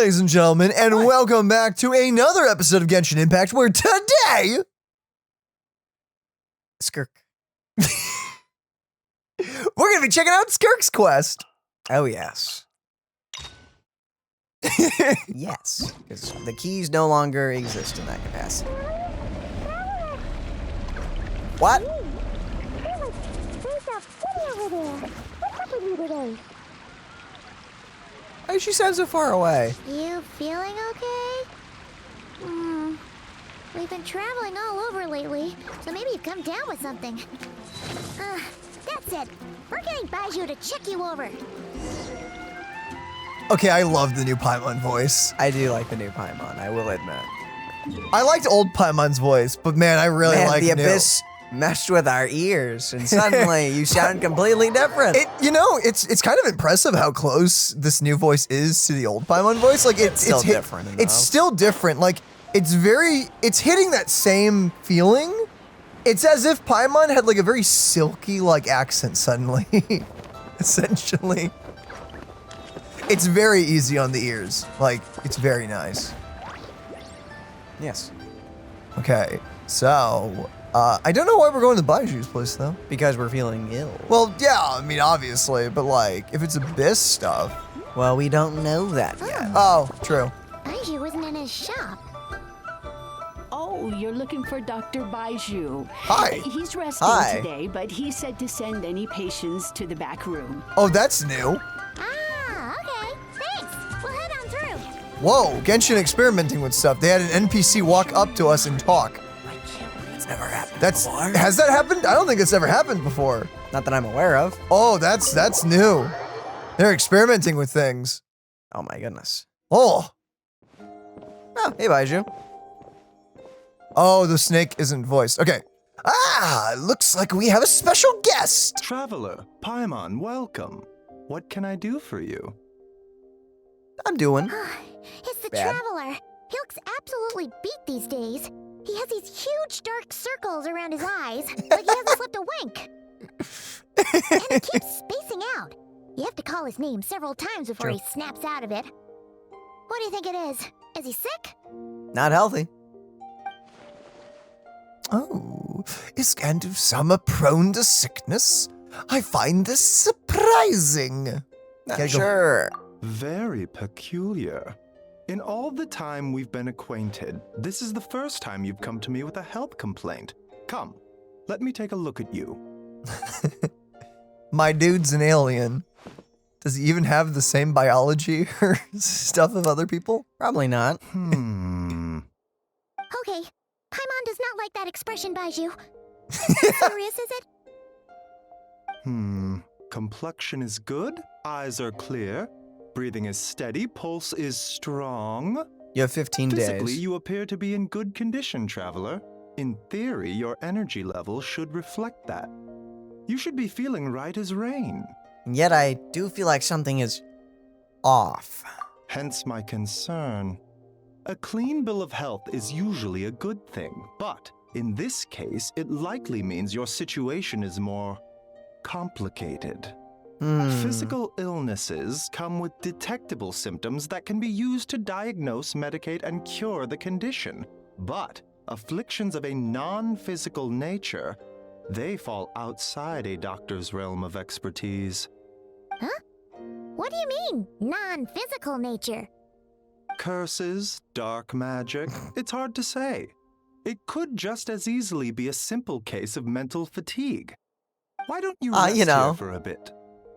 ladies and gentlemen, and welcome back to another episode of Genshin Impact, where today... Skirk. We're going to be checking out Skirk's quest. Oh, yes. Yes, because the keys no longer exist in that capacity. What? Why does she sound so far away? You feeling okay? We've been traveling all over lately, so maybe you've come down with something. That's it. We're getting Baiju to check you over. Okay, I love the new Paimon voice. I do like the new Paimon, I will admit. I liked old Paimon's voice, but man, I really like the new. Abyss meshed with our ears, and suddenly you sound completely different. It's kind of impressive how close this new voice is to the old Paimon voice. Like it's still different enough. It's still different. Like it's hitting that same feeling. It's as if Paimon had like a very silky like accent suddenly, essentially. It's very easy on the ears. Like it's very nice. Yes. Okay, so. I don't know why we're going to Baiju's place, though. Because we're feeling ill. Well, yeah, I mean, obviously, but like, if it's Abyss stuff. Well, we don't know that yet. Oh, true. Baiju wasn't in his shop. Oh, you're looking for Dr. Baiju. Hi. He's resting Hi. today, but he said to send any patients to the back room. Oh, that's new. Okay. Thanks. We'll head on through. Whoa, Genshin experimenting with stuff. They had an NPC walk up to us and talk. Never happened before. Has that happened? I don't think it's ever happened before. Not that I'm aware of. Oh, that's new. They're experimenting with things. Oh my goodness. Oh. Oh, hey Baiju. Oh, the snake isn't voiced. Okay. Looks like we have a special guest. Traveler, Paimon, welcome. What can I do for you? I'm doing. It's the Bad. Traveler. He looks absolutely beat these days. He has these huge dark circles around his eyes, like he hasn't slept a wink. And he keeps spacing out. You have to call his name several times before he snaps out of it. What do you think it is? Is he sick? Not healthy. Oh, is Gandalf-sama prone to sickness? I find this surprising. Sure. Very peculiar. In all the time we've been acquainted, this is the first time you've come to me with a health complaint. Come, let me take a look at you. My dude's an alien. Does he even have the same biology or stuff of other people? Probably not. Okay. Paimon does not like that expression, Baiju. Serious, is it? Complexion is good, eyes are clear, breathing is steady, pulse is strong. You have 15 Physically, days. you appear to be in good condition, Traveler. In theory, your energy level should reflect that. You should be feeling right as rain. And yet I do feel like something is off. Hence my concern. A clean bill of health is usually a good thing, but in this case, it likely means your situation is more complicated. Physical illnesses come with detectable symptoms that can be used to diagnose, medicate, and cure the condition. But afflictions of a non-physical nature, they fall outside a doctor's realm of expertise. Huh? What do you mean, non-physical nature? Curses, dark magic, it's hard to say. It could just as easily be a simple case of mental fatigue. Why don't you rest here for a bit?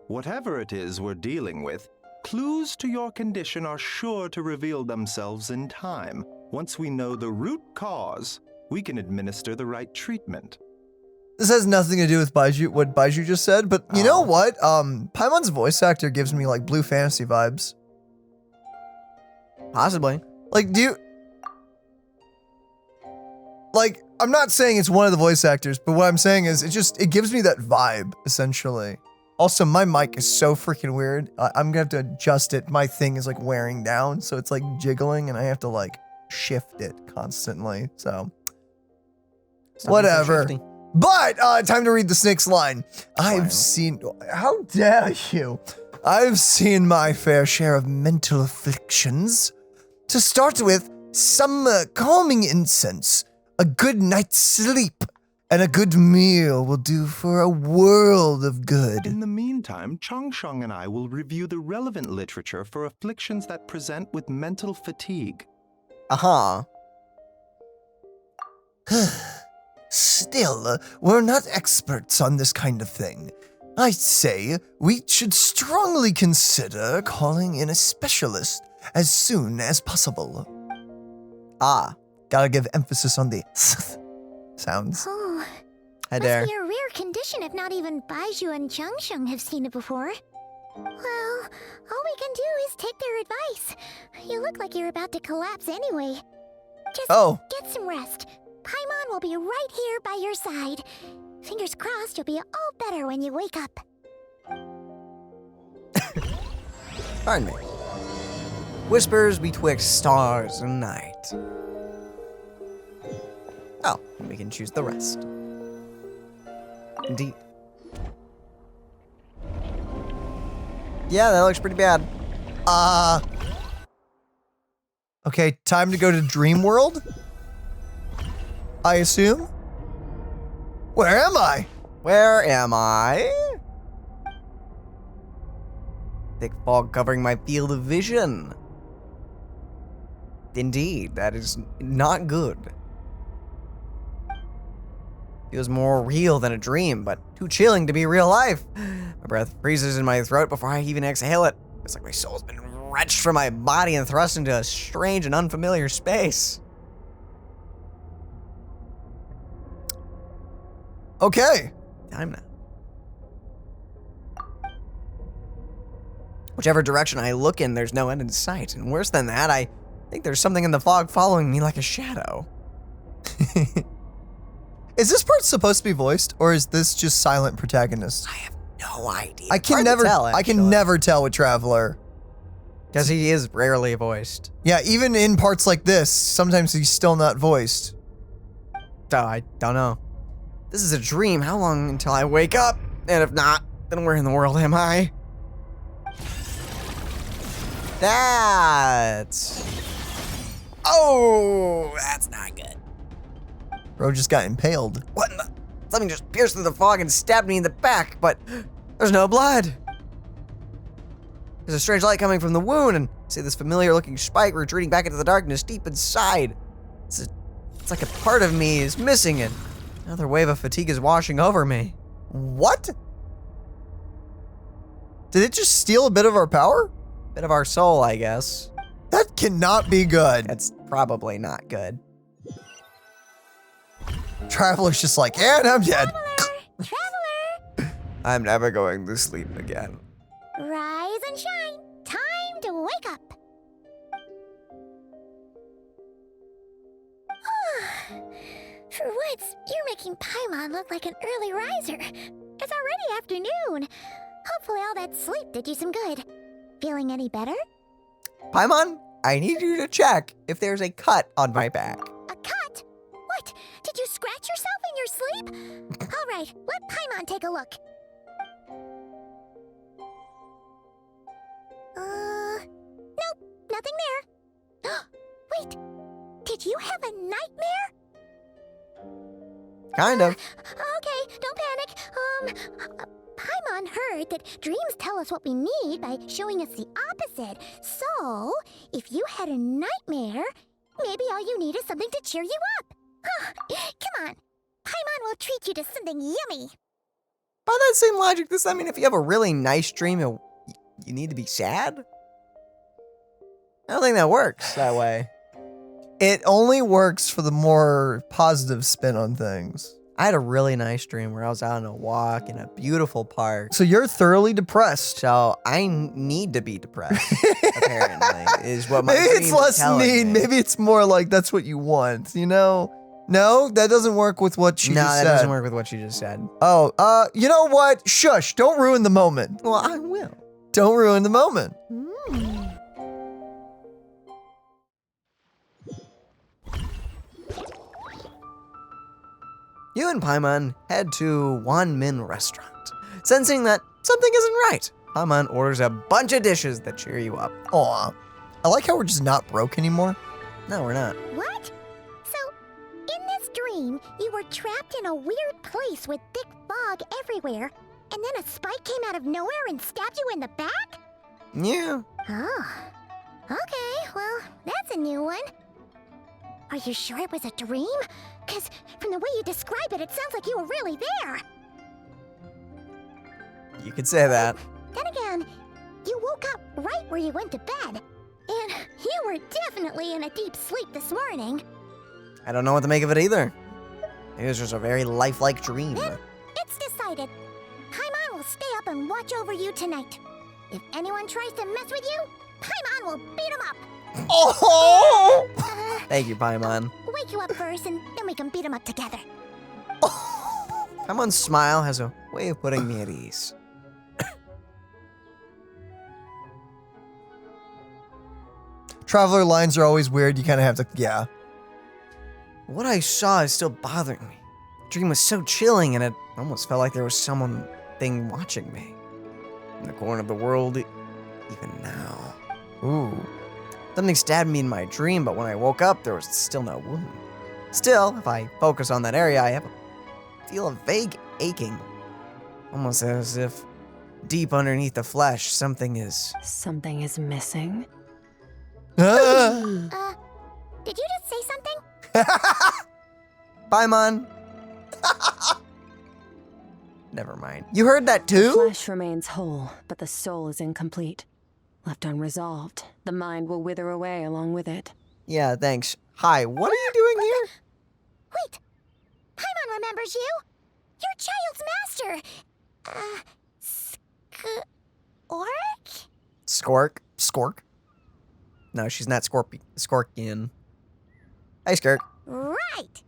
Whatever it is we're dealing with, clues to your condition are sure to reveal themselves in time. Once we know the root cause, we can administer the right treatment. This has nothing to do with Baiju, what Baiju just said, but you know what? Paimon's voice actor gives me like Blue Fantasy vibes. Possibly. Like, I'm not saying it's one of the voice actors, but what I'm saying is it gives me that vibe, essentially. Also, my mic is so freaking weird. I'm gonna have to adjust it. My thing is like wearing down, so it's like jiggling, and I have to like shift it constantly, so. Whatever. But, time to read the snake's line. I've seen, how dare you? I've seen my fair share of mental afflictions. To start with, some calming incense, a good night's sleep, and a good meal will do for a world of good. In the meantime, Changsheng and I will review the relevant literature for afflictions that present with mental fatigue. Uh-huh. Still, we're not experts on this kind of thing. I'd say we should strongly consider calling in a specialist as soon as possible. Ah. Gotta give emphasis on the sounds. Oh, Hi must there. be a rare condition if not even Baizhu and Changsheng have seen it before. Well, all we can do is take their advice. You look like you're about to collapse anyway. Just get some rest. Paimon will be right here by your side. Fingers crossed you'll be all better when you wake up. Pardon me. Whispers betwixt stars and night. Oh, and we can choose the rest. Indeed. Yeah, that looks pretty bad. Okay, time to go to Dream World? I assume? Where am I? Where am I? Thick fog covering my field of vision. Indeed, that is not good. Feels more real than a dream, but too chilling to be real life. My breath freezes in my throat before I even exhale it. It's like my soul's been wrenched from my body and thrust into a strange and unfamiliar space. Okay. Time now. Whichever direction I look in, there's no end in sight. And worse than that, I think there's something in the fog following me like a shadow. Is this part supposed to be voiced, or is this just silent protagonist? I have no idea. I can never tell with Traveler. Because he is rarely voiced. Yeah, even in parts like this, sometimes he's still not voiced. So I don't know. This is a dream. How long until I wake up? And if not, then where in the world am I? Oh, that's not good. Bro just got impaled. What in the? Something just pierced through the fog and stabbed me in the back, but there's no blood. There's a strange light coming from the wound, and I see this familiar-looking spike retreating back into the darkness deep inside. It's like a part of me is missing, and another wave of fatigue is washing over me. What? Did it just steal a bit of our power? Bit of our soul, I guess. That cannot be good. That's probably not good. Traveler's just like, and I'm dead. Traveler! I'm never going to sleep again. Rise and shine. Time to wake up. For once, you're making Paimon look like an early riser. It's already afternoon. Hopefully all that sleep did you some good. Feeling any better? Paimon, I need you to check if there's a cut on my back. A cut? What? Did you scratch yourself in your sleep? All right, let Paimon take a look. Nope, nothing there. Wait, did you have a nightmare? Kind of. Okay, don't panic. Paimon heard that dreams tell us what we need by showing us the opposite. So, if you had a nightmare, maybe all you need is something to cheer you up. Come on, Paimon will treat you to something yummy. By that same logic, does that mean if you have a really nice dream, you need to be sad? I don't think that works that way. It only works for the more positive spin on things. I had a really nice dream where I was out on a walk in a beautiful park. So you're thoroughly depressed. So I need to be depressed, apparently, is what my Maybe dream it's is less telling need. me. Maybe it's more like that's what you want, you know? No, that doesn't work with what she No, just that said. doesn't work with what you just said. Oh, you know what? Shush, don't ruin the moment. Well, I will. Don't ruin the moment. You and Paimon head to Wan Min restaurant. Sensing that something isn't right, Paimon orders a bunch of dishes that cheer you up. Aw. I like how we're just not broke anymore. No, we're not. What? So, in this dream, you were trapped in a weird place with thick fog everywhere, and then a spike came out of nowhere and stabbed you in the back? Yeah. Oh. Okay, well, that's a new one. Are you sure it was a dream? Because from the way you describe it, it sounds like you were really there. You could say that. Then again, you woke up right where you went to bed. And you were definitely in a deep sleep this morning. I don't know what to make of it either. It was just a very lifelike dream. Then it's decided. Paimon will stay up and watch over you tonight. If anyone tries to mess with you, Paimon will beat him up. Oh! Thank you, Paimon. Wake you up first, and then we can beat him up together. Paimon's smile has a way of putting me at ease. Traveler lines are always weird. You kind of have to, yeah. What I saw is still bothering me. The dream was so chilling, and it almost felt like there was thing watching me. In the corner of the world, even now. Ooh. Something stabbed me in my dream, but when I woke up, there was still no wound. Still, if I focus on that area, I feel a vague aching. Almost as if deep underneath the flesh, something is... Something is missing. Ah. Did you just say something? Paimon! Never mind. You heard that The too? flesh remains whole, but the soul is incomplete. Left unresolved, the mind will wither away along with it. Yeah, thanks. Hi, what are you doing here? Wait. Paimon remembers you. Your child's master. Skirk? Scork? No, she's not Scorpion. Hey, Skirk. Right.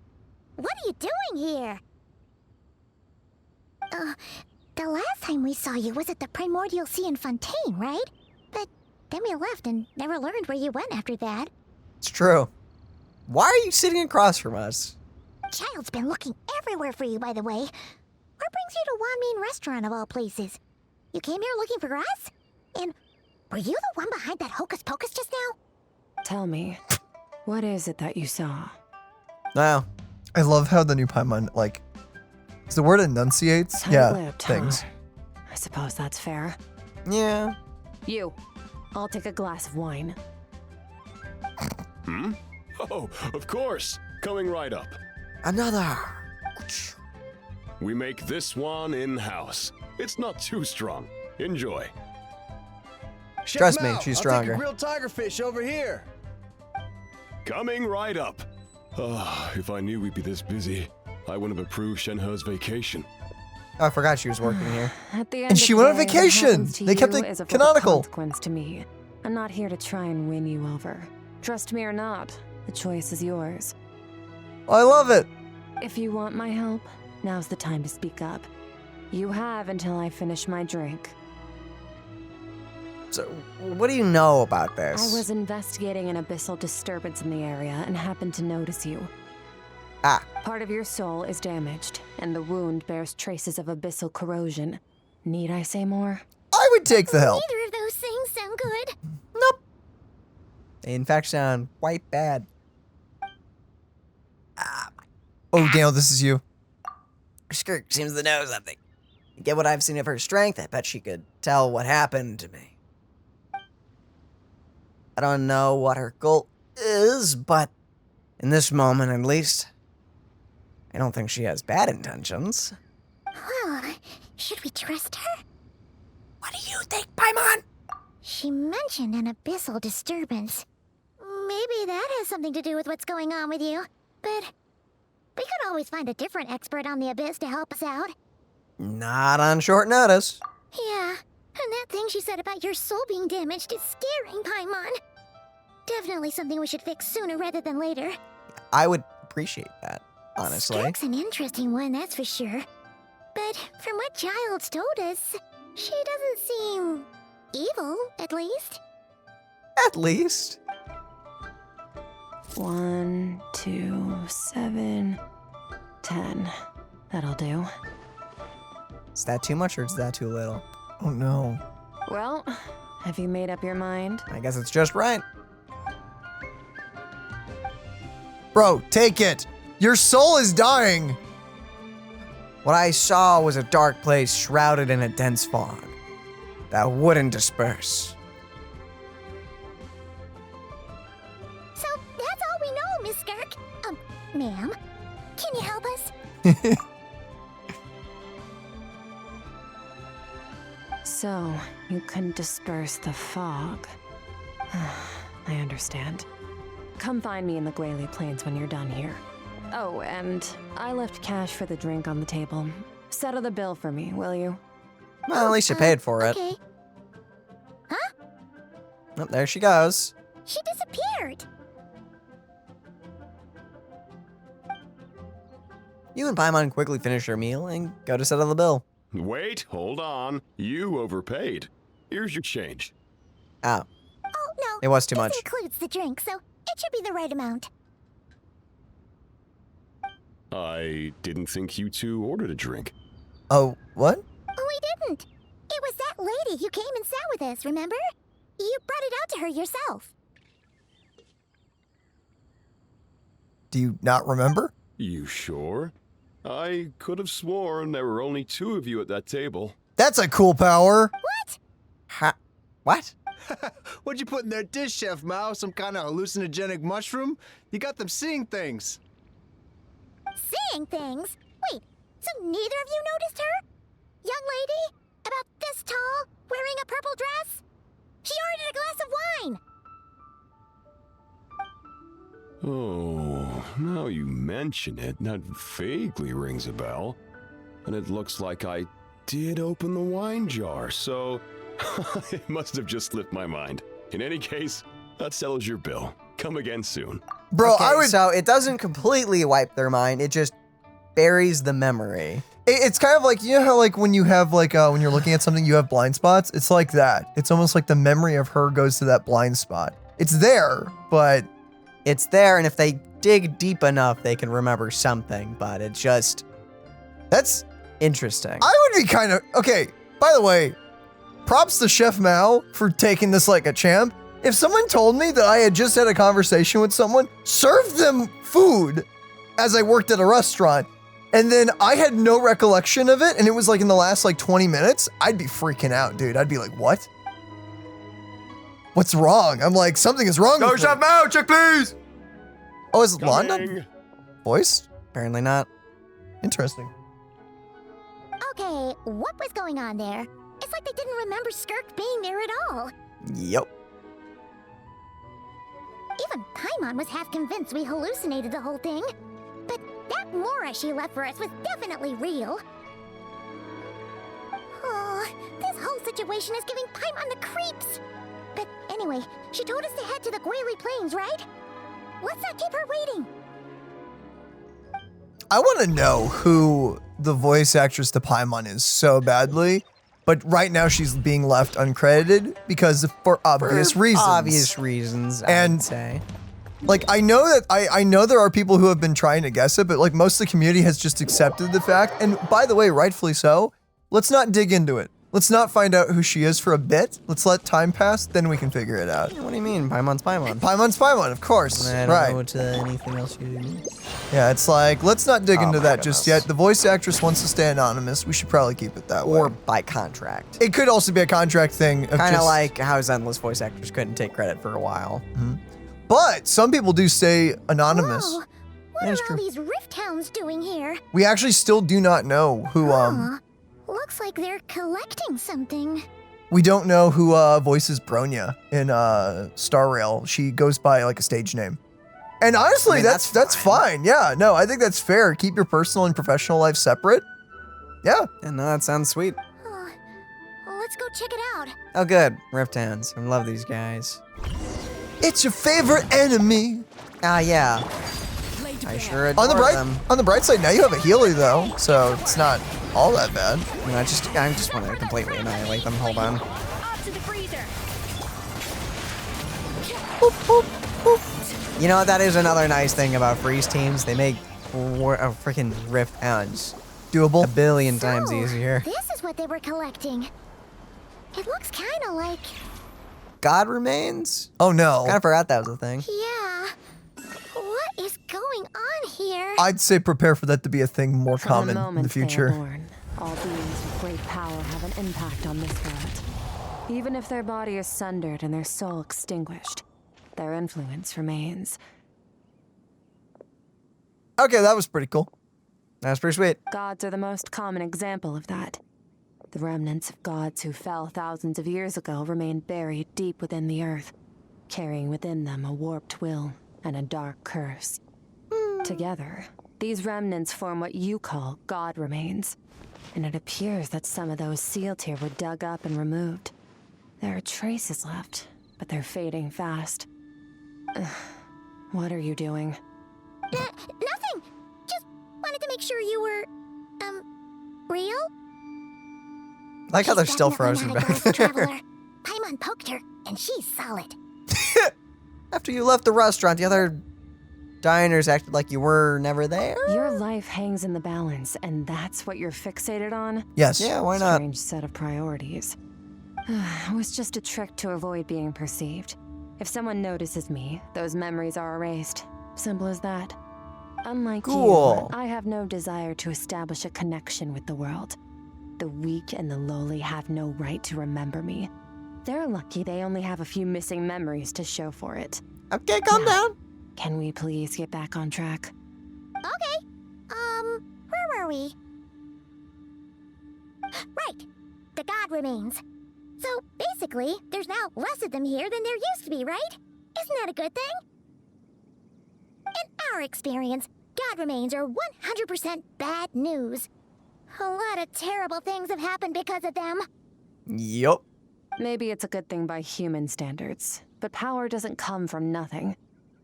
What are you doing here? The last time we saw you was at the Primordial Sea in Fontaine, right? But then we left and never learned where you went after that. It's true. Why are you sitting across from us? Child's been looking everywhere for you, by the way. What brings you to Wanmean Restaurant of all places? You came here looking for us? And were you the one behind that hocus pocus just now? Tell me, what is it that you saw? No. I love how the new Paimon, like, is the word enunciates? Yeah, Tight-lipped, huh? things. I suppose that's fair. Yeah. You, I'll take a glass of wine. Hmm? Oh, of course. Coming right up. Another. We make this one in-house. It's not too strong. Enjoy. Trust me, she's stronger. I'll take a grilled tigerfish over here. Coming right up. Ah, if I knew we'd be this busy, I wouldn't have approved Shenhe's vacation. Oh, I forgot she was working here. At the end And of she the went on day, what vacation. happens to They kept you it is of little canonical. consequence to me. I'm not here to try and win you over. Trust me or not, the choice is yours. I love it. If you want my help, now's the time to speak up. You have until I finish my drink. So, what do you know about this? I was investigating an abyssal disturbance in the area and happened to notice you. Ah. Part of your soul is damaged, and the wound bears traces of abyssal corrosion. Need I say more? I would take the help. Neither of those things sound good. Nope. They in fact sound quite bad. Oh, Daniel, this is you. Skirk seems to know something. Get what I've seen of her strength, I bet she could tell what happened to me. I don't know what her goal is, but in this moment at least, I don't think she has bad intentions. Well, should we trust her? What do you think, Paimon? She mentioned an abyssal disturbance. Maybe that has something to do with what's going on with you. But we could always find a different expert on the abyss to help us out. Not on short notice. Yeah, and that thing she said about your soul being damaged is scaring, Paimon. Definitely something we should fix sooner rather than later. I would appreciate that, honestly. Skirk's an interesting one, that's for sure. But from what Childs told us, she doesn't seem evil, at least. At least. 1, 2, 7, 10. That'll do. Is that too much or is that too little? Oh no. Well, have you made up your mind? I guess it's just right. Bro, take it. Your soul is dying. What I saw was a dark place shrouded in a dense fog that wouldn't disperse. So that's all we know, Miss Skirk. Ma'am, can you help us? So, you can disperse the fog. I understand. Come find me in the Gwali Plains when you're done here. Oh, and I left cash for the drink on the table. Settle the bill for me, will you? Well, at least you paid for it. Okay. Oh, there she goes. She disappeared. You and Paimon quickly finish your meal and go to settle the bill. Wait, hold on. You overpaid. Here's your change. Oh, Oh, no. it was too This much. includes the drink, so it should be the right amount. I didn't think you two ordered a drink. Oh, what? Oh, we didn't. It was that lady who came and sat with us, remember? You brought it out to her yourself. Do you not remember? You sure? I could have sworn there were only 2 of you at that table. That's a cool power. What? Ha? What? What'd you put in their dish, Chef Mao? Some kind of hallucinogenic mushroom? You got them seeing things. Seeing things? Wait, so neither of you noticed her? Young lady? About this tall, wearing a purple dress? She ordered a glass of wine. Oh, now you mention it, that vaguely rings a bell. And it looks like I did open the wine jar, so it must have just slipped my mind. In any case, that settles your bill. Come again soon. Bro, Okay, I would. So it doesn't completely wipe their mind, it just buries the memory. It's kind of like, you know how like when you have like, when you're looking at something, you have blind spots? It's like that. It's almost like the memory of her goes to that blind spot. It's there, but It's there, and if they dig deep enough, they can remember something, but it's just that's, interesting. I would be kind of, okay, by the way, props to Chef Mao for taking this like a champ. If someone told me that I had just had a conversation with someone, served them food as I worked at a restaurant, and then I had no recollection of it, and it was like in the last like 20 minutes, I'd be freaking out, dude. I'd be like, what? What's wrong? I'm like, something is wrong with me. Mao, check please! Oh, is Lana Coming. voiced? Apparently not. Interesting. Okay, what was going on there? It's like they didn't remember Skirk being there at all. Yep. Even Paimon was half convinced we hallucinated the whole thing. But that Mora she left for us was definitely real. Oh, this whole situation is giving Paimon the creeps. But anyway, she told us to head to the Gwali Plains, right? Let's not keep her waiting. I want to know who the voice actress to Paimon is so badly, but right now she's being left uncredited because for obvious reasons. Obvious reasons, And- I'd say. Like, I know that I know there are people who have been trying to guess it, but like most of the community has just accepted the fact. And by the way, rightfully so. Let's not dig into it. Let's not find out who she is for a bit. Let's let time pass, then we can figure it out. What do you mean? Paimon's Paimon. Paimon's Paimon, of course. I don't Right. know what, anything else you do. Yeah, it's like, let's not dig Oh into my that just goodness. yet. The voice actress wants to stay anonymous. We should probably keep it that Or way. by contract. It could also be a contract thing. Kind of like how Zenless voice actors couldn't take credit for a while. But some people do stay anonymous. Whoa, what That is are all true. these rift hounds doing here? We actually still do not know who, Huh. Looks like they're collecting something. we don't know who voices Bronya in Star Rail. She goes by like a stage name. And honestly, I mean, that's that's fine. Yeah, no, I think that's fair. Keep your personal and professional life separate. Yeah. Yeah, no, that sounds sweet. Oh, let's go check it out. Oh, good. Rift Hands. I love these guys. It's your favorite enemy. Ah, yeah. I sure adore On them. the bright side, now you have a Healy though, so it's not all that bad. I mean, I just want to completely annihilate them. Hold on. Off to the freezer. You know what? That is another nice thing about freeze teams. They make freaking Rift Hounds Doable. a billion times So, easier. This is what they were collecting. It looks kind of like... God remains? Oh no. Kind of forgot that was a thing. Yeah. What is going here. I'd say prepare for that to be a thing more From common the in moment the future. they are born, all beings with great power have an impact on this world. Even if their body is sundered and their soul extinguished, their influence remains. Okay, that was pretty cool. That's pretty sweet. Gods are the most common example of that. The remnants of gods who fell thousands of years ago remain buried deep within the earth, carrying within them a warped will and a dark curse. Together, these remnants form what you call god remains, and it appears that some of those sealed here were dug up and removed. There are traces left, but they're fading fast. What are you doing? Nothing. Just wanted to make sure you were, real? Like how they're She's still definitely frozen not a back ghost there. traveler. Paimon poked her, and she's solid. After you left the restaurant, the other diners acted like you were never there. Your life hangs in the balance, and that's what you're fixated on? Yes. Yeah, why not? Strange set of priorities. It was just a trick to avoid being perceived. If someone notices me, those memories are erased. Simple as that. Unlike Cool. you, I have no desire to establish a connection with the world. The weak and the lowly have no right to remember me. They're lucky they only have a few missing memories to show for it. Okay, calm down. Can we please get back on track? Okay. Where were we? Right. The god remains. So, basically, there's now less of them here than there used to be, right? Isn't that a good thing? In our experience, god remains are 100% bad news. A lot of terrible things have happened because of them. Yup. Maybe it's a good thing by human standards, but power doesn't come from nothing,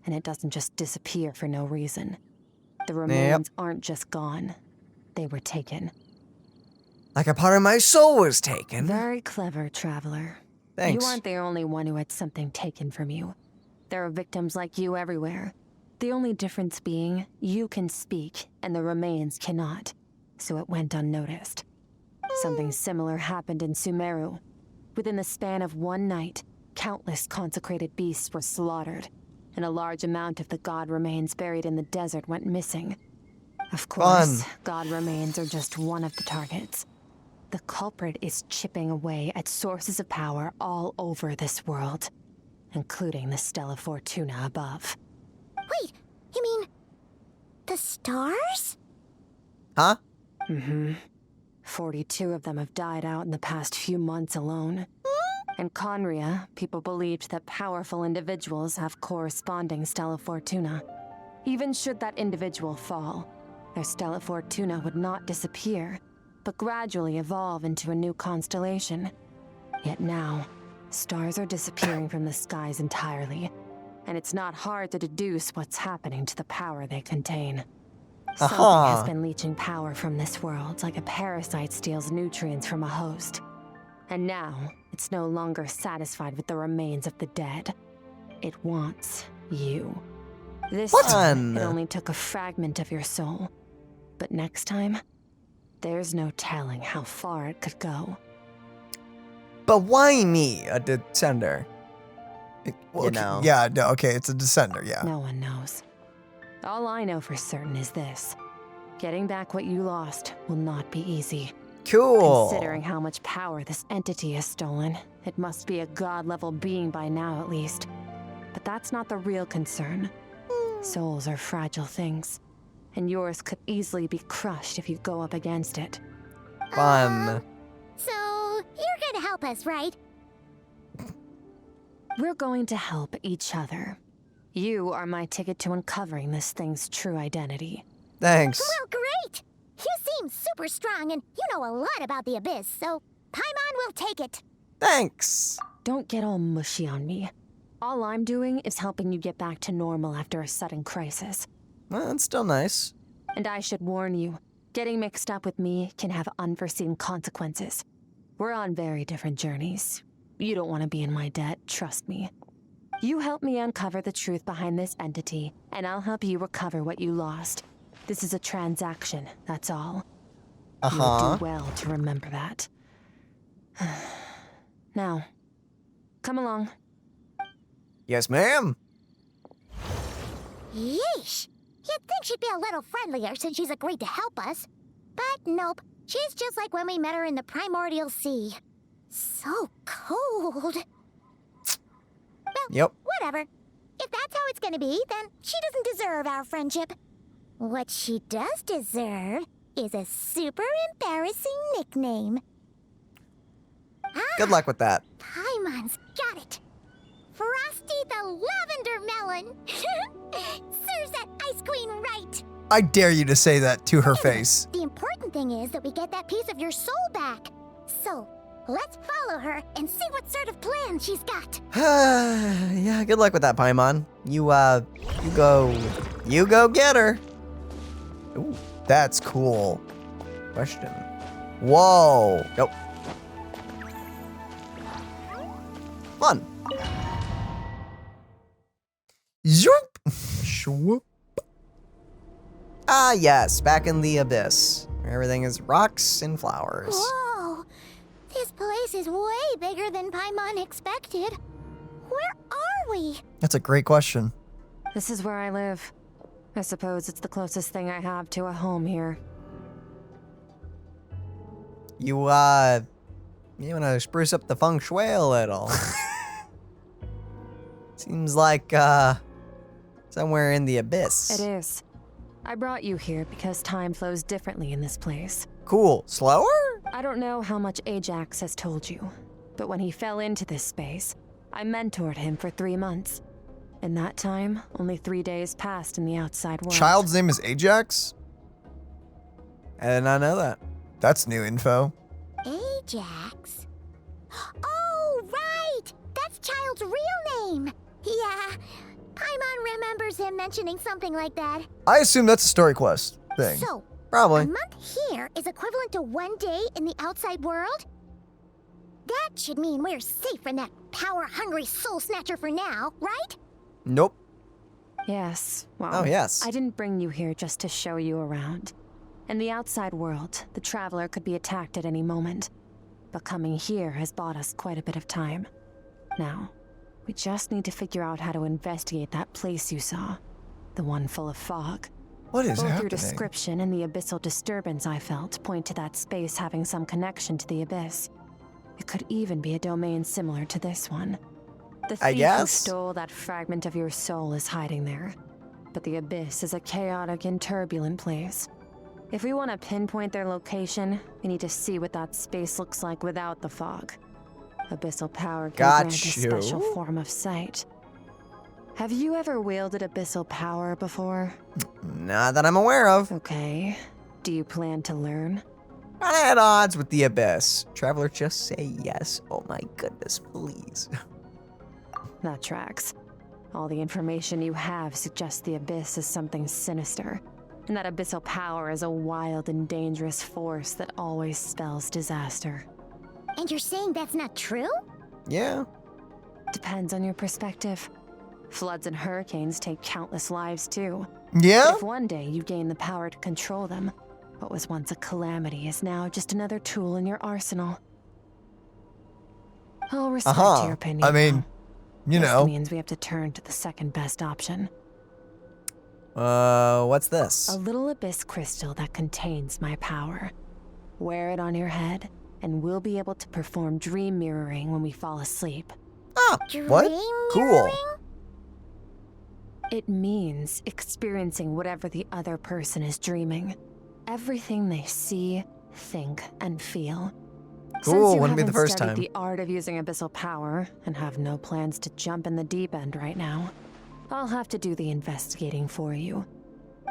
and it doesn't just disappear for no reason. The remains aren't just gone, they were taken. Like a part of my soul was taken. Very clever, traveler. Thanks. You aren't the only one who had something taken from you. There are victims like you everywhere. The only difference being, you can speak, and the remains cannot, so it went unnoticed. Something similar happened in Sumeru. Within the span of one night, countless consecrated beasts were slaughtered, and a large amount of the god remains buried in the desert went missing. Of course, god remains are just one of the targets. The culprit is chipping away at sources of power all over this world, including the Stella Fortuna above. Wait, you mean the stars? Huh? 42 of them have died out in the past few months alone. In Conria, people believed that powerful individuals have corresponding Stella Fortuna. Even should that individual fall, their Stella Fortuna would not disappear, but gradually evolve into a new constellation. Yet now, stars are disappearing from the skies entirely, and it's not hard to deduce what's happening to the power they contain. Something has been leeching power from this world, like a parasite steals nutrients from a host. And now, it's no longer satisfied with the remains of the dead. It wants you. This time, it only took a fragment of your soul. But next time, there's no telling how far it could go. But why me, a descender? Well, You know. Yeah, no, okay, it's a descender, yeah. No one knows. All I know for certain is this. Getting back what you lost will not be easy. Cool. Considering how much power this entity has stolen, it must be a god-level being by now at least. But that's not the real concern. Souls are fragile things, and yours could easily be crushed if you go up against it. Fun. So, you're gonna help us, right? We're going to help each other. You are my ticket to uncovering this thing's true identity. Thanks. Well, great! You seem super strong, and you know a lot about the Abyss, so Paimon will take it. Thanks. Don't get all mushy on me. All I'm doing is helping you get back to normal after a sudden crisis. Well, that's still nice. And I should warn you, getting mixed up with me can have unforeseen consequences. We're on very different journeys. You don't want to be in my debt, trust me. You help me uncover the truth behind this entity, and I'll help you recover what you lost. This is a transaction, that's all. You'll do well to remember that. Now, come along. Yes, ma'am. Yeesh! You'd think she'd be a little friendlier since she's agreed to help us. But nope, she's just like when we met her in the primordial sea. So cold. Well, Yep. whatever. If that's how it's gonna be, then she doesn't deserve our friendship. What she does deserve is a super embarrassing nickname. Good luck with that. Paimon's got it. Frosty the Lavender Melon. Serves that Ice Queen right. I dare you to say that to her face. The important thing is that we get that piece of your soul back. So, let's follow her and see what sort of plan she's got. Yeah, good luck with that, Paimon. You go get her. Ooh, that's cool. Question. Whoa. Nope. Fun. Zoop. Swoop. Ah, yes, back in the Abyss. Where everything is rocks and flowers. Whoa! This place is way bigger than Paimon expected. Where are we? That's a great question. This is where I live. I suppose it's the closest thing I have to a home here. You wanna spruce up the feng shui a little. Seems like, somewhere in the Abyss. It is. I brought you here because time flows differently in this place. Cool. Slower? I don't know how much Ajax has told you, but when he fell into this space, I mentored him for 3 months. In that time, only 3 days passed in the outside world. Child's name is Ajax? I did not know that. That's new info. Ajax? Oh, right! That's Child's real name. Yeah, Paimon remembers him mentioning something like that. I assume that's a story quest thing. So, Probably. a month here is equivalent to 1 day in the outside world? That should mean we're safe from that power-hungry soul snatcher for now, right? Nope. Yes, well, Oh, yes. I didn't bring you here just to show you around. In the outside world, the Traveler could be attacked at any moment. But coming here has bought us quite a bit of time. Now, we just need to figure out how to investigate that place you saw. The one full of fog. What is Both your happening? description and the abyssal disturbance I felt point to that space having some connection to the abyss. It could even be a domain similar to this one. The I thief who guess. stole that fragment of your soul is hiding there. But the abyss is a chaotic and turbulent place. If we want to pinpoint their location, we need to see what that space looks like without the fog. Abyssal power can Got grant a you. special form of sight. Have you ever wielded abyssal power before? Not that I'm aware of. Okay. Do you plan to learn? Not at odds with the Abyss. Traveler, just say yes. Oh my goodness, please. That tracks. All the information you have suggests the abyss is something sinister, and that abyssal power is a wild and dangerous force that always spells disaster. And you're saying that's not true? Yeah. Depends on your perspective. Floods and hurricanes take countless lives too. Yeah? If one day you gain the power to control them, what was once a calamity is now just another tool in your arsenal. I'll respect your opinion. I mean, though. you This know. means we have to turn to the second best option. What's this? A little abyss crystal that contains my power. Wear it on your head, and we'll be able to perform dream mirroring when we fall asleep. Oh, What? Dream Cool. mirroring? It means experiencing whatever the other person is dreaming. Everything they see, think, and feel. Cool, Since you wouldn't be the haven't first studied time. the art of using abyssal power and have no plans to jump in the deep end right now, I'll have to do the investigating for you.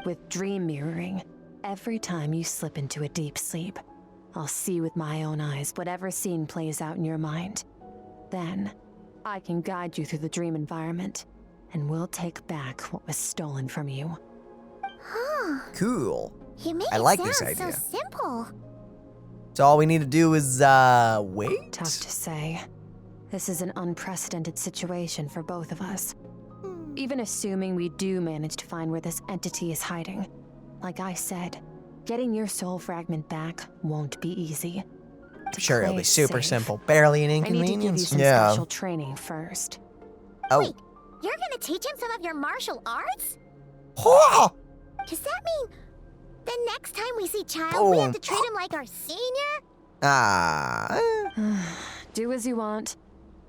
With dream mirroring, every time you slip into a deep sleep, I'll see with my own eyes whatever scene plays out in your mind. Then, I can guide you through the dream environment, and we'll take back what was stolen from you. Huh. Cool. You make I it like sound this so idea. simple. So all we need to do is, wait? Tough to say. This is an unprecedented situation for both of us. Even assuming we do manage to find where this entity is hiding. Like I said, getting your soul fragment back won't be easy. To Sure, it'll play be it super safe, simple. Barely an I need to give you inconvenience. some Yeah. special training first. Oh. Wait, you're gonna teach him some of your martial arts? Huh! Does that mean the next time we see Child, we have to treat him like our senior? Do as you want.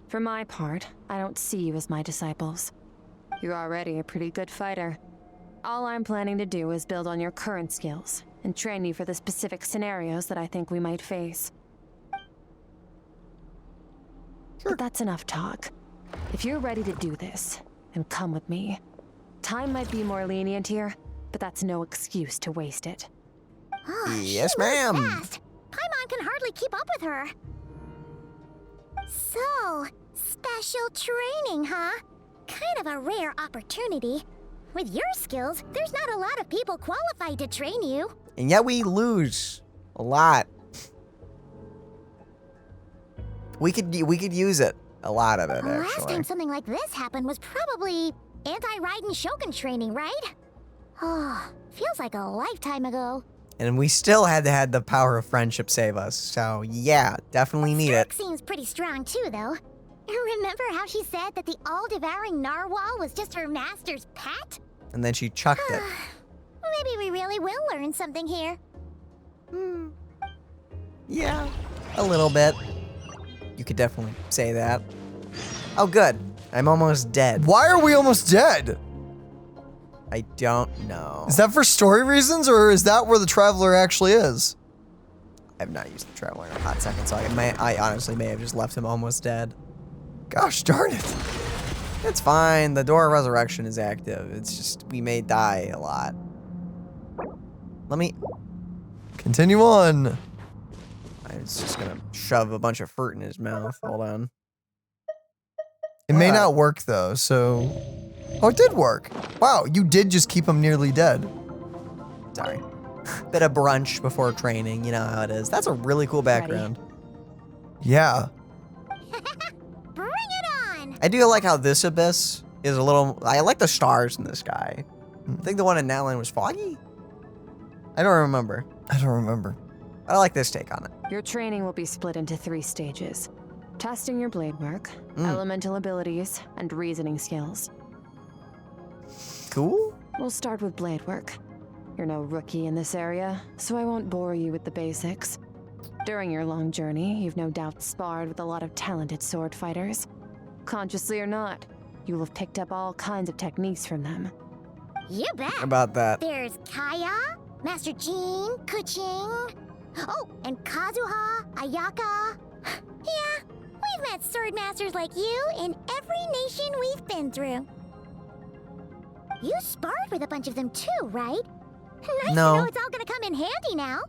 For my part, I don't see you as my disciples. You're already a pretty good fighter. All I'm planning to do is build on your current skills and train you for the specific scenarios that I think we might face. But that's enough talk. If you're ready to do this, then come with me. Time might be more lenient here, but that's no excuse to waste it. Oh, Yes, she moves ma'am. fast. Paimon can hardly keep up with her. So, special training, huh? Kind of a rare opportunity. With your skills, there's not a lot of people qualified to train you. And yet we lose a lot. We could use it. A lot of it, The last actually. time something like this happened was probably anti-Raiden Shogun training, right? Oh, feels like a lifetime ago. And we still had to have the power of friendship save us. So yeah, definitely need Skirk it. seems pretty strong too, though. Remember how she said that the all-devouring Narwhal was just her master's pet? And then she chucked it. Maybe we really will learn something here. Yeah, a little bit. You could definitely say that. Oh, good. I'm almost dead. Why are we almost dead? I don't know. Is that for story reasons, or is that where the Traveler actually is? I've not used the Traveler in a hot second, so I honestly may have just left him almost dead. Gosh darn it. It's fine. The Door of Resurrection is active. It's just we may die a lot. Let me... Continue on. I was just gonna shove a bunch of fruit in his mouth. Hold on. It may not work though, so... Oh, it did work. Wow, you did just keep him nearly dead. Sorry. Bit of brunch before training. You know how it is. That's a really cool background. Yeah. Bring it on! I do like how this abyss is a little... I like the stars in the sky. I think the one in Natalan was foggy? I don't remember. I don't remember. I like this take on it. Your training will be split into 3 stages. Testing your blade work, elemental abilities, and reasoning skills. Cool. We'll start with blade work. You're no rookie in this area, so I won't bore you with the basics. During your long journey, you've no doubt sparred with a lot of talented sword fighters. Consciously or not, you will have picked up all kinds of techniques from them. You bet. About that. There's Kaya, Master Jean, Kuching. Oh, and Kazuha, Ayaka. Yeah, we've met sword masters like you in every nation we've been through. You sparred with a bunch of them too, right? Nice No. to know it's all gonna come in handy now.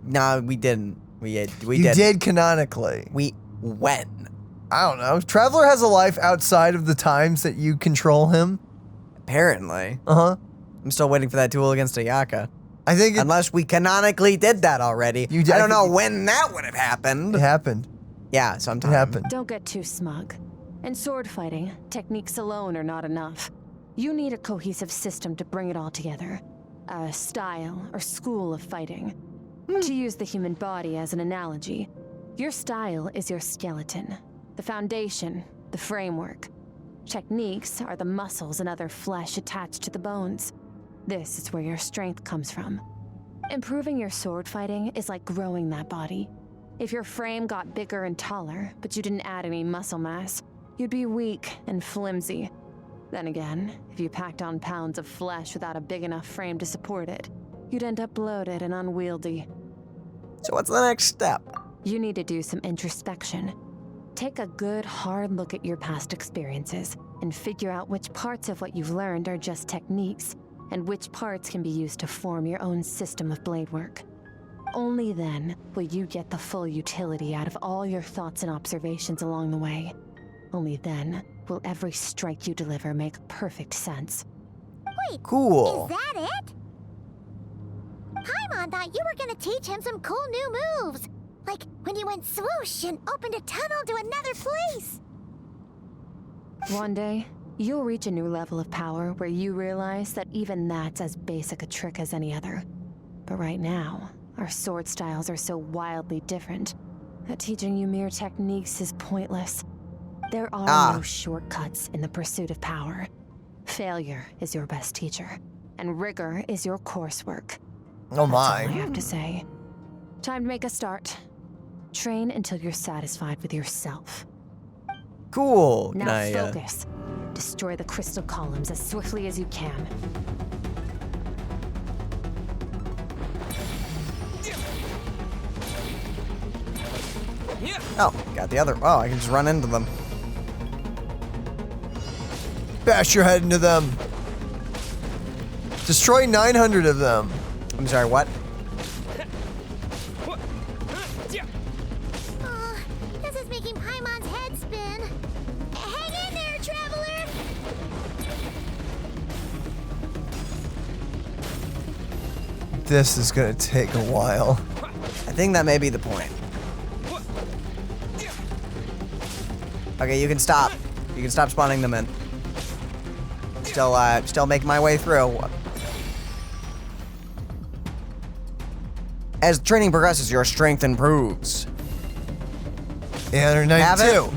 No, we didn't. We You did. did canonically. When? I don't know. Traveler has a life outside of the times that you control him. Apparently. Uh-huh. I'm still waiting for that duel against Ayaka. I think it Unless we canonically did that already. You did- I I don't know think when that would have happened. happened. Yeah, It sometime. happened. Don't get too smug. In sword fighting, techniques alone are not enough. You need a cohesive system to bring it all together. A style or school of fighting. To use the human body as an analogy, your style is your skeleton, the foundation, the framework. Techniques are the muscles and other flesh attached to the bones. This is where your strength comes from. Improving your sword fighting is like growing that body. If your frame got bigger and taller, but you didn't add any muscle mass, you'd be weak and flimsy. Then again, if you packed on pounds of flesh without a big enough frame to support it, you'd end up bloated and unwieldy. So what's the next step? You need to do some introspection. Take a good, hard look at your past experiences and figure out which parts of what you've learned are just techniques, and which parts can be used to form your own system of blade work. Only then will you get the full utility out of all your thoughts and observations along the way. Only then will every strike you deliver make perfect sense. Wait, Cool. is that it? Paimon thought you were gonna teach him some cool new moves. Like when you went swoosh and opened a tunnel to another place. One day, you'll reach a new level of power where you realize that even that's as basic a trick as any other. But right now, our sword styles are so wildly different that teaching you mere techniques is pointless. There are no shortcuts in the pursuit of power. Failure is your best teacher, and rigor is your coursework. Oh That's all I my. have to say. Time to make a start. Train until you're satisfied with yourself. Cool. Now Can I, focus. Destroy the crystal columns as swiftly as you can. Oh, got the other. Oh, I can just run into them. Bash your head into them. Destroy 900 of them. I'm sorry, what? Aw, this is making Paimon's head spin. Hang in there, traveler! This is gonna take a while. I think that may be the point. Okay, you can stop. You can stop spawning them in. Still making my way through. As training progresses, your strength improves. 892,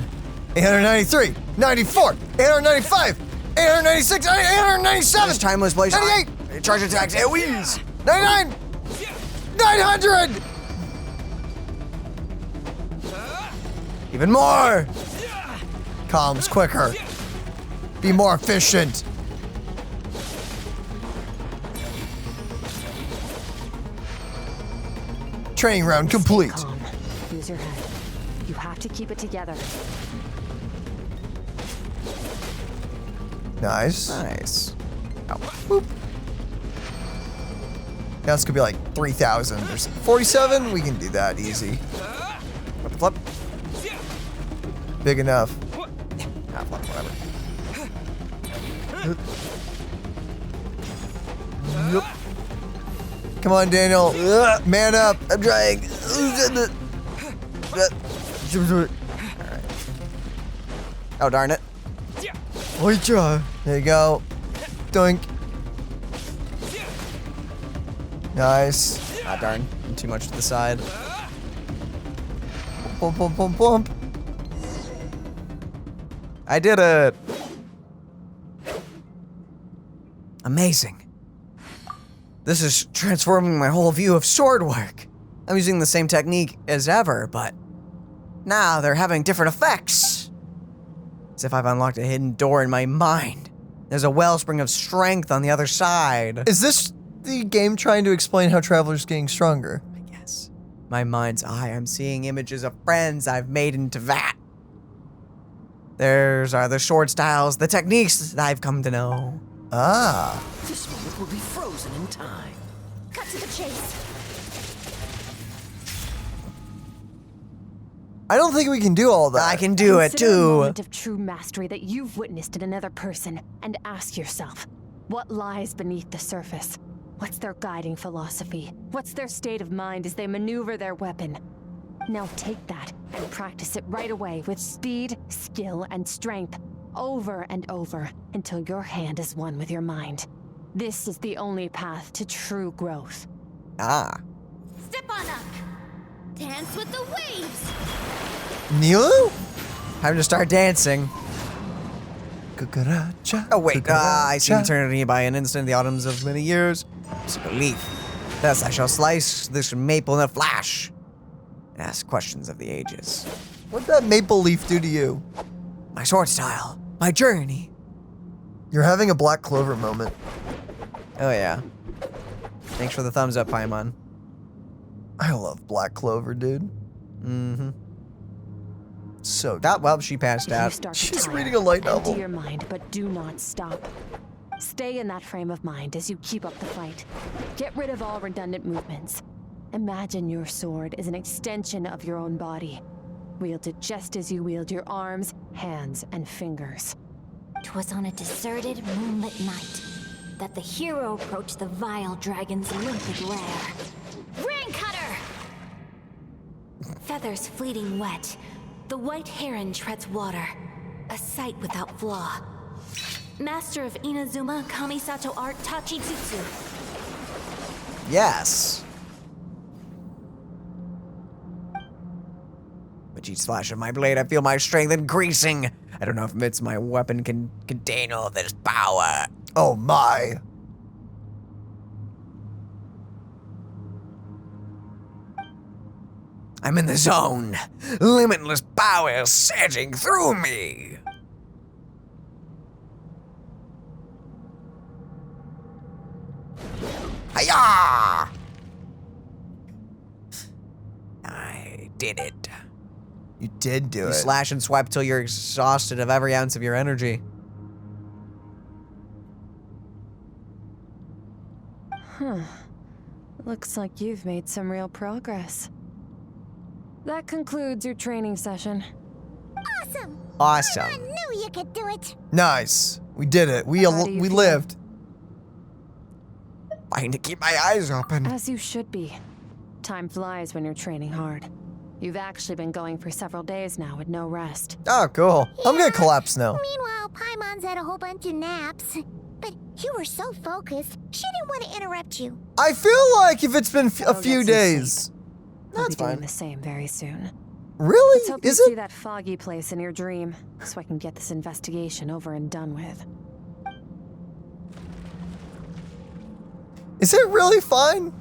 893, 94, 895, 896, 897, This time was placed 98, charge attacks AoEs. 99, 900! Even more. Comms quicker. Be more efficient. Training round complete. Calm. Use your head. You have to keep it together. Nice. Nice. Oh, boop. Now it's gonna be like 3,000 or 47. We can do that easy. Flip. Big enough. Ah, flip, whatever. Yep. Come on, Daniel. Man up. I'm trying. Oh, darn it. There you go. Doink. Nice. Ah, darn. I'm too much to the side. Bump, bump, bump, bump. I did it. Amazing. This is transforming my whole view of sword work. I'm using the same technique as ever, but now they're having different effects. As if I've unlocked a hidden door in my mind. There's a wellspring of strength on the other side. Is this the game trying to explain how Traveler's getting stronger? I guess. My mind's eye, I'm seeing images of friends I've made into that. There's other sword styles, the techniques that I've come to know. Ah. This moment will be frozen in time. Cut to the chase. I don't think we can do all that. I can do it Consider a too. moment of true mastery that you've witnessed in another person, and ask yourself, what lies beneath the surface? What's their guiding philosophy? What's their state of mind as they maneuver their weapon? Now take that and practice it right away with speed, skill, and strength, over and over, until your hand is one with your mind. This is the only path to true growth. Ah. Step on up. Dance with the waves. Nilu? Time to start dancing. Cucaracha. Oh wait, I see cucaracha. eternity by an instant in the autumns of many years. It's a belief. Thus I shall slice this maple in a flash. And ask questions of the ages. What'd that maple leaf do to you? My sword style. My journey. You're having a Black Clover moment. Oh yeah. Thanks for the thumbs up, Paimon. I love Black Clover, dude. Mm-hmm. So good. Ah, well, she passed If you out. start to She's tire, reading a light novel. Empty your mind, but do not stop. Stay in that frame of mind as you keep up the fight. Get rid of all redundant movements. Imagine your sword is an extension of your own body. Wield it just as you wield your arms, hands, and fingers. 'Twas on a deserted moonlit night that the hero approached the vile dragon's limpid lair. Ring cutter! Feathers fleeting wet, the white heron treads water, a sight without flaw. Master of Inazuma Kamisato art Tachijutsu. Yes. With each slash of my blade, I feel my strength increasing. I don't know if it's my weapon can contain all this power. Oh my. I'm in the zone. Limitless power surging through me. Hiya! I did it. You did do You it. slash and swipe till you're exhausted of every ounce of your energy. Huh. Looks like you've made some real progress. That concludes your training session. Awesome! Awesome. I knew you could do it. Nice. We did it. We How do you feel? lived. I need to keep my eyes open. As you should be. Time flies when you're training hard. You've actually been going for several days now with no rest. Oh, cool. I'm gonna collapse now. Meanwhile, Paimon's had a whole bunch of naps. But you were so focused, she didn't want to interrupt you. I feel like if it's been a I'll few get some days. sleep. I'll That's be doing fine. the same very soon. Really? Let's hope you Is see it? that foggy place in your dream, so I can get this investigation over and done with. Is it really fine?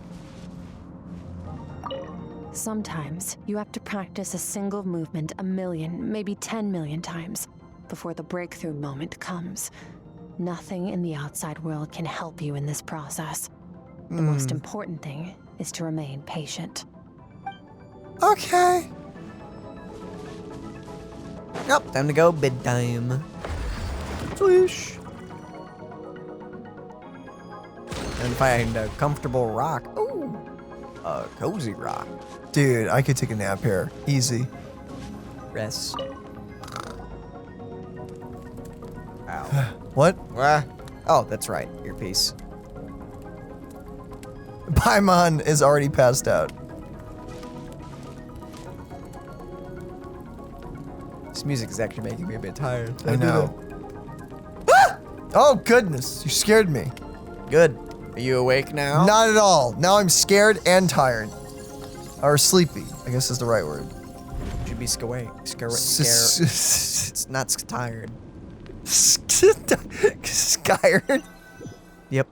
Sometimes you have to practice a single movement 1,000,000, maybe 10,000,000 times before the breakthrough moment comes. Nothing in the outside world can help you in this process. The most important thing is to remain patient. Okay. Yep, time to go bedtime. Swish. And find a comfortable rock. Ooh, a cozy rock. Dude, I could take a nap here. Easy. Rest. Ow. What? Oh, that's right. Earpiece. Paimon is already passed out. This music is actually making me a bit tired. I know. Ah! Oh, goodness. You scared me. Good. Are you awake now? Not at all. Now I'm scared and tired. Or sleepy, I guess is the right word. Should be scare. S- It's not tired. Scared? Yep.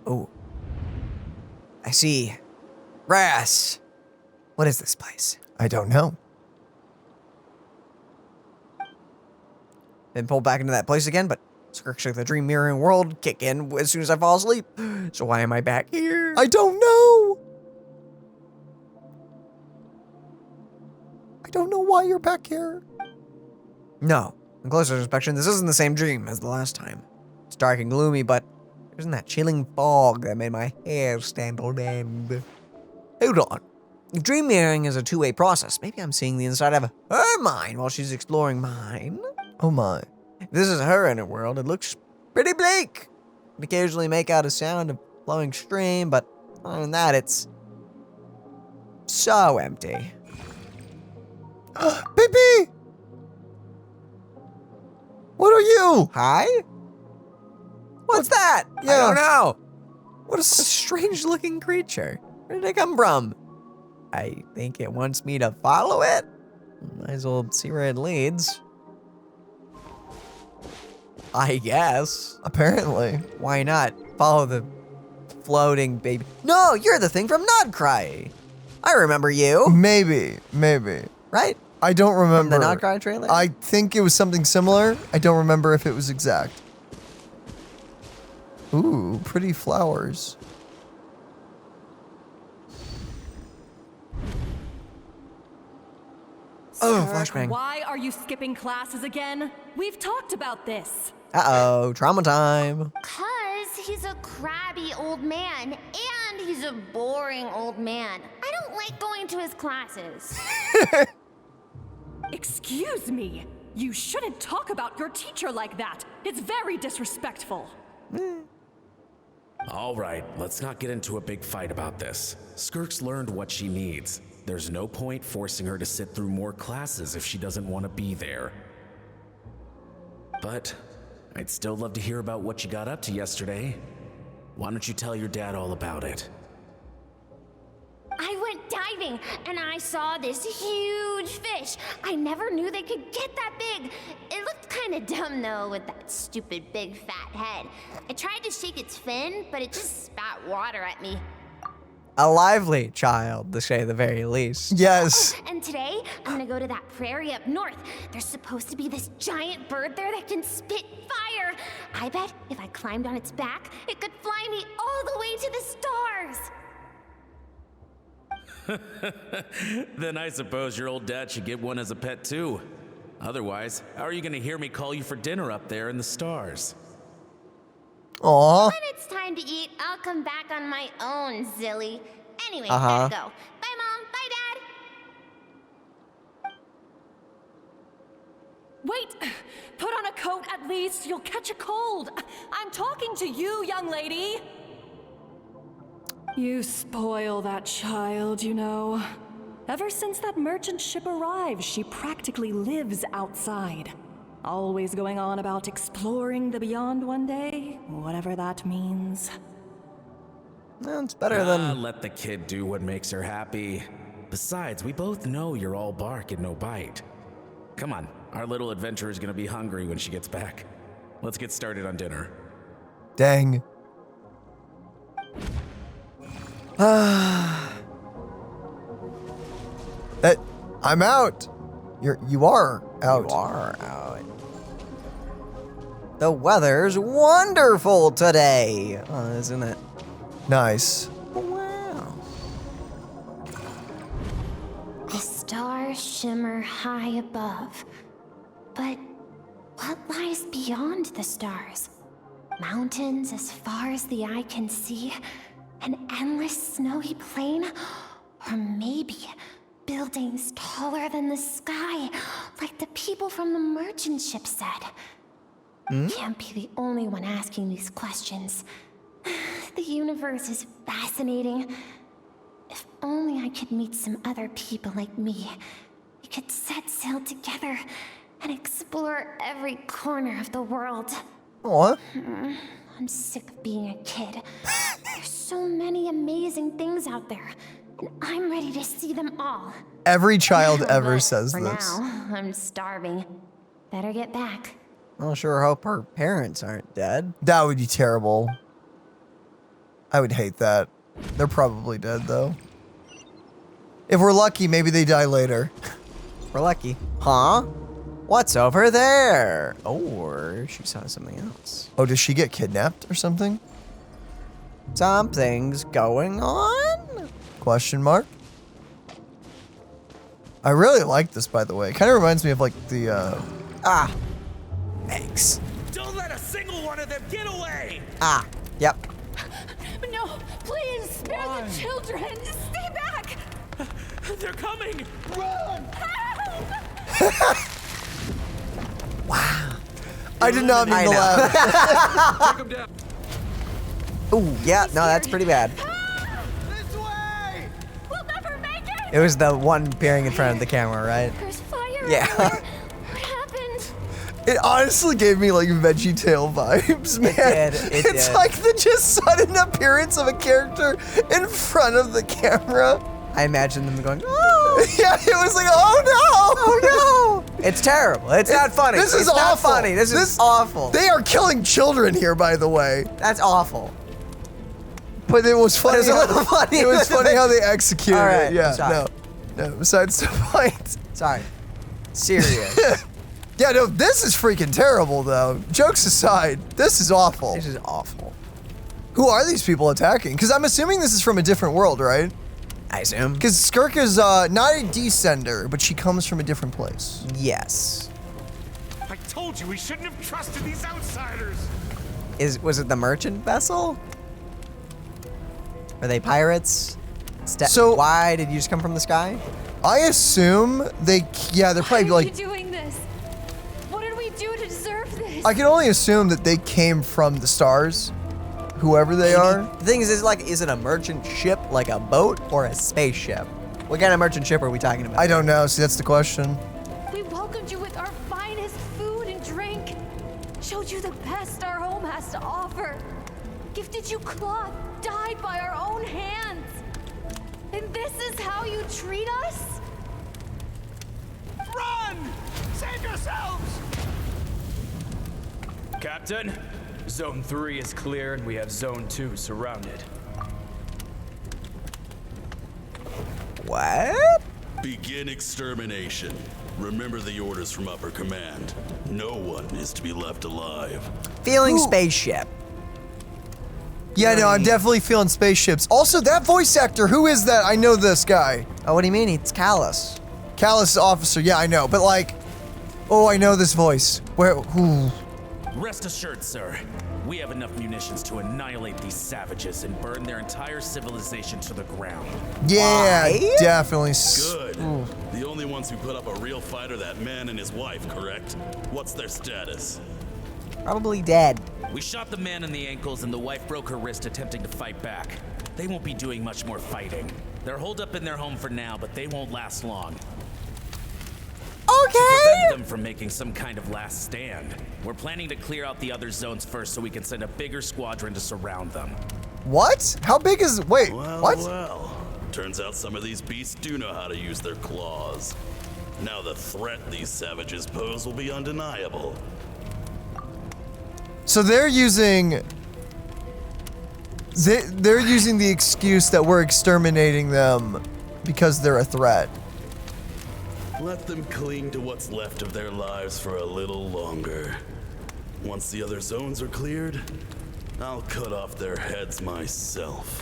Oh. I see. Grass. What is this place? I don't know. Then pull back into that place again, but Skirk the dream mirroring world kick in as soon as I fall asleep. So why am I back here? I don't know. I don't know why you're back here. No. On closer inspection, this isn't the same dream as the last time. It's dark and gloomy, but there isn't that chilling fog that made my hair stand on end. Hold on. If dream mirroring is a two-way process, maybe I'm seeing the inside of her mind while she's exploring mine. Oh my. If this is her inner world, it looks pretty bleak. I occasionally make out a sound of flowing stream, but other than that, it's so empty. Baby! What are you? Hi? What's that? I Yeah. don't know. What A is... strange-looking creature. Where did it come from? I think it wants me to follow it. Might as well see where it leads. I guess. Apparently. Why not? Follow the floating baby. No, you're the thing from Nodcry. I remember you, Maybe. right? I don't From remember. the Nodcry trailer? I think it was something similar. I don't remember if it was exact. Ooh, pretty flowers. Oh, Skirk, flashbang. Why are you skipping classes again? We've talked about this. Uh-oh, trauma time. 'Cause he's a crabby old man, and he's a boring old man. I don't like going to his classes. Excuse me. You shouldn't talk about your teacher like that. It's very disrespectful. All right, let's not get into a big fight about this. Skirk's learned what she needs. There's no point forcing her to sit through more classes if she doesn't want to be there. But I'd still love to hear about what you got up to yesterday. Why don't you tell your dad all about it? I went diving, and I saw this huge fish. I never knew they could get that big. It looked kind of dumb, though, with that stupid big fat head. I tried to shake its fin, but it just spat water at me. A lively child, to say the very least. Yes. And today, I'm gonna go to that prairie up north. There's supposed to be this giant bird there that can spit fire. I bet if I climbed on its back, it could fly me all the way to the stars. Then I suppose your old dad should get one as a pet too. Otherwise, how are you gonna hear me call you for dinner up there in the stars? Aw. When it's time to eat, I'll come back on my own, Zilly. Anyway, Uh-huh. gotta go. Bye, Mom. Bye, Dad. Wait! Put on a coat at least. You'll catch a cold. I'm talking to you, young lady. You spoil that child, you know. Ever since that merchant ship arrived, she practically lives outside. Always going on about exploring the beyond one day, whatever that means. Well, it's better than... Let the kid do what makes her happy. Besides, we both know you're all bark and no bite. Come on, our little adventurer's gonna be hungry when she gets back. Let's get started on dinner. Dang. I'm out. You are out. You are out. The weather's wonderful today, isn't it? Nice. Wow. The stars shimmer high above. But what lies beyond the stars? Mountains as far as the eye can see? An endless snowy plain? Or maybe buildings taller than the sky, like the people from the merchant ship said? Can't be the only one asking these questions. The universe is fascinating. If only I could meet some other people like me. We could set sail together and explore every corner of the world. What? I'm sick of being a kid. There's so many amazing things out there, and I'm ready to see them all. Every child ever But says for this. now, I'm starving. Better get back. I'll sure hope her parents aren't dead. That would be terrible. I would hate that. They're probably dead, though. If we're lucky, maybe they die later. We're lucky. Huh? What's over there? Or she saw something else. Oh, does she get kidnapped or something? Something's going on? Question mark? I really like this, by the way. It kind of reminds me of like the, Thanks. Don't let a single one of them get away! Yep. No, please, spare the children. Stay back. They're coming! I did not mean to laugh. Take them down. Ooh, yeah, no, that's pretty bad. This way! We'll never make it. It was the one peering in front of the camera, right? There's fire Yeah. everywhere. What happened? It honestly gave me like VeggieTale vibes, man. It's did. like the just sudden appearance of a character in front of the camera. I imagine them going, oh, Yeah, it was like, oh no! oh no! It's terrible. It's not funny. This is it's not awful. funny. This is awful. They are killing children here, by the way. That's awful. But it was funny. But it was a little funny. It was funny how they executed All right, it. Yeah, sorry. no. Besides the point. Sorry. Serious. Yeah, no, this is freaking terrible, though. Jokes aside, this is awful. This is awful. Who are these people attacking? Because I'm assuming this is from a different world, right? I assume. Because Skirk is not a descender, but she comes from a different place. Yes. I told you we shouldn't have trusted these outsiders. Was it the merchant vessel? Are they pirates? So- why did you just come from the sky? I assume they're probably Why are like, you doing this? What did we do to deserve this? I can only assume that they came from the stars, whoever they are. The thing is it a merchant ship, like a boat, or a spaceship? What kind of merchant ship are we talking about? I don't know, see, that's the question. We welcomed you with our finest food and drink. Showed you the best our home has to offer. Gifted you cloth dyed by our own hands. And this is how you treat us? Run! Save yourselves! Captain, Zone 3 is clear and we have Zone 2 surrounded. What? Begin extermination. Remember the orders from upper command. No one is to be left alive. Feeling spaceship. Yeah, no, I'm definitely feeling spaceships. Also, that voice actor, who is that? I know this guy. Oh, what do you mean? It's Callus. Callus officer, yeah, I know. But like, oh, I know this voice. Where, who? Rest assured, sir. We have enough munitions to annihilate these savages and burn their entire civilization to the ground. Yeah, definitely. Good. The only ones who put up a real fight are that man and his wife, correct? What's their status? Probably dead. We shot the man in the ankles and the wife broke her wrist attempting to fight back. They won't be doing much more fighting. They're holed up in their home for now, but they won't last long. Okay. To prevent them from making some kind of last stand, we're planning to clear out the other zones first so we can send a bigger squadron to surround them. What? How big is, wait, what? Well, turns out some of these beasts do know how to use their claws. Now the threat these savages pose will be undeniable. So they're using the excuse that we're exterminating them because they're a threat. Let them cling to what's left of their lives for a little longer. Once the other zones are cleared, I'll cut off their heads myself.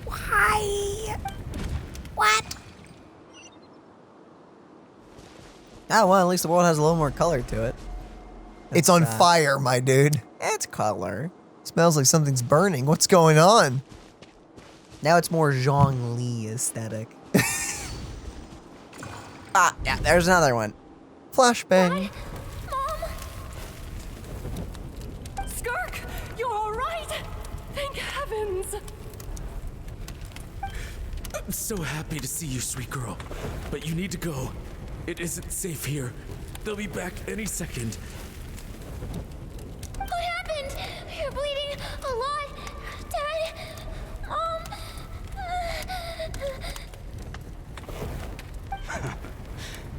Why? What? Ah, well, at least the world has a little more color to it. It's on fire, my dude. It's color. Smells like something's burning. What's going on? Now it's more Zhongli aesthetic. Ah, yeah, there's another one. Flashbang. Skirk, you're all right. Thank heavens. I'm so happy to see you, sweet girl. But you need to go. It isn't safe here. They'll be back any second. What happened? You're bleeding a lot. Dad?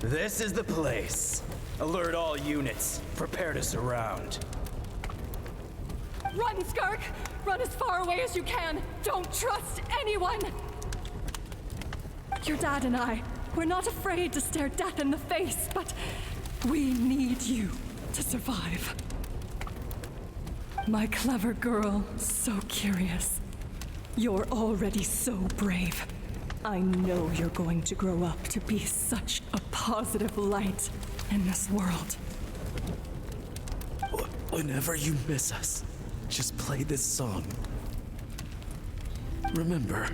This is the place. Alert all units. Prepare to surround. Run, Skirk! Run as far away as you can. Don't trust anyone. Your dad and I, we're not afraid to stare death in the face, but we need you to survive. My clever girl, so curious. You're already so brave. I know you're going to grow up to be such a positive light in this world. Whenever you miss us, just play this song. Remember,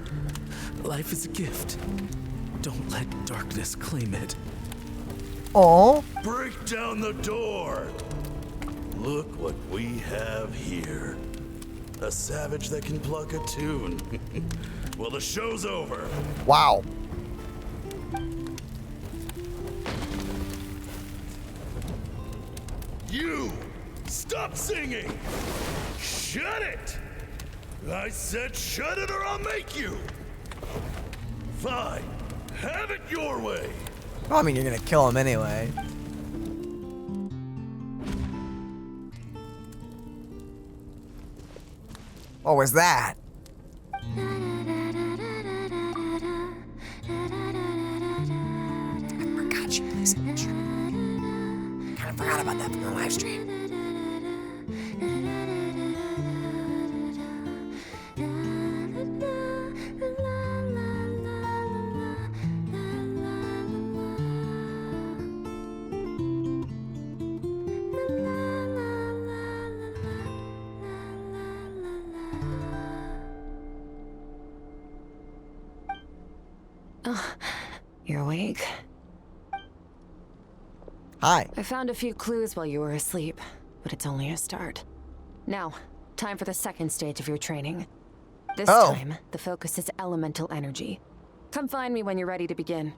life is a gift. Don't let darkness claim it. Oh. Break down the door. Look what we have here. A savage that can pluck a tune. Well, the show's over. Wow. You! Stop singing! Shut it! I said shut it or I'll make you! Fine. Have it your way. Well, I mean, you're gonna kill him anyway. What was that? I forgot you plays an instrument. Kind of forgot about that from the live stream. You're awake? Hi. I found a few clues while you were asleep, but it's only a start. Now, time for the second stage of your training. This time, the focus is elemental energy. Come find me when you're ready to begin.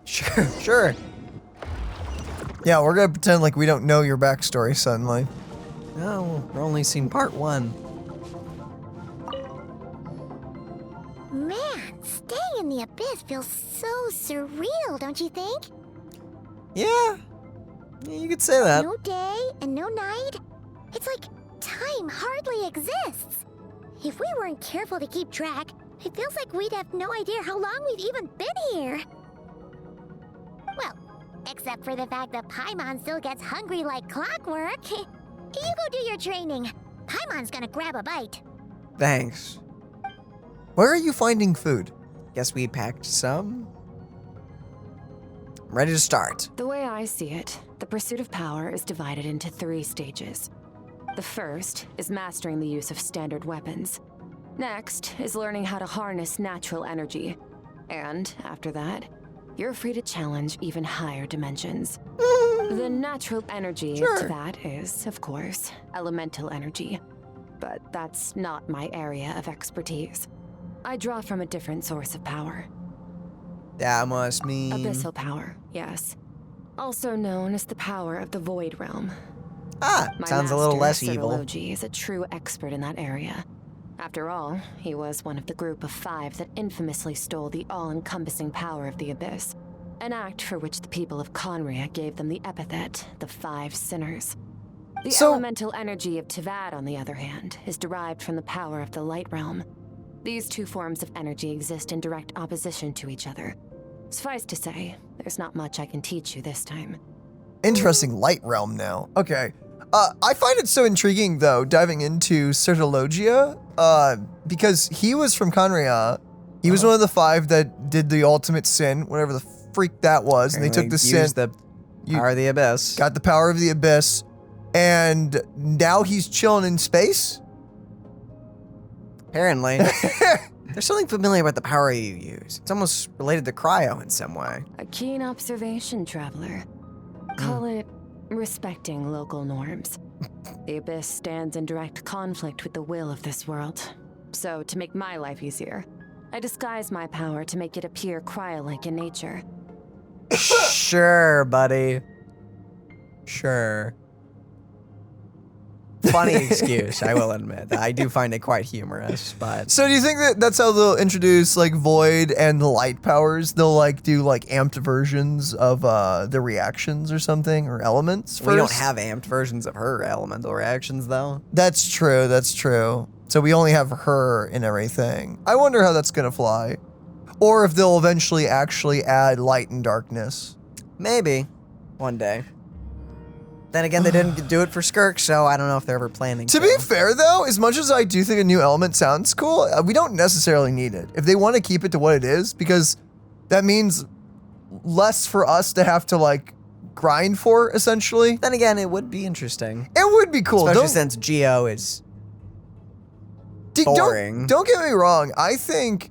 Sure. Yeah, we're gonna pretend like we don't know your backstory suddenly. No, we're only seeing part 1. Man, staying in the abyss feels so surreal, don't you think? Yeah, you could say that. No day and no night. It's like time hardly exists. If we weren't careful to keep track, It feels like we'd have no idea how long we've even been here. Well, except for the fact that Paimon still gets hungry like clockwork. You go do your training. Paimon's gonna grab a bite. Thanks. Where are you finding food? Guess we packed some. I'm ready to start. The way I see it, the pursuit of power is divided into 3 stages. The first is mastering the use of standard weapons. Next is learning how to harness natural energy. And after that, you're free to challenge even higher dimensions. The natural energy to that is, of course, elemental energy. But that's not my area of expertise. I draw from a different source of power. That must mean... Abyssal power, yes. Also known as the power of the Void Realm. Ah, sounds a little less evil. Citlali is a true expert in that area. After all, he was one of the group of 5 that infamously stole the all-encompassing power of the Abyss. An act for which the people of Conria gave them the epithet, the 5 Sinners. The elemental energy of Tivad, on the other hand, is derived from the power of the Light Realm. These 2 forms of energy exist in direct opposition to each other. Suffice to say, there's not much I can teach you this time. Interesting light realm now. Okay. I find it so intriguing, though, diving into Citlali, because he was from Conria. He was one of the 5 that did the ultimate sin, whatever the freak that was, and they took the sin. The power of the Abyss. Got the power of the Abyss, and now he's chilling in space? Apparently. There's something familiar about the power you use. It's almost related to cryo in some way. A keen observation, traveler. Call it respecting local norms. The Abyss stands in direct conflict with the will of this world. So, to make my life easier, I disguise my power to make it appear cryo-like in nature. Sure, buddy. Sure. Funny excuse, I will admit. I do find it quite humorous, but... So do you think that that's how they'll introduce, like, Void and the Light powers? They'll, like, do, like, amped versions of the reactions or something, or elements first? We don't have amped versions of her elemental reactions, though. That's true, that's true. So we only have her in everything. I wonder how that's gonna fly. Or if they'll eventually actually add light and darkness. Maybe. One day. Then again, they didn't do it for Skirk, so I don't know if they're ever planning to. Be fair, though, as much as I do think a new element sounds cool, we don't necessarily need it. If they want to keep it to what it is, because that means less for us to have to, like, grind for, essentially. Then again, it would be interesting. It would be cool. Especially since Geo is boring. Don't get me wrong. I think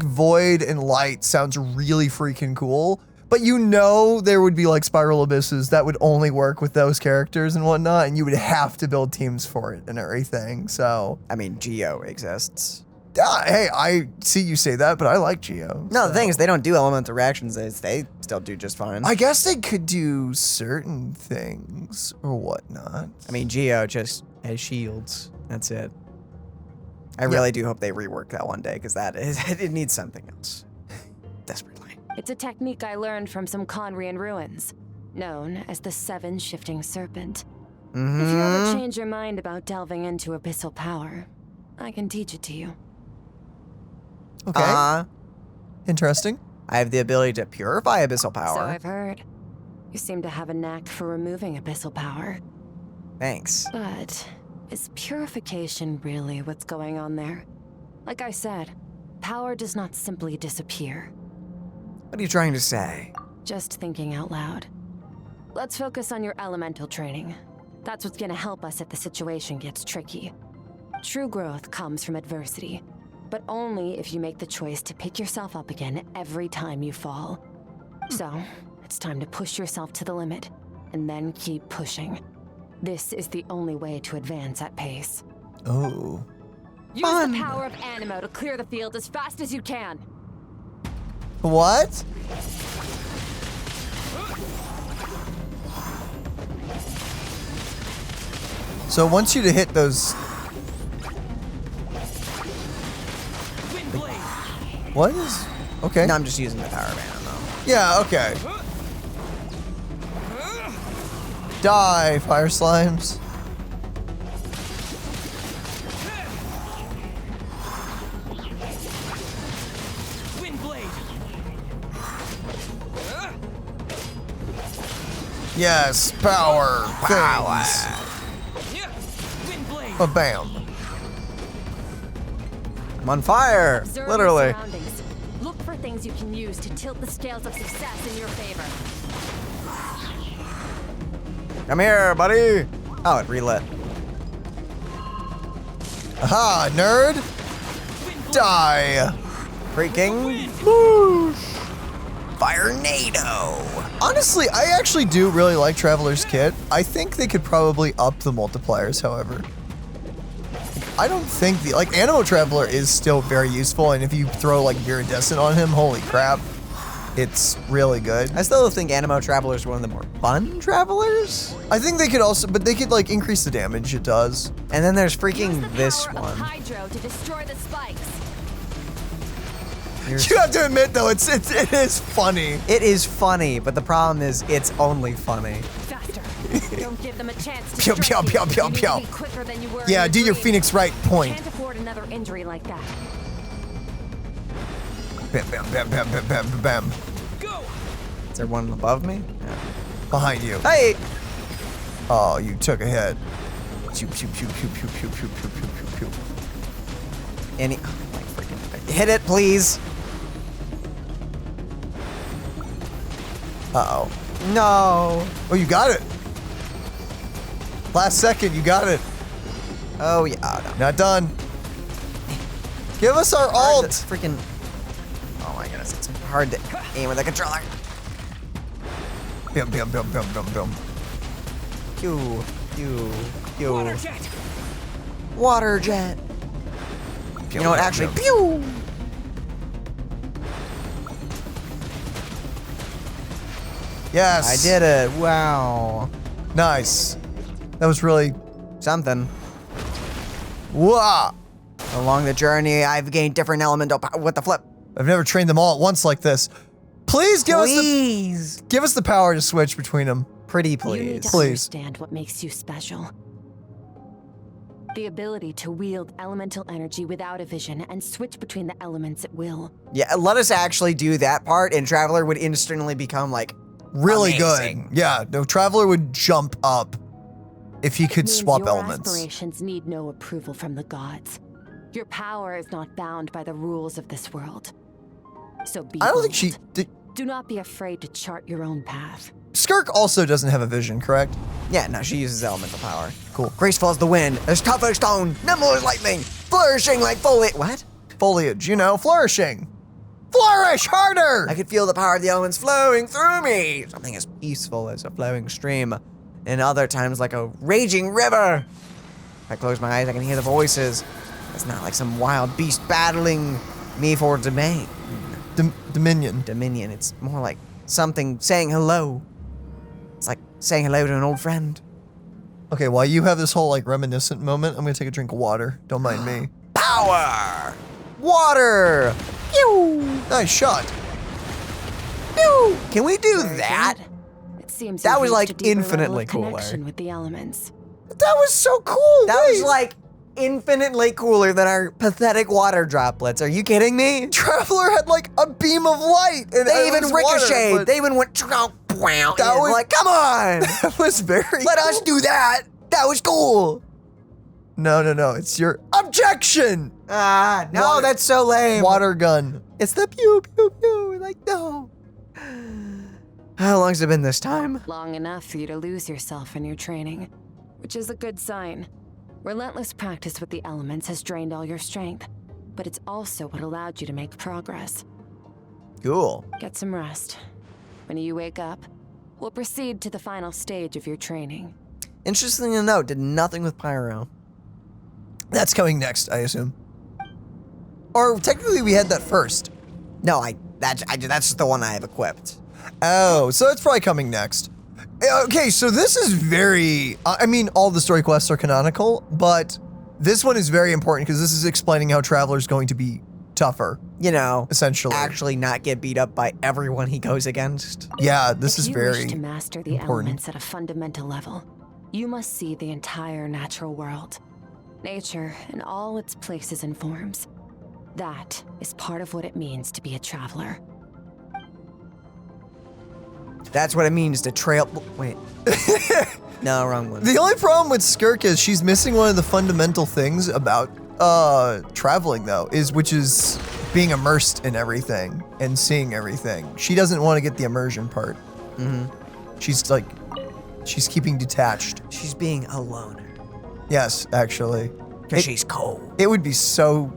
Void and Light sounds really freaking cool. But you know there would be like spiral abysses that would only work with those characters and whatnot, and you would have to build teams for it and everything, so. I mean, Geo exists. Hey, I see you say that, but I like Geo. No, the thing is, they don't do elemental reactions, they still do just fine. I guess they could do certain things or whatnot. I mean, Geo just has shields. That's it. I really do hope they rework that one day, because it needs something else. Desperately. It's a technique I learned from some Conrian ruins, known as the 7 Shifting Serpent. If you ever change your mind about delving into abyssal power, I can teach it to you. Okay. Interesting. I have the ability to purify abyssal power. So I've heard. You seem to have a knack for removing abyssal power. Thanks. But is purification really what's going on there? Like I said, power does not simply disappear. What are you trying to say? Just thinking out loud. Let's focus on your elemental training. That's what's gonna help us if the situation gets tricky. True growth comes from adversity, but only if you make the choice to pick yourself up again every time you fall. So, it's time to push yourself to the limit, and then keep pushing. This is the only way to advance at pace. Oh. Use the power of Animo to clear the field as fast as you can. What? So it wants you to hit those. What is? Okay. No, I'm just using the power of Animo. Yeah, okay. Die, fire slimes. Yes, power. Power. Bam. I'm on fire. Observe Literally. your surroundings. Look for things you can use to tilt the scales of success in your favor. Come here, buddy. Oh, it relit. Aha, nerd. Die. Freaking Fire-nado. Honestly, I actually do really like Traveler's Kit. I think they could probably up the multipliers, however. I don't think Animo Traveler is still very useful, and if you throw like Viridescent on him, holy crap, it's really good. I still think Animo Traveler is one of the more fun travelers. I think they could also, but they could like increase the damage it does. And then there's freaking this one. Hydro to destroy the spikes. You have to admit though, it is funny. It is funny, but the problem is it's only funny. Faster. Don't give them a chance to Pew, strike pew, you. pew, You need pew. to be quicker than you were Yeah, in do your dream. Phoenix right point. Can't afford another injury like that. Bam, bam, bam, bam, bam, bam, bam, bam. Is there one above me? Yeah. Behind you. Hey! Oh, you took a hit. Pew, pew, pew, pew, pew, pew, pew, pew, pew, pew, pew. Any? Oh, my freaking! Hit it, please. Uh-oh. No. Oh, you got it. Last second, you got it. Oh yeah. Oh, no. Not done. Give us our Hard alt. to freaking. Oh my goodness, it's hard to aim with a controller. Bam, bam, bam, bam, bam, bam. Pew, pew, pew. Water jet. Water jet. You know what? Actually, pew. Yes. I did it. Wow. Nice. That was really something. Wah. Along the journey, I've gained different elemental power with the flip. I've never trained them all at once like this. Please give us the power to switch between them. Pretty You need please. to Please. understand what makes you special. The ability to wield elemental energy without a vision and switch between the elements at will. Yeah, let us actually do that part, and Traveler would instantly become like Really amazing. good. Yeah, no, Traveler would jump up if he could Means swap your elements. aspirations need no approval from the gods. Your power is not bound by the rules of this world. So be I don't bold. think she did. Do not be afraid to chart your own path. Skirk also doesn't have a vision, correct? Yeah, no, she uses elemental power. Cool. Graceful as the wind, as tough as stone, nimble as lightning, flourishing like foliage. What? Foliage, you know, flourishing. Flourish harder! I could feel the power of the elements flowing through me. Something as peaceful as a flowing stream, and other times like a raging river. If I close my eyes, I can hear the voices. It's not like some wild beast battling me for domain. Dominion. Dominion. It's more like something saying hello. It's like saying hello to an old friend. Okay, while you have this whole like reminiscent moment, I'm gonna take a drink of water. Don't mind me. Power! Water! Pew! Nice shot. Pew! Can we do that? It seems That you've was, reached like, a deeper level infinitely of cooler. connection with the elements. That was so cool. That was like infinitely cooler than our pathetic water droplets. Are you kidding me? Traveler had like a beam of light. And They it even was water, ricocheted. but They even went. That was- like, come on! that was very Let cool. us do that. That was cool. No, it's your objection. Ah, no, Water- that's so lame. Water gun. It's the pew pew pew. Like no. How long's it been this time? Long enough for you to lose yourself in your training, which is a good sign. Relentless practice with the elements has drained all your strength, but it's also what allowed you to make progress. Cool. Get some rest. When you wake up, we'll proceed to the final stage of your training. Interesting to note, did nothing with pyro. That's coming next, I assume. Or technically, we had that first. No, that's the one I have equipped. Oh, so it's probably coming next. Okay, so this is very. I mean, all the story quests are canonical, but this one is very important because this is explaining how Traveler's going to be tougher. You know, essentially, actually not get beat up by everyone he goes against. Yeah, this is If very you wish to master the important. elements at a fundamental level, you must see the entire natural world. Nature in all its places and forms. That is part of what it means to be a traveler. That's what it means to trail. Wait. No, wrong one. The only problem with Skirk is she's missing one of the fundamental things about traveling, though, which is being immersed in everything and seeing everything. She doesn't want to get the immersion part. She's keeping detached. She's being a loner. Yes, actually. Because she's cold. It would be so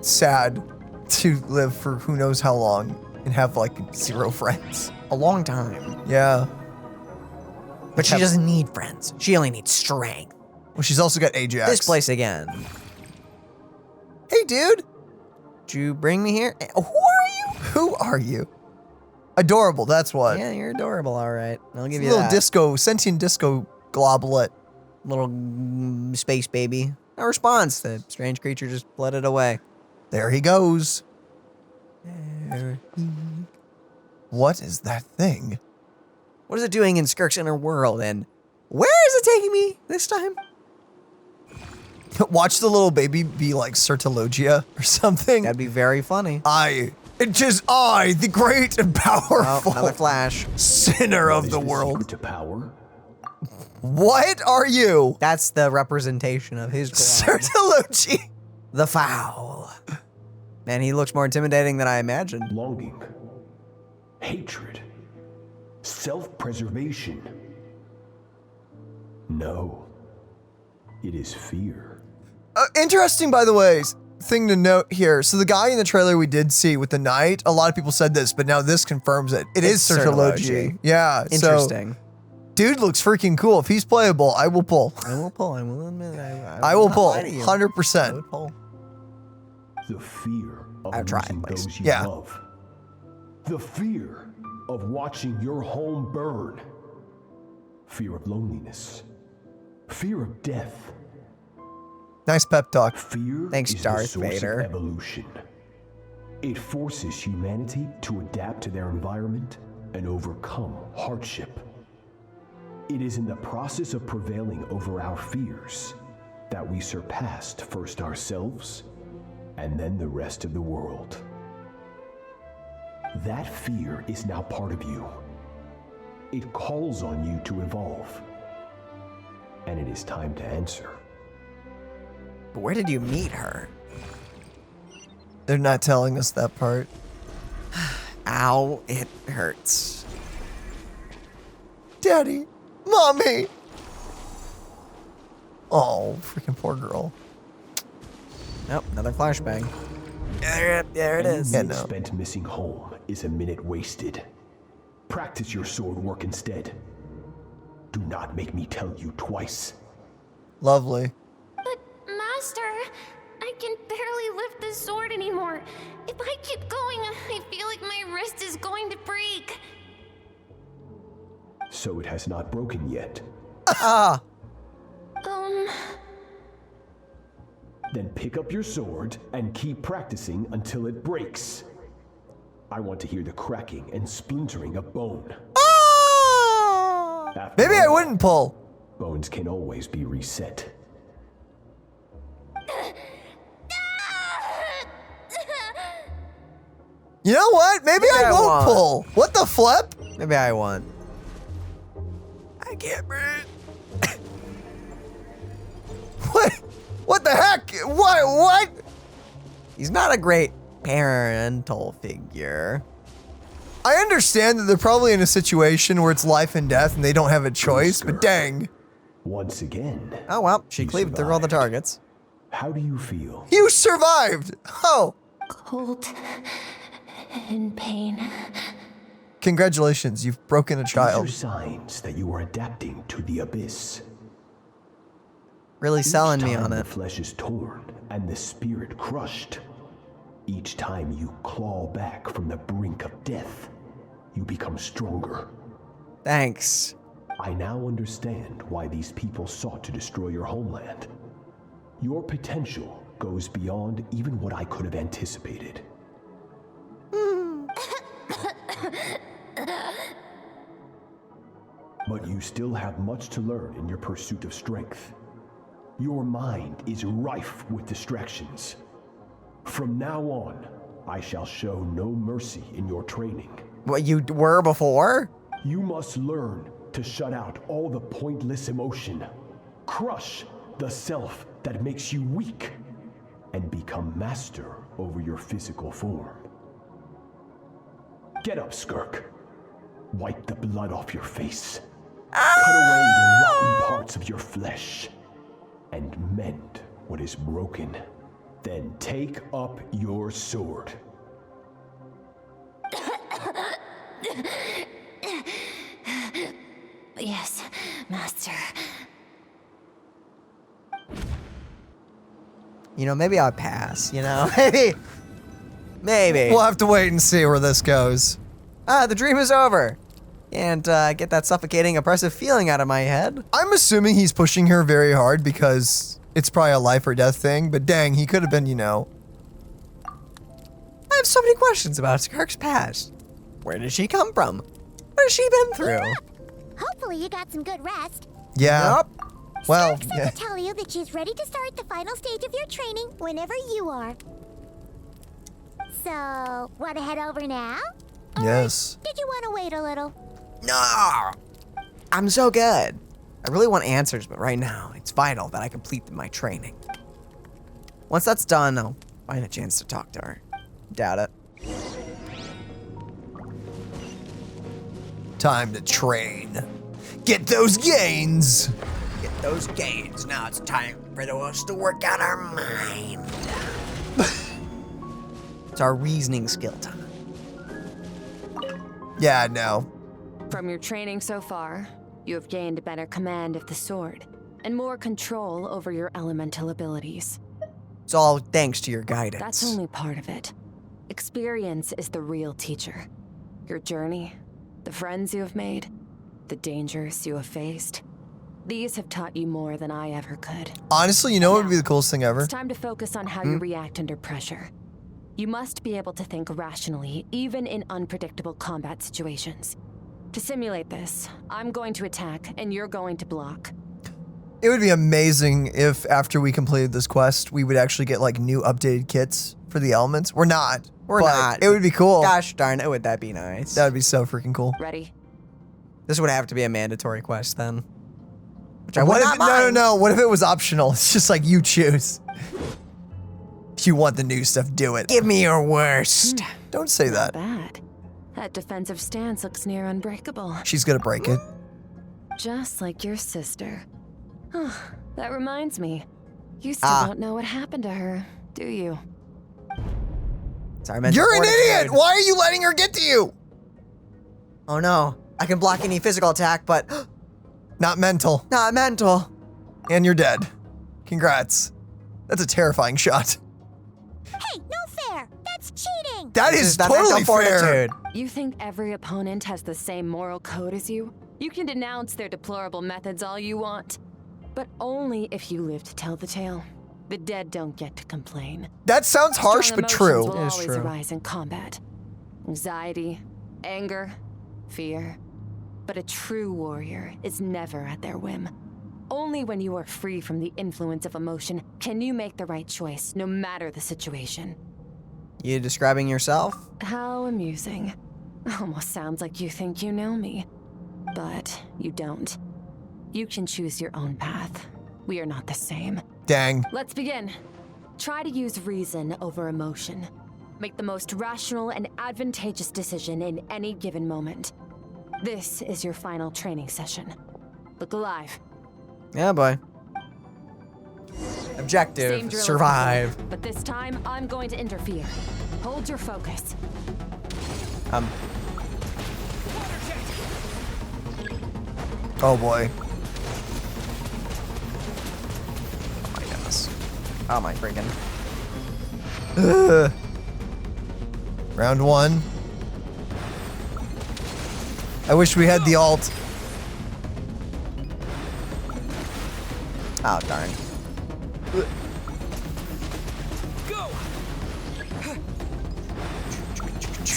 sad to live for who knows how long and have like 0 friends. A long time. Yeah. But she doesn't need friends. She only needs strength. Well, she's also got Ajax. This place again. Hey, dude. Did you bring me here? Who are you? Who are you? Adorable, that's what. Yeah, you're adorable, all right. I'll give It's you a little that. sentient disco globlet. Little space baby. No response. The strange creature just fled it away. There he goes. What is that thing? What is it doing in Skirk's inner world, and where is it taking me this time? Watch the little baby be like Certologia or something. That'd be very funny. The great and powerful another flash. Sinner of the world. To power? What are you? That's the representation of his god. Certology. The foul. Man, he looks more intimidating than I imagined. Longing. Hatred. Self-preservation. No. It is fear. Interesting, by the way, thing to note here. So the guy in the trailer we did see with the knight, a lot of people said this, but now this confirms it. It's Certology. Yeah. Interesting. So, dude looks freaking cool. If he's playable, I will pull. I will pull. I will admit. I will pull. lie to you. 100%. I would pull. The fear of I've tried, losing please. those you Yeah. love. The fear of watching your home burn. Fear of loneliness. Fear of death. Nice pep talk. Fear Thanks, is Darth the source Vader. of evolution. It forces humanity to adapt to their environment and overcome hardship. It is in the process of prevailing over our fears that we surpassed first ourselves and then the rest of the world. That fear is now part of you. It calls on you to evolve. And it is time to answer. But where did you meet her? They're not telling us that part. Ow, it hurts. Daddy. Mommy. Oh, freaking poor girl. Nope, another flashbang. There it is. Yeah, Minute no. spent missing home is a minute wasted. Practice your sword work instead. Do not make me tell you twice. Lovely. But, Master, I can barely lift the sword anymore. If I keep going, I feel like my wrist is going to break. So it has not broken yet. Then pick up your sword and keep practicing until it breaks. I want to hear the cracking and splintering of bone. After Maybe I all, wouldn't pull. Bones can always be reset. You know what? Maybe I I won't won't. pull. What the flip? Maybe I won. I can't breathe. What? What the heck? What? He's not a great parental figure. I understand that they're probably in a situation where it's life and death and they don't have a choice, but dang. Once again. Oh well, she cleaved through all the targets. How do you feel? You survived. Oh. Cold and pain. Congratulations, you've broken a child. These are signs that you are adapting to the abyss. Really selling Each me time on the it. flesh is torn and the spirit crushed. Each time you claw back from the brink of death, you become stronger. Thanks. I now understand why these people sought to destroy your homeland. Your potential goes beyond even what I could have anticipated. But you still have much to learn in your pursuit of strength. Your mind is rife with distractions. From now on, I shall show no mercy in your training. What you were before? You must learn to shut out all the pointless emotion. Crush the self that makes you weak. And become master over your physical form. Get up, Skirk. Wipe the blood off your face. Cut away the rotten parts of your flesh. And mend what is broken. Then take up your sword. Yes, master. You know, maybe I'll pass, you know? Maybe. We'll have to wait and see where this goes. The dream is over. And get that suffocating, oppressive feeling out of my head. I'm assuming he's pushing her very hard because it's probably a life or death thing, but dang, he could have been, you know. I have so many questions about Skirk's past. Where did she come from? What has she been through? Hopefully you got some good rest. Yeah. Yep. Well, Skirk said to tell you that she's ready to start the final stage of your training whenever you are. So, want to head over now? Yes. Did you want to wait a little? No! I'm so good. I really want answers, but right now, it's vital that I complete my training. Once that's done, I'll find a chance to talk to her. Doubt it. Time to train. Get those gains. Get those gains. Now it's time for us to work out our mind. It's our reasoning skill time. Yeah, no. From your training so far, you have gained better command of the sword and more control over your elemental abilities. It's all thanks to your guidance. That's only part of it. Experience is the real teacher. Your journey, the friends you have made, the dangers you have faced. These have taught you more than I ever could. Honestly, you know what would be the coolest thing ever? It's time to focus on how you react under pressure. You must be able to think rationally, even in unpredictable combat situations. To simulate this, I'm going to attack and you're going to block. It would be amazing if after we completed this quest, we would actually get like new updated kits for the elements. We're not. We're but not. It would be cool. Gosh darn it, would that be nice? That would be so freaking cool. Ready? This would have to be a mandatory quest then. Which No. What if it was optional? It's just like you choose. If you want the new stuff, do it. Give me your worst. Don't say that. Not bad. That defensive stance looks near unbreakable. She's gonna break it. Just like your sister. That reminds me. You still don't know what happened to her, do you? Sorry, mental You're an fortitude. idiot! Why are you letting her get to you? Oh no. I can block any physical attack, but Not mental. not mental. And you're dead. Congrats. That's a terrifying shot. Hey, no fair! That's cheating! That is totally fair. You think every opponent has the same moral code as you? You can denounce their deplorable methods all you want, but only if you live to tell the tale. The dead don't get to complain. That sounds harsh, Strong but true. emotions will always arise in combat. Anxiety, anger, fear. But a true warrior is never at their whim. Only when you are free from the influence of emotion can you make the right choice, no matter the situation. You describing yourself? How amusing. Almost sounds like you think you know me. But you don't. You can choose your own path. We are not the same. Dang. Let's begin. Try to use reason over emotion. Make the most rational and advantageous decision in any given moment. This is your final training session. Look alive. Yeah, boy. Objective, Same drill as survive. before, but this time, I'm going to interfere. Hold your focus. Oh boy. Oh my goodness. Oh my freaking. Round one. I wish we had the alt. Oh, darn.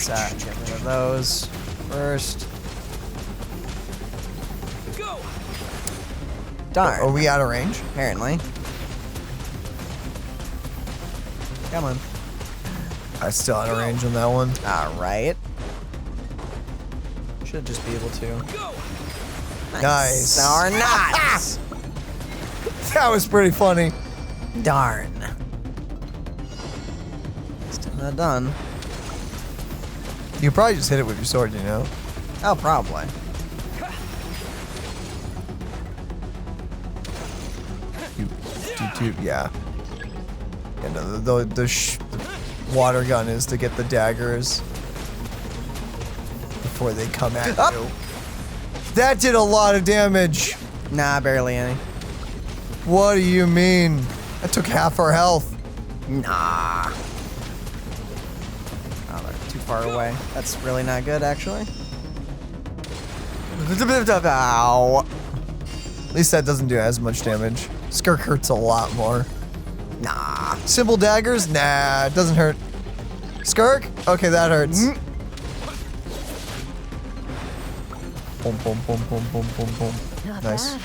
Get rid of those first. Darn. Are we out of range? Apparently. Come on. I'm still out of range on that one. All right. Should just be able to. Nice. Or not. That was pretty funny. Darn. Still not done. You probably just hit it with your sword, you know? Oh, probably. Yeah. And the water gun is to get the daggers before they come at you. That did a lot of damage. Nah, barely any. What do you mean? That took half our health. Nah. Oh, they're too far away. That's really not good, actually. Ow. At least that doesn't do as much damage. Skirk hurts a lot more. Nah. Simple daggers? Nah, it doesn't hurt. Skirk? Okay, that hurts. Boom, boom, boom, boom, boom, boom, boom. Not Nice. bad.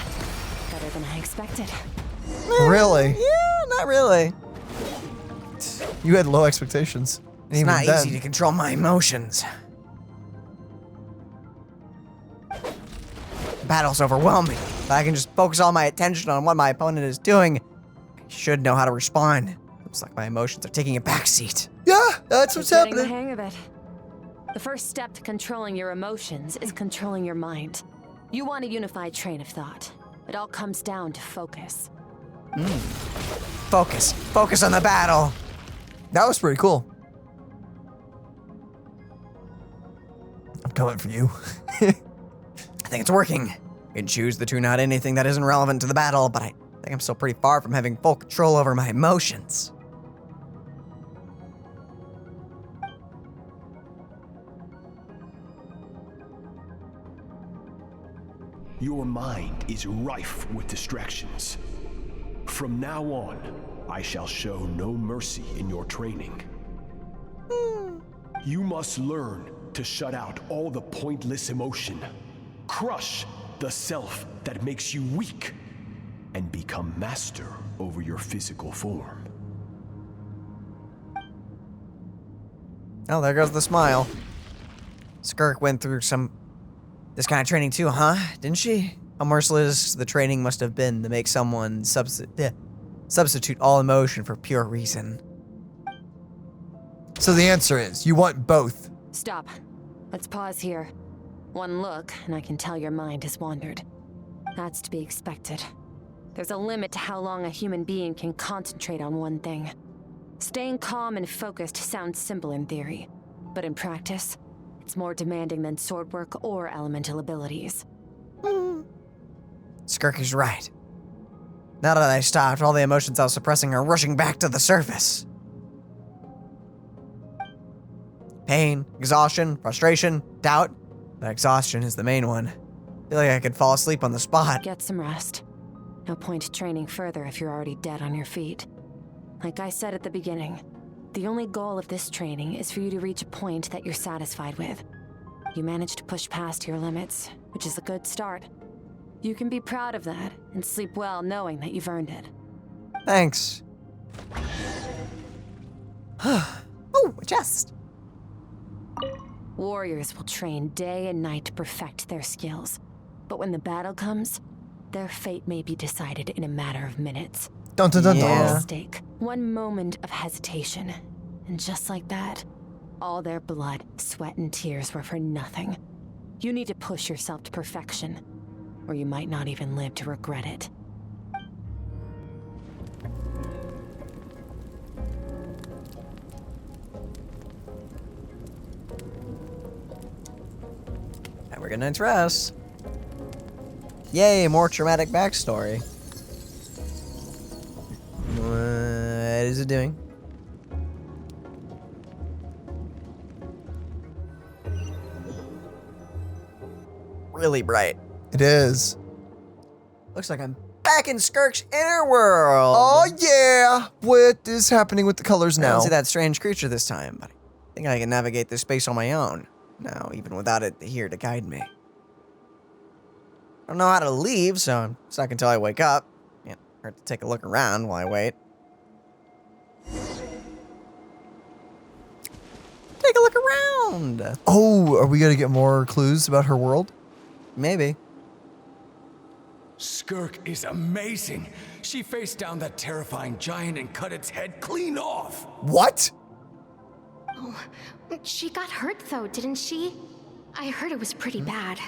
Better than I expected. Really? Yeah, not really. You had low expectations. And It's even not then, easy to control my emotions. Battle's overwhelming. If I can just focus all my attention on what my opponent is doing, I should know how to respond. Looks like my emotions are taking a backseat. Yeah, that's what's Getting the happening. hang of it. The first step to controlling your emotions is controlling your mind. You want a unified train of thought. It all comes down to focus. Focus. Focus on the battle. That was pretty cool. I'm coming for you. I think it's working. You can choose the tune out anything that isn't relevant to the battle, but I think I'm still pretty far from having full control over my emotions. Your mind is rife with distractions. From now on, I shall show no mercy in your training. You must learn to shut out all the pointless emotion, crush the self that makes you weak, and become master over your physical form. Oh, there goes the smile. Skirk went through this kind of training too, huh? Didn't she? How merciless the training must have been to make someone substitute all emotion for pure reason. So the answer is, you want both. Stop. Let's pause here. One look, and I can tell your mind has wandered. That's to be expected. There's a limit to how long a human being can concentrate on one thing. Staying calm and focused sounds simple in theory, but in practice, it's more demanding than sword work or elemental abilities. Skirk is right. Now that I stopped, all the emotions I was suppressing are rushing back to the surface. Pain, exhaustion, frustration, doubt. But exhaustion is the main one. I feel like I could fall asleep on the spot. Get some rest. No point training further if you're already dead on your feet. Like I said at the beginning, the only goal of this training is for you to reach a point that you're satisfied with. You managed to push past your limits, which is a good start. You can be proud of that and sleep well knowing that you've earned it. Thanks. Oh, a chest. Warriors will train day and night to perfect their skills. But when the battle comes, their fate may be decided in a matter of minutes. Dun dun dun Yeah. dun. Mistake. One moment of hesitation. And just like that, all their blood, sweat, and tears were for nothing. You need to push yourself to perfection, or you might not even live to regret it. Now we're gonna undress. Yay, more traumatic backstory. What is it doing? Really bright. It is. Looks like I'm back in Skirk's inner world. Oh yeah! What is happening with the colors I now? don't see that strange creature this time, but I think I can navigate this space on my own. Now, even without it here to guide me. I don't know how to leave, so I'm stuck until I wake up. Can't hurt to take a look around while I wait. Take a look around! around. Oh, are we gonna get more clues about her world? Maybe. Skirk is amazing. She faced down that terrifying giant and cut its head clean off. What? Oh, she got hurt though, didn't she? I heard it was pretty bad.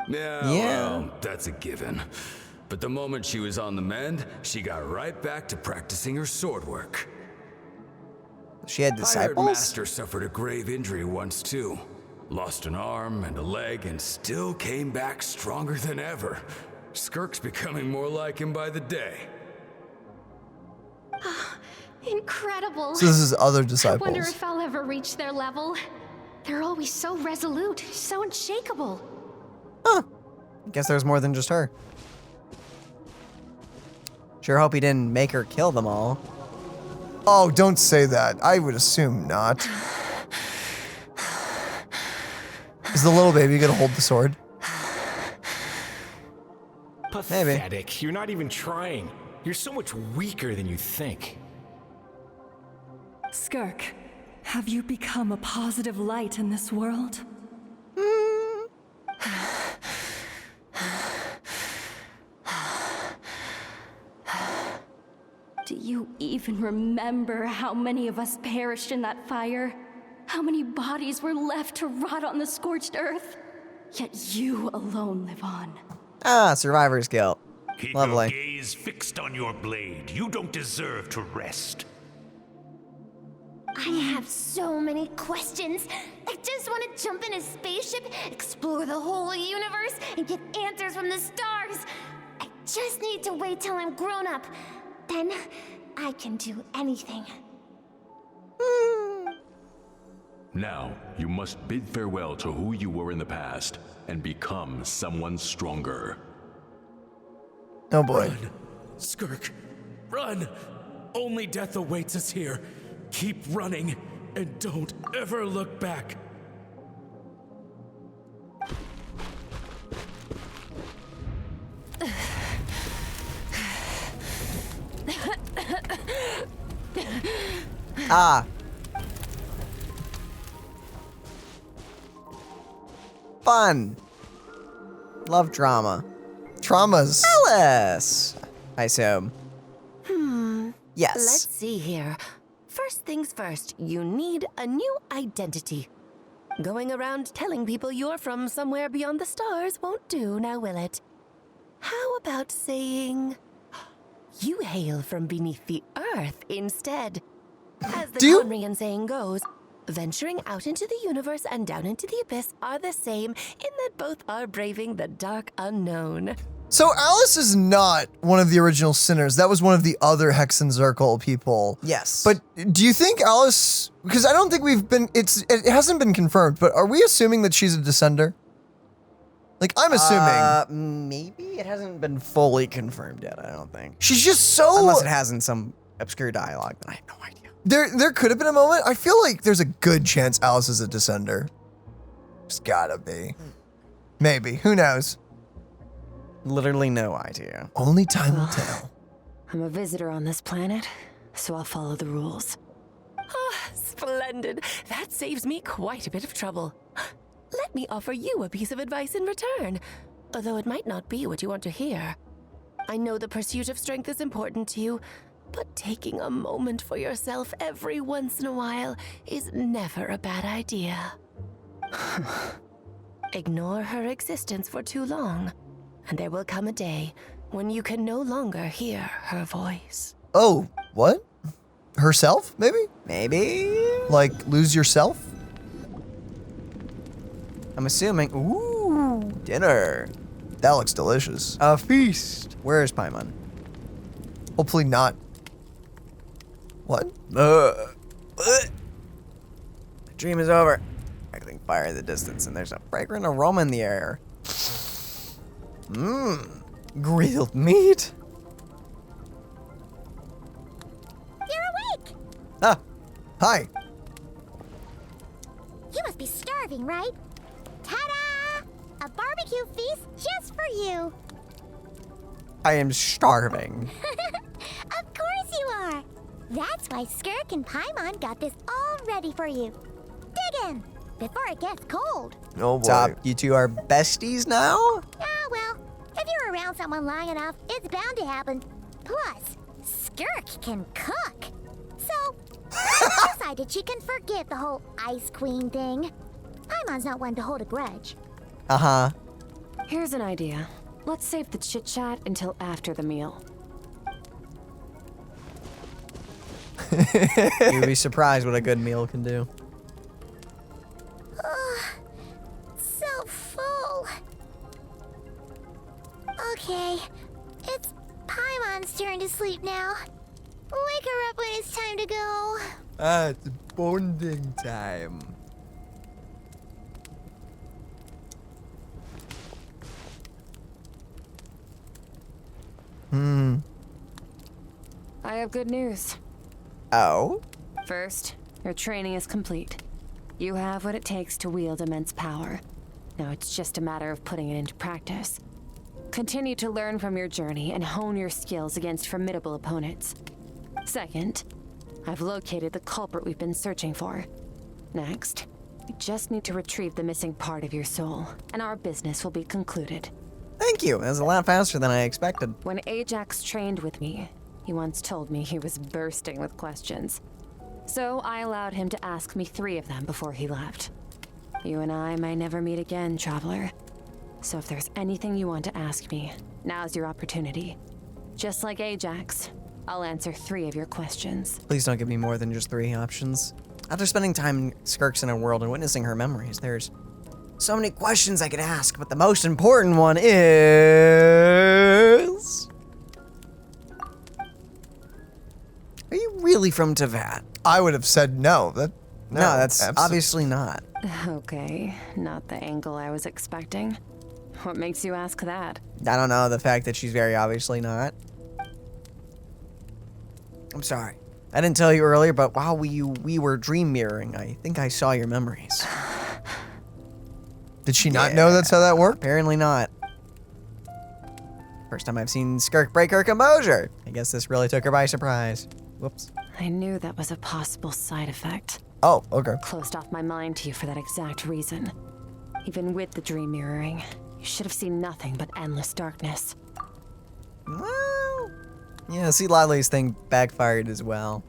Yeah, well, that's a given. But the moment she was on the mend, she got right back to practicing her sword work. She had I heard disciples? Master suffered a grave injury once too. Lost an arm and a leg and still came back stronger than ever. Skirk's becoming more like him by the day. Incredible. So this is other I disciples. wonder if I'll ever reach their level. They're always so resolute, so unshakable. Huh. Guess there's more than just her. Sure hope he didn't make her kill them all. Oh, don't say that. I would assume not. Is the little baby gonna hold the sword? Pathetic. You're not even trying. You're so much weaker than you think. Skirk, have you become a positive light in this world? Do you even remember how many of us perished in that fire? How many bodies were left to rot on the scorched earth? Yet you alone live on. Ah, survivor's guilt. Keep Lovely. your gaze fixed on your blade. You don't deserve to rest. I have so many questions. I just want to jump in a spaceship, explore the whole universe, and get answers from the stars. I just need to wait till I'm grown up. Then I can do anything. Now, you must bid farewell to who you were in the past and become someone stronger. Oh boy. Run, Skirk, run! Only death awaits us here. Keep running and don't ever look back. Ah. Fun. Love drama. Traumas. Alice, I assume. Yes. Let's see here. First things first, you need a new identity. Going around telling people you're from somewhere beyond the stars won't do, now will it? How about saying you hail from beneath the earth instead? As the Conrian saying goes, venturing out into the universe and down into the abyss are the same in that both are braving the dark unknown. So Alice is not one of the original sinners. That was one of the other Hexen Circle people. Yes. But do you think Alice, because I don't think we've been, it hasn't been confirmed, but are we assuming that she's a descender? Like, I'm assuming. Maybe it hasn't been fully confirmed yet, I don't think. She's just so... Unless it has in some obscure dialogue, then I have no idea. There could have been a moment. I feel like there's a good chance Alice is a descender. It's gotta be. Maybe. Who knows? Literally no idea. Only time will tell. I'm a visitor on this planet, so I'll follow the rules. Ah, splendid. That saves me quite a bit of trouble. Let me offer you a piece of advice in return, although it might not be what you want to hear. I know the pursuit of strength is important to you, but taking a moment for yourself every once in a while is never a bad idea. Ignore her existence for too long, and there will come a day when you can no longer hear her voice. Oh, what? Herself, maybe? Maybe? Like, lose yourself? I'm assuming. Ooh, dinner. That looks delicious. A feast. Where is Paimon? Hopefully not. What? The dream is over. I think fire in the distance, and there's a fragrant aroma in the air. Grilled meat. You're awake! Ah, hi. You must be starving, right? Ta-da! A barbecue feast just for you. I am starving. Of course you are. That's why Skirk and Paimon got this all ready for you. in before it gets cold. Oh boy. Top, you two are besties now? Yeah, well, if you're around someone long enough, it's bound to happen. Plus, Skirk can cook. So, I decided she can forget the whole Ice Queen thing. Paimon's not one to hold a grudge. Uh-huh. Here's an idea. Let's save the chit-chat until after the meal. You'd be surprised what a good meal can do. So full. Okay, it's Paimon's turn to sleep now. Wake her up when it's time to go. It's bonding time. I have good news. Oh? First, your training is complete. You have what it takes to wield immense power. Now it's just a matter of putting it into practice. Continue to learn from your journey and hone your skills against formidable opponents. Second, I've located the culprit we've been searching for. Next, we just need to retrieve the missing part of your soul, and our business will be concluded. Thank you. That was a lot faster than I expected. When Ajax trained with me, he once told me he was bursting with questions. So I allowed him to ask me 3 of them before he left. You and I may never meet again, traveler. So if there's anything you want to ask me, now's your opportunity. Just like Ajax, I'll answer 3 of your questions. Please don't give me more than just 3 options. After spending time in Skirk's inner world and witnessing her memories, there's so many questions I could ask, but the most important one is... Are you really from Teyvat? I would have said no. No, that's obviously not. Okay, not the angle I was expecting. What makes you ask that? I don't know, the fact that she's very obviously not. I'm sorry. I didn't tell you earlier, but while we were dream mirroring, I think I saw your memories. Did she not know that's how that worked? Apparently not. First time I've seen Skirk break her composure. I guess this really took her by surprise. Whoops. I knew that was a possible side effect. Oh, okay. Closed off my mind to you for that exact reason. Even with the dream mirroring, you should have seen nothing but endless darkness. Well, yeah, Citlali's thing backfired as well.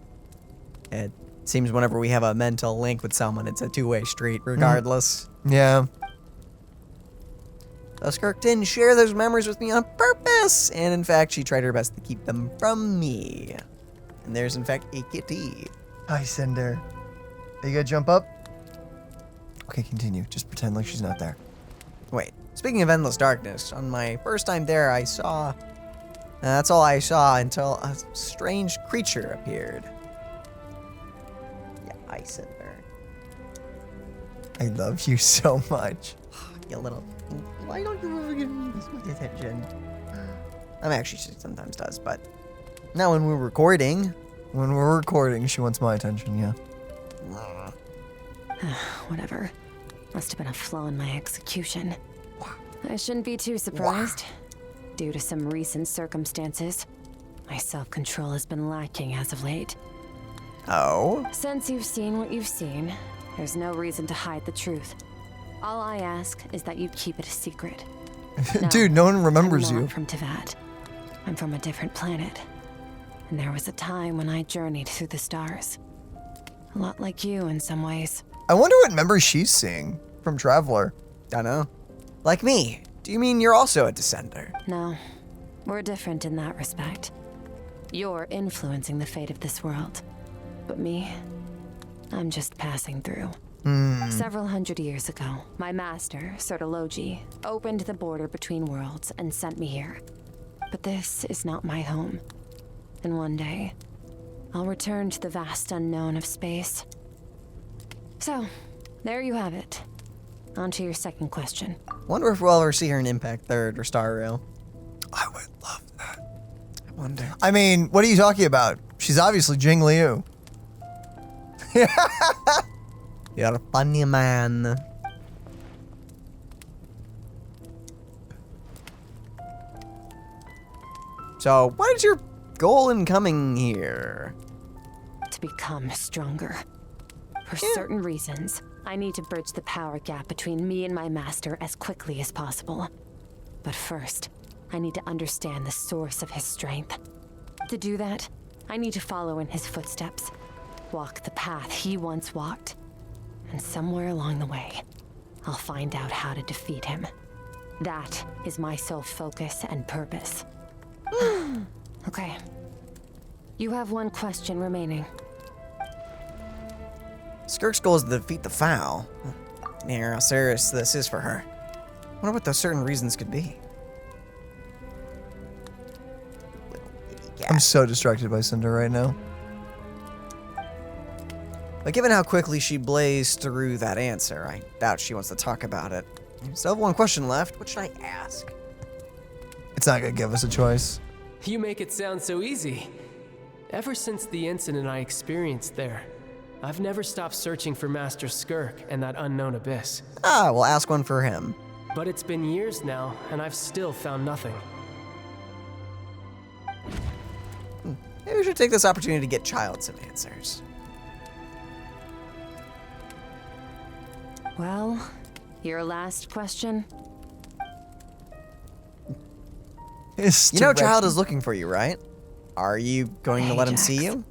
It seems whenever we have a mental link with someone, it's a two-way street regardless. Yeah. So Skirk didn't share those memories with me on purpose, and in fact, she tried her best to keep them from me. And there's in fact a kitty. Hi, Cinder. Are you gonna jump up? Okay, continue. Just pretend like she's not there. Wait, speaking of endless darkness, on my first time there, I saw... that's all I saw until a strange creature appeared. Yeah, I said there. I love you so much. You little... Why don't you ever give me this much attention? I mean, actually, she sometimes does, but... Not when we're recording. When we're recording, she wants my attention, yeah. Whatever. Must have been a flaw in my execution. I shouldn't be too surprised. Due to some recent circumstances, my self-control has been lacking as of late. Oh? Since you've seen what you've seen, there's no reason to hide the truth. All I ask is that you keep it a secret. Dude, no one remembers I'm you. not from Teyvat. I'm from a different planet. And there was a time when I journeyed through the stars. A lot like you in some ways. I wonder what memories she's seeing from Traveler. Dunno. Like me. Do you mean you're also a descender? No. We're different in that respect. You're influencing the fate of this world. But me, I'm just passing through. Several hundred years ago, my master, Citlali, opened the border between worlds and sent me here. But this is not my home. And one day, I'll return to the vast unknown of space. So, there you have it. On to your second question. Wonder if we'll ever see her in Impact 3rd or Star Rail. I would love that. I wonder. I mean, what are you talking about? She's obviously Jing Liu. You're a funny man. So, what is your goal in coming here? To become stronger. For certain reasons, I need to bridge the power gap between me and my master as quickly as possible. But first, I need to understand the source of his strength. To do that, I need to follow in his footsteps, walk the path he once walked, and somewhere along the way, I'll find out how to defeat him. That is my sole focus and purpose. Okay. You have one question remaining. Skirk's goal is to defeat the foul. Yeah, how serious this is for her. I wonder what those certain reasons could be. I'm so distracted by Cinder right now. But given how quickly she blazed through that answer, I doubt she wants to talk about it. I still have one question left. What should I ask? It's not gonna give us a choice. You make it sound so easy. Ever since the incident I experienced there, I've never stopped searching for Master Skirk and that unknown abyss. Ah, we'll ask one for him. But it's been years now, and I've still found nothing. Maybe we should take this opportunity to get Child some answers. Well, your last question? You know Child is looking for you, right? Are you going to let him see you?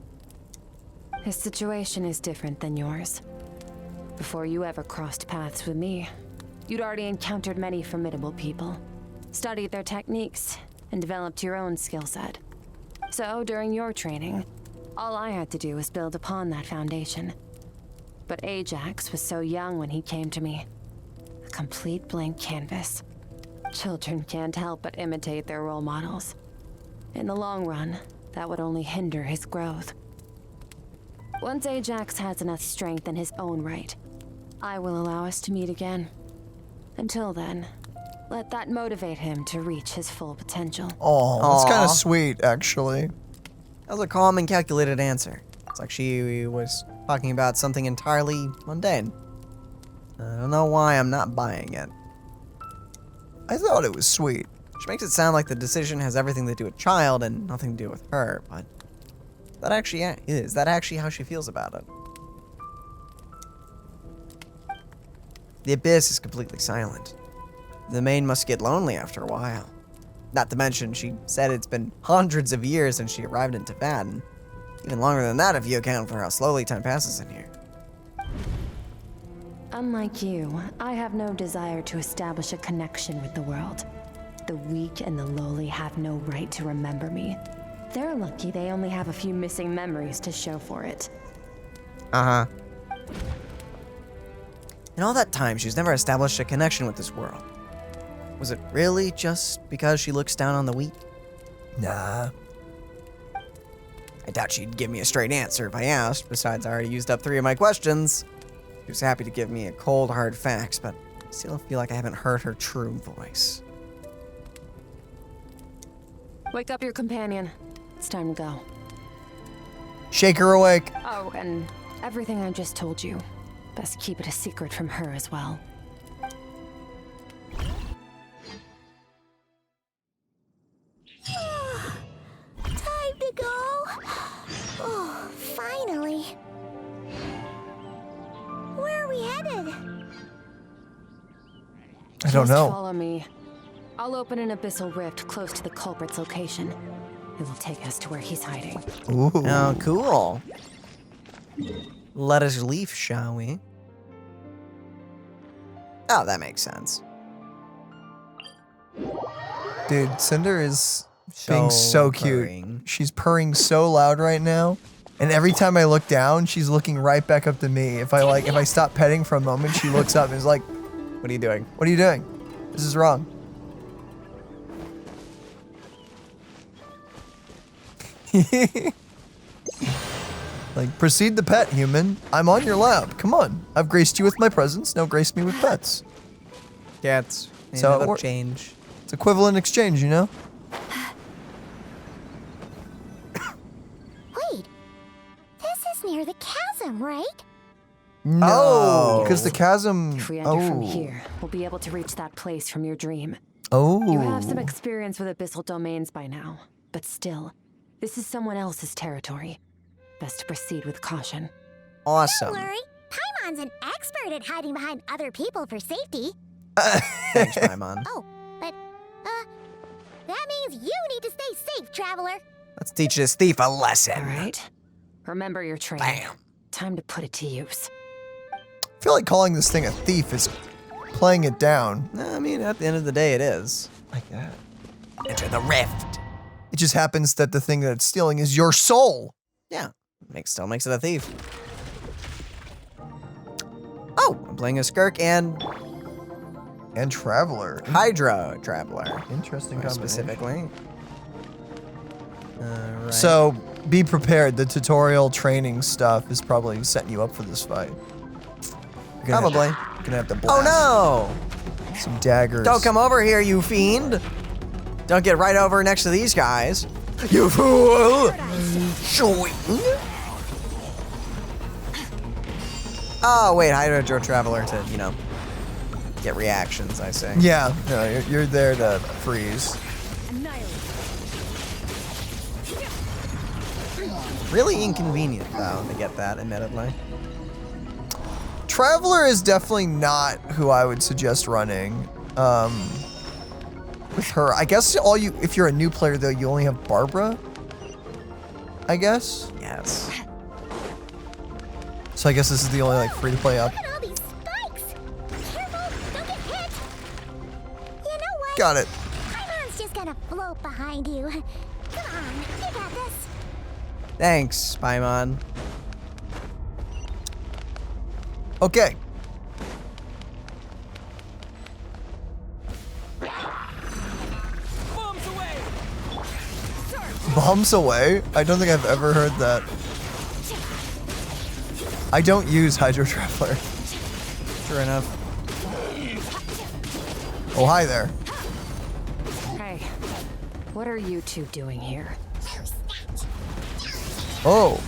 His situation is different than yours. Before you ever crossed paths with me, you'd already encountered many formidable people, studied their techniques, and developed your own skill set. So, during your training, all I had to do was build upon that foundation. But Ajax was so young when he came to me. A complete blank canvas. Children can't help but imitate their role models. In the long run, that would only hinder his growth. Once Ajax has enough strength in his own right, I will allow us to meet again. Until then, let that motivate him to reach his full potential. Oh, that's kind of sweet, actually. That was a calm and calculated answer. It's like she was talking about something entirely mundane. I don't know why I'm not buying it. I thought it was sweet. Which makes it sound like the decision has everything to do with Child and nothing to do with her, but that actually is. That actually how she feels about it. The Abyss is completely silent. The main must get lonely after a while. Not to mention, she said it's been hundreds of years since she arrived in Tibet, and even longer than that if you account for how slowly time passes in here. Unlike you, I have no desire to establish a connection with the world. The weak and the lowly have no right to remember me. They're lucky they only have a few missing memories to show for it. Uh-huh. In all that time, she's never established a connection with this world. Was it really just because she looks down on the weak? Nah. I doubt she'd give me a straight answer if I asked. Besides, I already used up 3 of my questions. She was happy to give me a cold, hard facts, but I still feel like I haven't heard her true voice. Wake up your companion. It's time to go. Shake her awake. Oh, and everything I just told you. Best keep it a secret from her as well. Time to go. Oh, finally. Where are we headed? I don't Just know. Follow me. I'll open an abyssal rift close to the culprit's location. It will take us to where he's hiding. Ooh. Oh, cool. Let us leave, shall we? Oh, that makes sense. Dude, Cinder is being so cute. purring. She's purring so loud right now. And every time I look down, she's looking right back up to me. If I stop petting for a moment, she looks up and is like, "What are you doing? What are you doing? This is wrong." Like, proceed to pet, human. I'm on your lap. Come on. I've graced you with my presence. Now grace me with pets. Cats. So it'll we're- change. It's equivalent exchange, you know? Wait, this is near the chasm, right? No, because the chasm. If we enter from here, we'll be able to reach that place from your dream. Oh. You have some experience with abyssal domains by now, but still, this is someone else's territory. Best to proceed with caution. Awesome. Don't worry, Paimon Paimon's an expert at hiding behind other people for safety. Thanks, Paimon. Oh, but, that means you need to stay safe, traveler. Let's teach this thief a lesson. All right. Remember your training. Bam. Time to put it to use. I feel like calling this thing a thief is playing it down. I mean, at the end of the day, it is. Like that. Enter the rift. It just happens that the thing that it's stealing is your soul. Yeah, still makes it a thief. Oh, I'm playing a Skirk and Traveler. Hydra Traveler. Interesting combination. Specifically. Right. So be prepared. The tutorial training stuff is probably setting you up for this fight. Probably. You're gonna have to blast Oh no! some daggers. Don't come over here, you fiend! Don't get right over next to these guys. You fool! Shoing! Oh wait, Hydra Traveler to, you know, get reactions, I say. Yeah, no, you're there to freeze. Really inconvenient, though, to get that, admittedly. Traveler is definitely not who I would suggest running. With her, I guess if you're a new player though, you only have Barbara. I guess. Yes. So I guess this is the only like free to play up. Look at all these spikes! Careful, don't get hit! You know what? Got it. Paimon's just gonna float behind you. Come on, you got this. Thanks, Paimon. Okay. Bombs away? I don't think I've ever heard that. I don't use Hydro Traveler. Sure enough. Oh, hi there. Hey, what are you two doing here? Oh.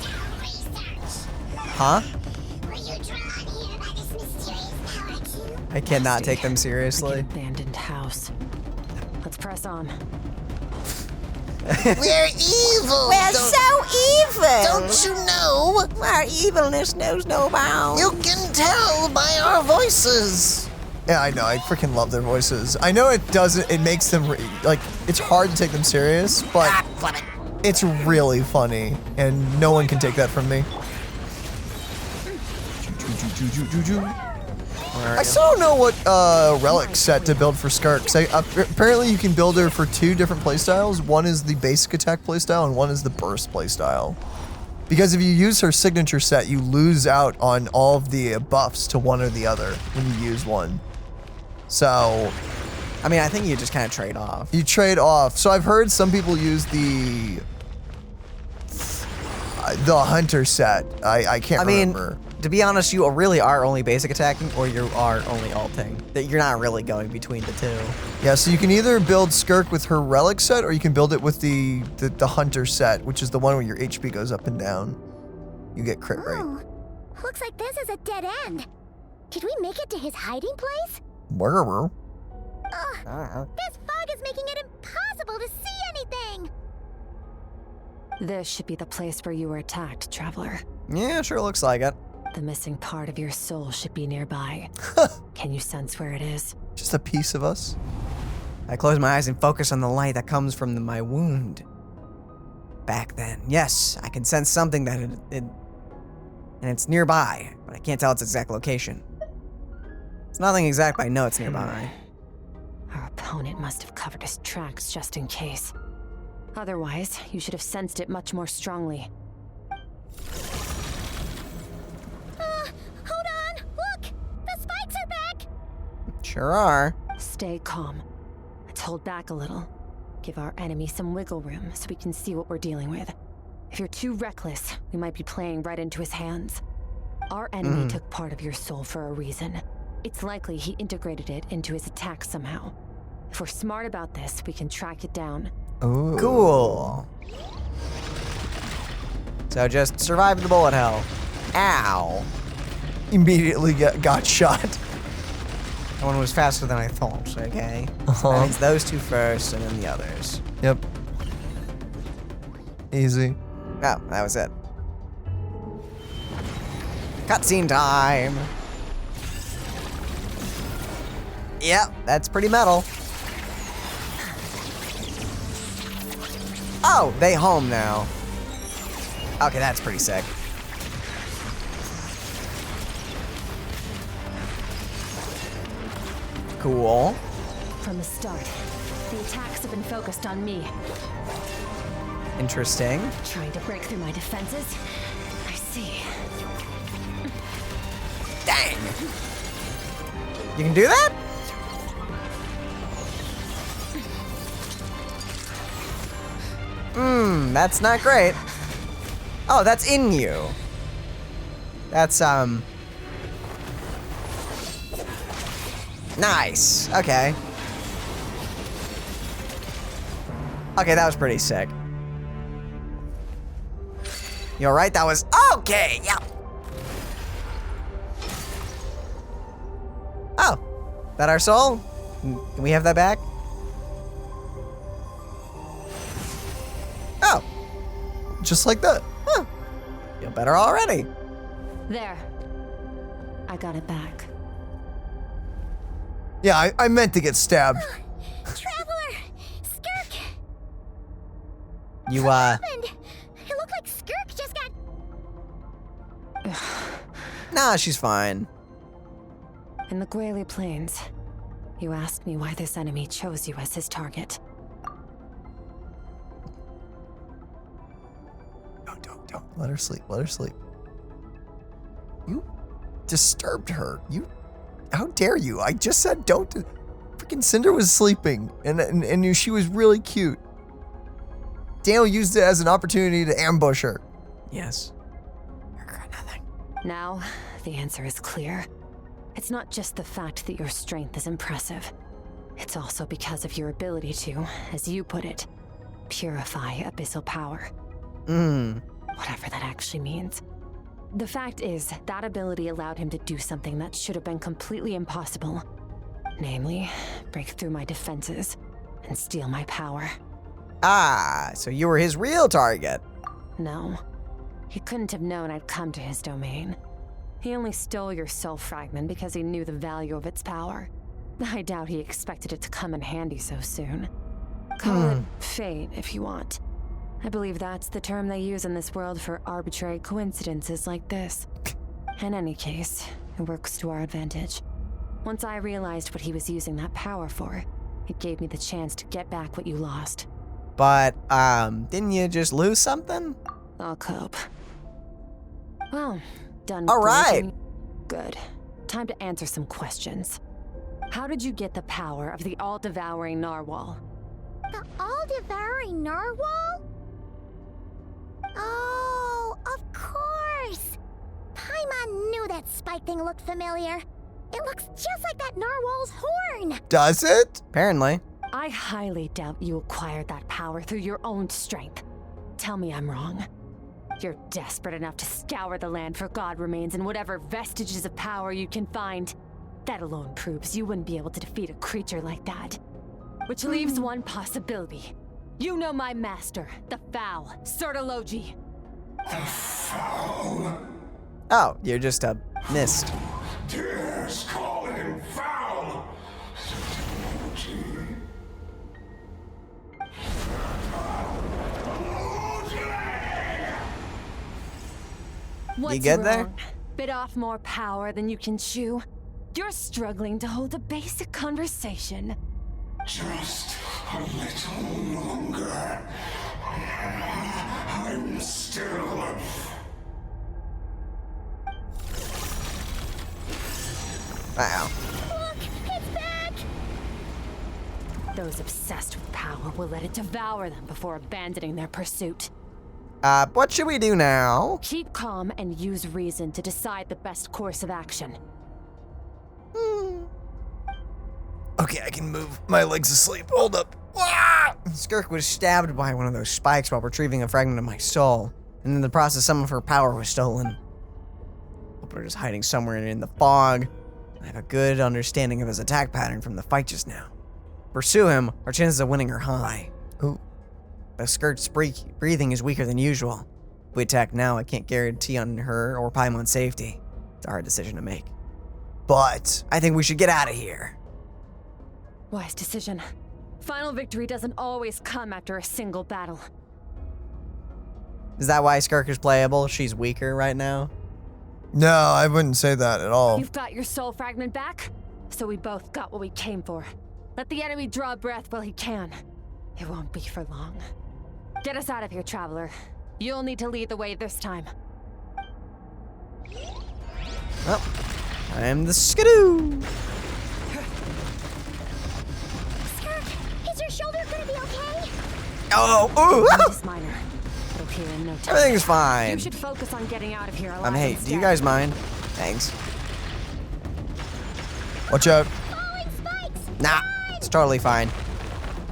Huh? I cannot take them seriously. Like an abandoned house. Let's press on. We're evil. We're so evil. Don't you know? Our evilness knows no bounds. You can tell by our voices. Yeah, I know. I freaking love their voices. I know it doesn't. It makes them like it's hard to take them serious, but it's really funny, and no one can take that from me. I still don't know what relic set to build for Skirk. Apparently you can build her for 2 different playstyles. One is the basic attack playstyle and one is the burst playstyle. Because if you use her signature set, you lose out on all of the buffs to one or the other when you use one. So, I mean, I think you just kind of trade off. You trade off. So I've heard some people use the hunter set. I can't remember. To be honest, you really are only basic attacking or you are only ulting. That you're not really going between the two. Yeah, so you can either build Skirk with her relic set or you can build it with the hunter set, which is the one where your HP goes up and down. You get crit rate. Looks like this is a dead end. Did we make it to his hiding place? Where? This fog is making it impossible to see anything. This should be the place where you were attacked, Traveler. Yeah, sure looks like it. The missing part of your soul should be nearby. Can you sense where it is? Just a piece of us. I close my eyes and focus on the light that comes from my wound. Back then, yes, I can sense something that and it's nearby, but I can't tell its exact location. It's nothing exact, but I know it's nearby. Our opponent must have covered his tracks just in case. Otherwise, you should have sensed it much more strongly. Hold on! Look! The spikes are back! Sure are. Stay calm. Let's hold back a little. Give our enemy some wiggle room so we can see what we're dealing with. If you're too reckless, we might be playing right into his hands. Our enemy took part of your soul for a reason. It's likely he integrated it into his attack somehow. If we're smart about this, we can track it down. Ooh. Cool. So just survive the bullet hell. Ow. Immediately got shot. That one was faster than I thought, okay? So that means those two first and then the others. Yep. Easy. Oh, that was it. Cutscene time. Yep, that's pretty metal. Oh, they home now. Okay, that's pretty sick. Cool. From the start, the attacks have been focused on me. Interesting. Trying to break through my defenses? I see. Dang! You can do that? That's not great. Oh, that's in you. That's, nice. Okay. Okay, that was pretty sick. You alright? That was okay. Yeah. Oh, that our soul? Can we have that back? Oh, just like that. Huh. Feel better already. There. I got it back. Yeah, I meant to get stabbed. Traveler! Skirk! You, What happened? It looked like Skirk just got... Nah, she's fine. In the Gwali Plains, you asked me why this enemy chose you as his target. Don't. Let her sleep. Let her sleep. You disturbed her. How dare you? I just said don't. Freaking Cinder was sleeping, and she was really cute. Daniel used it as an opportunity to ambush her. Yes. Now, the answer is clear. It's not just the fact that your strength is impressive. It's also because of your ability to, as you put it, purify abyssal power. Whatever that actually means. The fact is, that ability allowed him to do something that should have been completely impossible. Namely, break through my defenses and steal my power. Ah, so you were his real target. No. He couldn't have known I'd come to his domain. He only stole your soul fragment because he knew the value of its power. I doubt he expected it to come in handy so soon. Call it fate if you want. I believe that's the term they use in this world for arbitrary coincidences like this. In any case, it works to our advantage. Once I realized what he was using that power for, it gave me the chance to get back what you lost. But, didn't you just lose something? I'll cope. Well, done. All right. breaking- Good. Time to answer some questions. How did you get the power of the all-devouring Narwhal? The all-devouring Narwhal? Oh, of course! Paimon knew that spike thing looked familiar. It looks just like that Narwhal's horn! Does it? Apparently. I highly doubt you acquired that power through your own strength. Tell me I'm wrong. You're desperate enough to scour the land for god remains and whatever vestiges of power you can find. That alone proves you wouldn't be able to defeat a creature like that. Which leaves one possibility. You know my master, the Foul, Citlali. The Foul? Oh, you're just a mist. Dares call him Foul? What's You good wrong? there? Bit off more power than you can chew? You're struggling to hold a basic conversation. Just a little longer. I'm still... Wow. Look, it's back! Those obsessed with power will let it devour them before abandoning their pursuit. What should we do now? Keep calm and use reason to decide the best course of action. Okay, I can move my legs asleep. Hold up. Skirk was stabbed by one of those spikes while retrieving a fragment of my soul, and in the process, some of her power was stolen. Hope we're just hiding somewhere in the fog. I have a good understanding of his attack pattern from the fight just now. Pursue him, our chances of winning are high. Ooh. But Skirk's breathing is weaker than usual. If we attack now, I can't guarantee on her or Paimon's safety. It's a hard decision to make. But I think we should get out of here. Wise decision. Final victory doesn't always come after a single battle. Is that why Skirk is playable? She's weaker right now? no, I wouldn't say that at all. You've got your soul fragment back, so we both got what we came for. Let the enemy draw breath while he can. It won't be for long. Get us out of here, traveler. You'll need to lead the way this time. Well, I am the skidoo. Skirk, is your shoulder gonna be okay? Oh, ooh. Just minor. It'll heal in no time. Everything's fine. You should focus on getting out of here alive. Hey, do you guys mind? Thanks. Watch out. Nah, it's totally fine.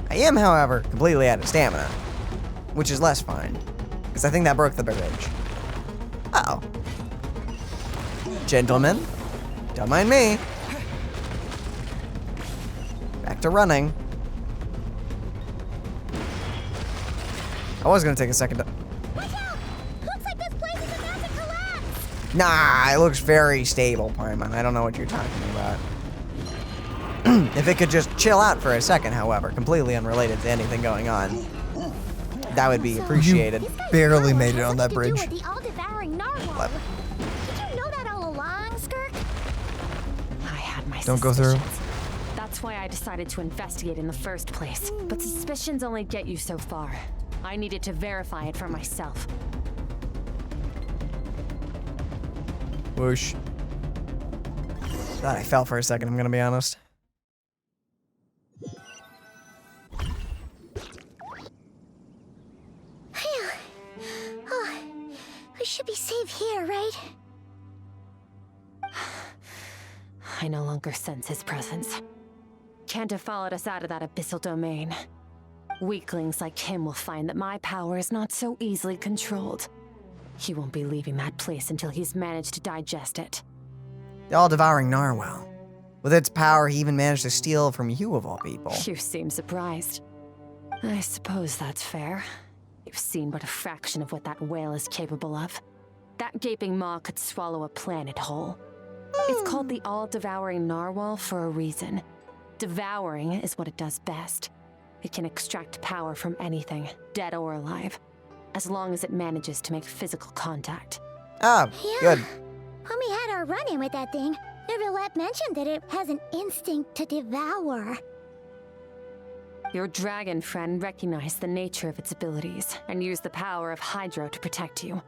I am, however, completely out of stamina, which is less fine, because I think that broke the bridge. Uh-oh. Gentlemen, don't mind me. Back to running. I was gonna take a second to... Watch out! Looks like this place is about to collapse! Nah, it looks very stable, Paimon. I don't know what you're talking about. If it could just chill out for a second, however, completely unrelated to anything going on, that would be appreciated. You barely made it on that bridge. The all-devouring Narwhal. Did you know that all along, Skirk? I had my Don't go through. That's why I decided to investigate in the first place. But suspicions only get you so far. I needed to verify it for myself. Whoosh. Thought I fell for a second, I'm gonna be honest. Oh, we should be safe here, right? I no longer sense his presence. Can't have followed us out of that abyssal domain. Weaklings like him will find that my power is not so easily controlled. He won't be leaving that place until he's managed to digest it. The all-devouring Narwhal. With its power, he even managed to steal from you, of all people. You seem surprised. I suppose that's fair. You've seen but a fraction of what that whale is capable of. That gaping maw could swallow a planet whole. It's called the all-devouring Narwhal for a reason. Devouring is what it does best. It can extract power from anything, dead or alive, as long as it manages to make physical contact. Ah, yeah. good. When we had our run-in with that thing, Neverlet mentioned that it has an instinct to devour. Your dragon friend recognized the nature of its abilities and used the power of Hydro to protect you.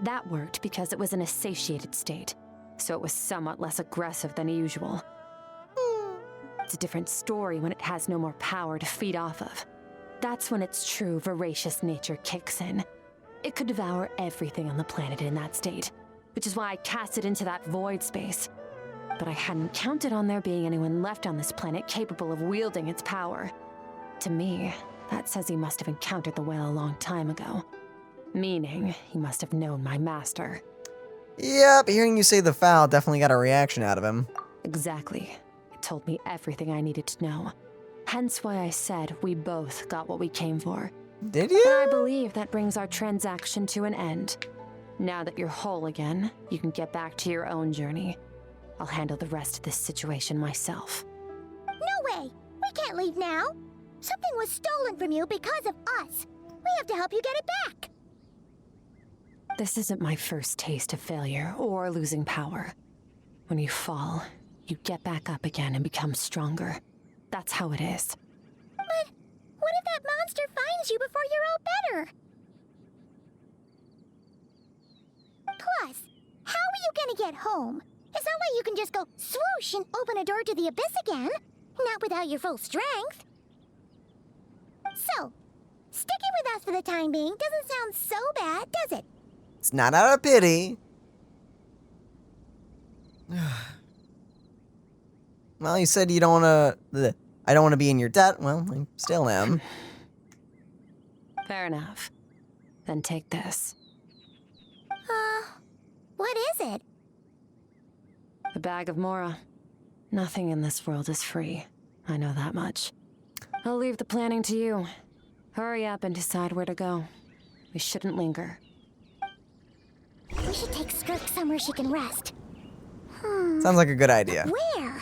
That worked because it was in a satiated state, so it was somewhat less aggressive than usual. It's a different story when it has no more power to feed off of. That's when its true voracious nature kicks in. It could devour everything on the planet in that state, which is why I cast it into that void space. But I hadn't counted on there being anyone left on this planet capable of wielding its power. To me, that says he must have encountered the whale a long time ago. Meaning, he must have known my master. Yep, hearing you say the foul definitely got a reaction out of him. Exactly. It told me everything I needed to know. Hence why I said we both got what we came for. Did you? And I believe that brings our transaction to an end. Now that you're whole again, you can get back to your own journey. I'll handle the rest of this situation myself. No way! We can't leave now! Something was stolen from you because of us. We have to help you get it back. This isn't my first taste of failure or losing power. When you fall, you get back up again and become stronger. That's how it is. But what if that monster finds you before you're all better? Plus, how are you gonna get home? It's not like you can just go swoosh and open a door to the abyss again. Not without your full strength. So, sticking with us for the time being doesn't sound so bad, does it? It's not out of pity. Well, you said you don't want to... I don't want to be in your debt. Well, I still am. Fair enough. Then take this. What is it? A bag of Mora. Nothing in this world is free. I know that much. I'll leave the planning to you. Hurry up and decide where to go. We shouldn't linger. We should take Skirk somewhere she can rest. Sounds like a good idea. Where?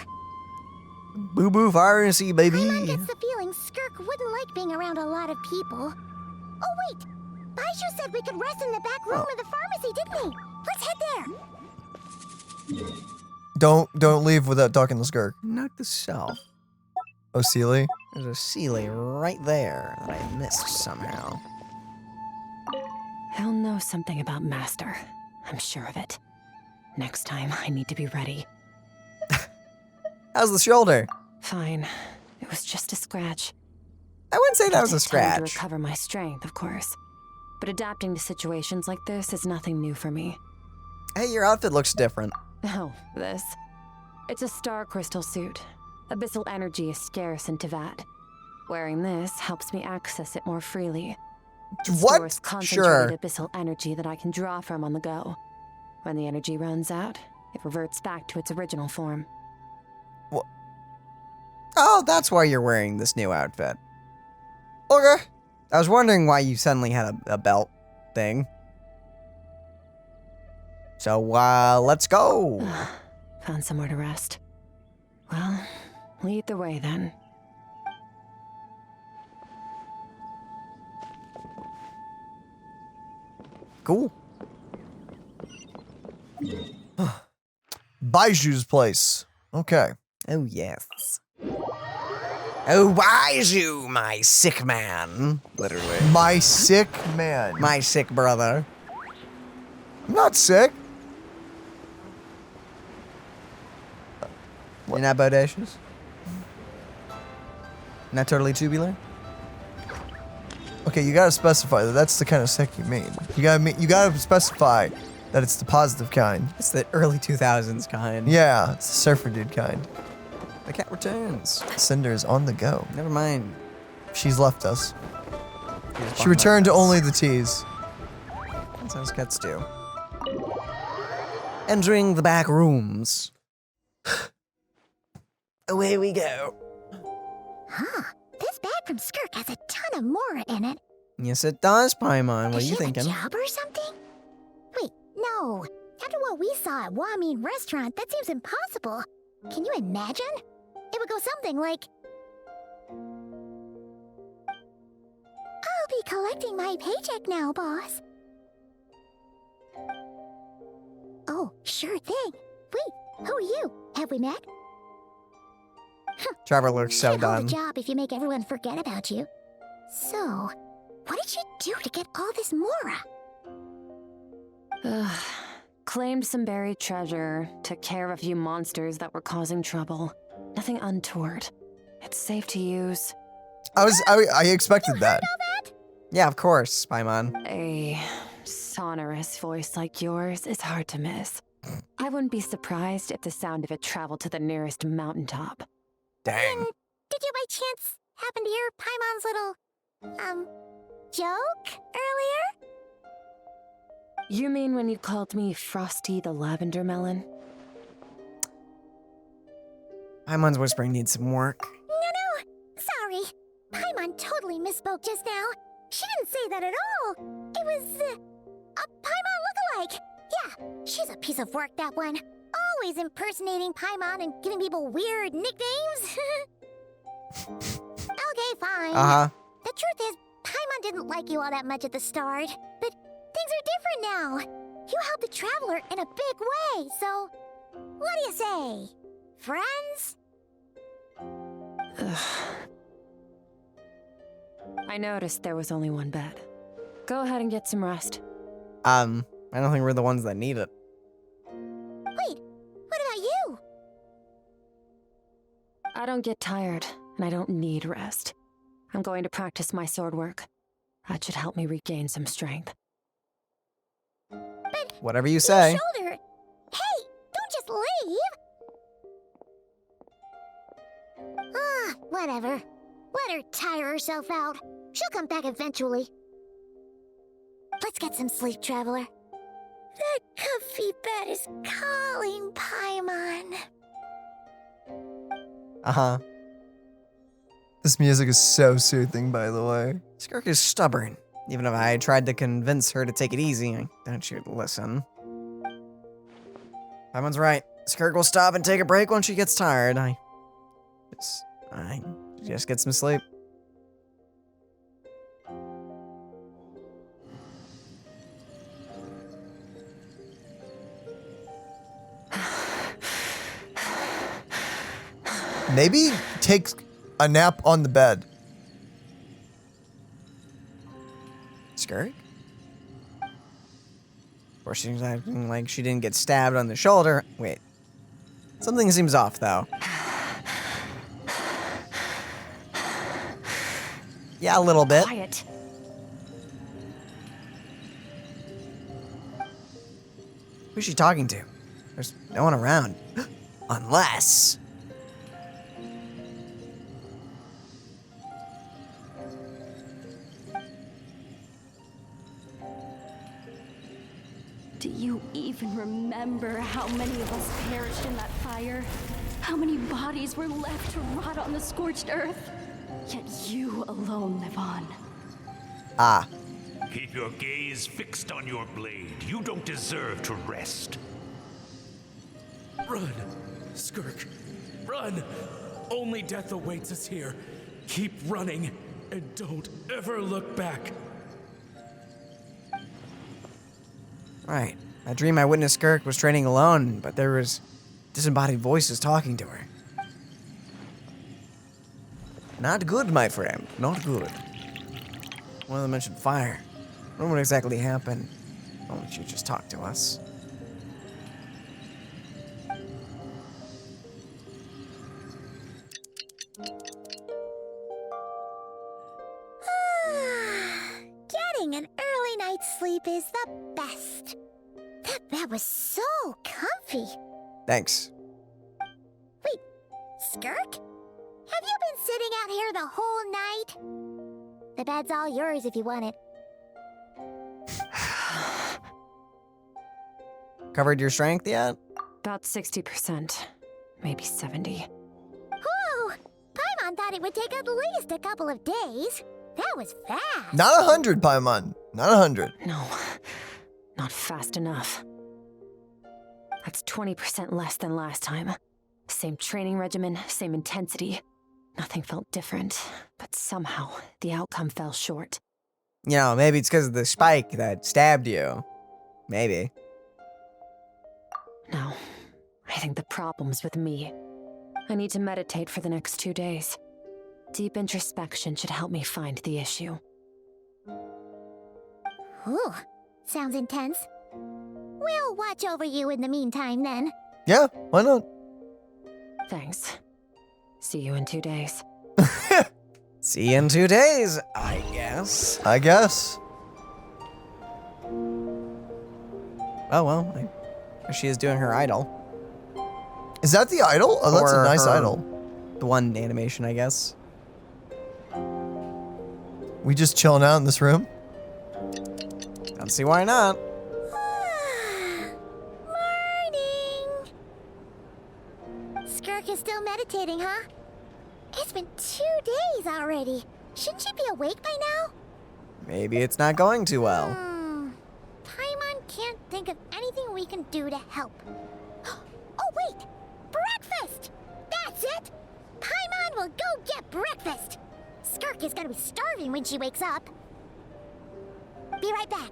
Boo Boo Pharmacy, baby. Paimon gets the feeling Skirk wouldn't like being around a lot of people. Oh wait, Baiju said we could rest in the back room of the pharmacy, didn't he? Let's head there. Don't leave without talking to Skirk. Note to self. Oh, Sealy? There's a Sealy right there that I missed somehow. He'll know something about Master. I'm sure of it. Next time, I need to be ready. How's the shoulder? Fine. It was just a scratch. I wouldn't say that was a It takes time to scratch. recover my strength, of course. But adapting to situations like this is nothing new for me. Hey, your outfit looks different. Oh, this? It's a star crystal suit. Abyssal energy is scarce in Tevat. Wearing this helps me access it more freely. It What? stores concentrated abyssal energy that I can draw from on the go. When the energy runs out, it reverts back to its original form. What? Oh, that's why you're wearing this new outfit. Okay. I was wondering why you suddenly had a belt thing. So, let's go. Found somewhere to rest. Well, lead the way then. Cool. Baiju's place. Okay. Oh, yes. Oh, Baiju, my sick man. Literally. My sick man. My sick brother. I'm not sick. You're not bodacious? Not totally tubular? Okay, you gotta specify that that's the kind of sick you mean. You gotta specify that it's the positive kind. It's the early 2000s kind. Yeah, it's the surfer dude kind. The cat returns. Cinder is on the go. Never mind. She's left us. She returned to only the teas. That's how cats do. Entering the back rooms. Away we go. Huh. This bag from Skirk has a ton of Mora in it. Yes, it does, Paimon. What are Does you she have thinking? a job or something? Wait, no. After what we saw at Wamin Restaurant, that seems impossible. Can you imagine? It would go something like... I'll be collecting my paycheck now, boss. Oh, sure thing. Wait, who are you? Have we met? Trevor looks so Can't hold done. a job if you make everyone forget about you. So, what did you do to get all this Mora? Claimed some buried treasure, took care of a few monsters that were causing trouble. Nothing untoward. It's safe to use. I expected that. Yeah, of course, Paimon. A sonorous voice like yours is hard to miss. I wouldn't be surprised if the sound of it traveled to the nearest mountaintop. Dang. Did you by chance happen to hear Paimon's little, joke earlier? You mean when you called me Frosty the Lavender Melon? Paimon's whispering needs some work. No. Sorry. Paimon totally misspoke just now. She didn't say that at all. It was, a Paimon lookalike. Yeah, she's a piece of work, that one. Always impersonating Paimon and giving people weird nicknames. Okay, fine. Uh-huh. The truth is, Paimon didn't like you all that much at the start, but things are different now. You helped the Traveler in a big way, so what do you say? Friends? I noticed there was only one bed. Go ahead and get some rest. I don't think we're the ones that need it. Wait, what about you? I don't get tired, and I don't need rest. I'm going to practice my sword work. That should help me regain some strength. But whatever you say. Shoulder. Hey, don't just leave. Whatever. Let her tire herself out. She'll come back eventually. Let's get some sleep, Traveler. That comfy bed is calling, Paimon. Uh-huh. This music is so soothing, by the way. Skirk is stubborn. Even if I tried to convince her to take it easy, I doubt she'd listen. Paimon's right. Skirk will stop and take a break when she gets tired. I just get some sleep. Maybe take a nap on the bed. Skirk? Of course, she's acting like she didn't get stabbed on the shoulder. Wait. Something seems off, though. Yeah, a little bit. Quiet. Who's she talking to? There's no one around. Unless... Do you even remember how many of us perished in that fire? How many bodies were left to rot on the scorched earth? Yet you alone live on. Ah. Keep your gaze fixed on your blade. You don't deserve to rest. Run, Skirk. Run! Only death awaits us here. Keep running, and don't ever look back. Right. I dream I witnessed Skirk was training alone, but there was disembodied voices talking to her. Not good, my friend. Not good. One of them mentioned fire. I don't know what exactly happened. Why don't you just talk to us? Getting an early night's sleep is the best. That bed was so comfy. Thanks. Wait, Skirk? Have you been sitting out here the whole night? The bed's all yours if you want it. Covered your strength yet? About 60%, maybe 70. Whew! Paimon thought it would take at least a couple of days. That was fast. Not 100, Paimon. Not 100. No, not fast enough. That's 20% less than last time. Same training regimen, same intensity. Nothing felt different, but somehow the outcome fell short. You know, maybe it's because of the spike that stabbed you. Maybe. No, I think the problem's with me. I need to meditate for the next 2 days. Deep introspection should help me find the issue. Ooh, sounds intense. We'll watch over you in the meantime, then. Yeah, why not? Thanks. See you in 2 days. See you in 2 days, I guess. I guess. Oh, well, I guess she is doing her idol. Is that the idol? Oh, that's a nice her- idol. The one animation, I guess. We just chilling out in this room? Don't see why not. Morning! Skirk is still meditating, huh? It's been 2 days already. Shouldn't she be awake by now? Maybe it's not going too well. Paimon can't think of anything we can do to help. Oh, wait! Breakfast! That's it! Paimon will go get breakfast! Skirk is gonna be starving when she wakes up. Be right back.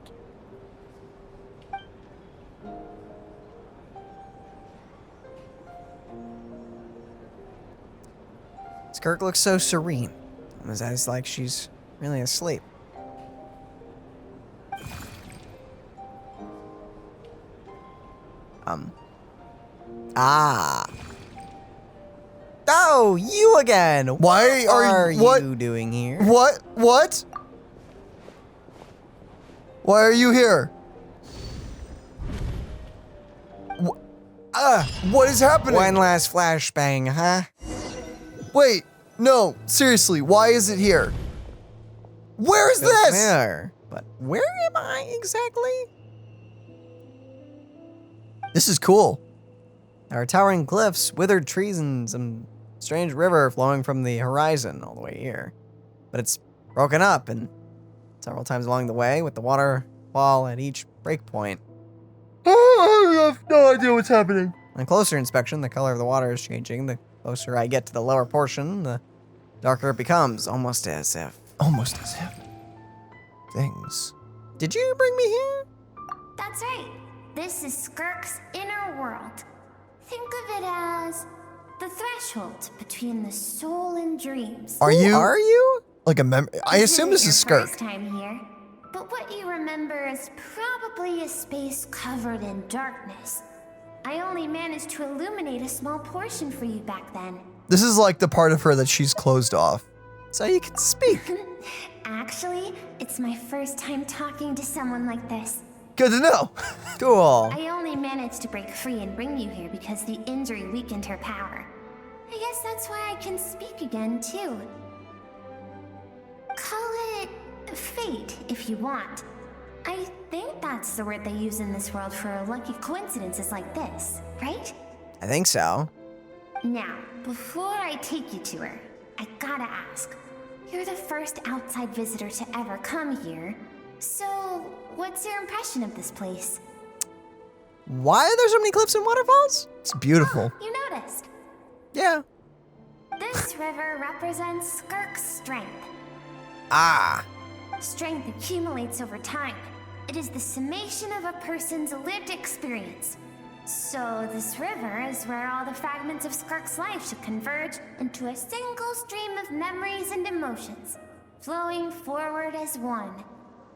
Skirk looks so serene. It's like she's really asleep. Oh, you again! Why are you doing here? What? What? Why are you here? What is happening? One last flashbang, huh? Wait, no, seriously, why is it here? Where is this? There. But where am I exactly? This is cool. There are towering cliffs, withered trees, and some strange river flowing from the horizon all the way here. But it's broken up and several times along the way with the waterfall at each break point. Oh, I have no idea what's happening. On closer inspection, the color of the water is changing. The closer I get to the lower portion, the darker it becomes, almost as if. Almost as if. Things. Did you bring me here? That's right. This is Skirk's inner world. Think of it as the threshold between the soul and dreams. Are you? Like a I assume this is Skirk. First time here, but what you remember is probably a space covered in darkness. I only managed to illuminate a small portion for you back then. This is like the part of her that she's closed off. So you can speak. Actually, it's my first time talking to someone like this. Good to know. Cool. I only managed to break free and bring you here because the injury weakened her power. I guess that's why I can speak again, too. Call it fate, if you want. I think that's the word they use in this world for lucky coincidences like this, right? I think so. Now, before I take you to her, I gotta ask. You're the first outside visitor to ever come here, so what's your impression of this place? Why are there so many cliffs and waterfalls? It's beautiful. You noticed? Yeah. This river represents Skirk's strength. Ah. Strength accumulates over time. It is the summation of a person's lived experience. So this river is where all the fragments of Skirk's life should converge into a single stream of memories and emotions, flowing forward as one.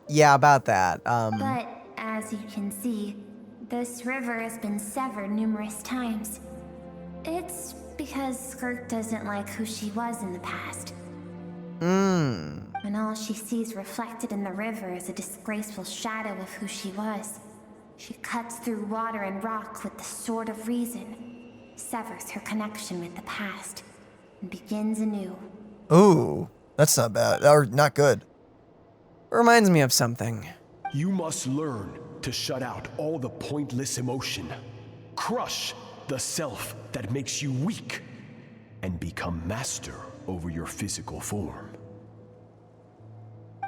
Yeah, about that. But as you can see, this river has been severed numerous times. It's because Skirk doesn't like who she was in the past. And all she sees reflected in the river is a disgraceful shadow of who she was. She cuts through water and rock with the sword of reason, severs her connection with the past, and begins anew. Ooh, that's not bad, or not good. Reminds me of something. You must learn to shut out all the pointless emotion. Crush the self that makes you weak, and become master over your physical form.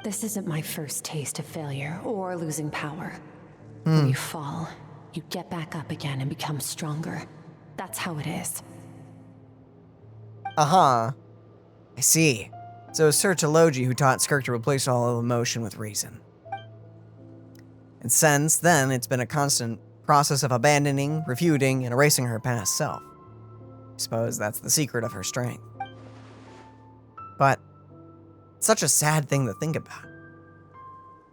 This isn't my first taste of failure or losing power. When you fall, you get back up again and become stronger. That's how it is. I see. So it's Sir Taloji who taught Skirk to replace all emotion with reason. And since then, it's been a constant process of abandoning, refuting, and erasing her past self. I suppose that's the secret of her strength. But it's such a sad thing to think about.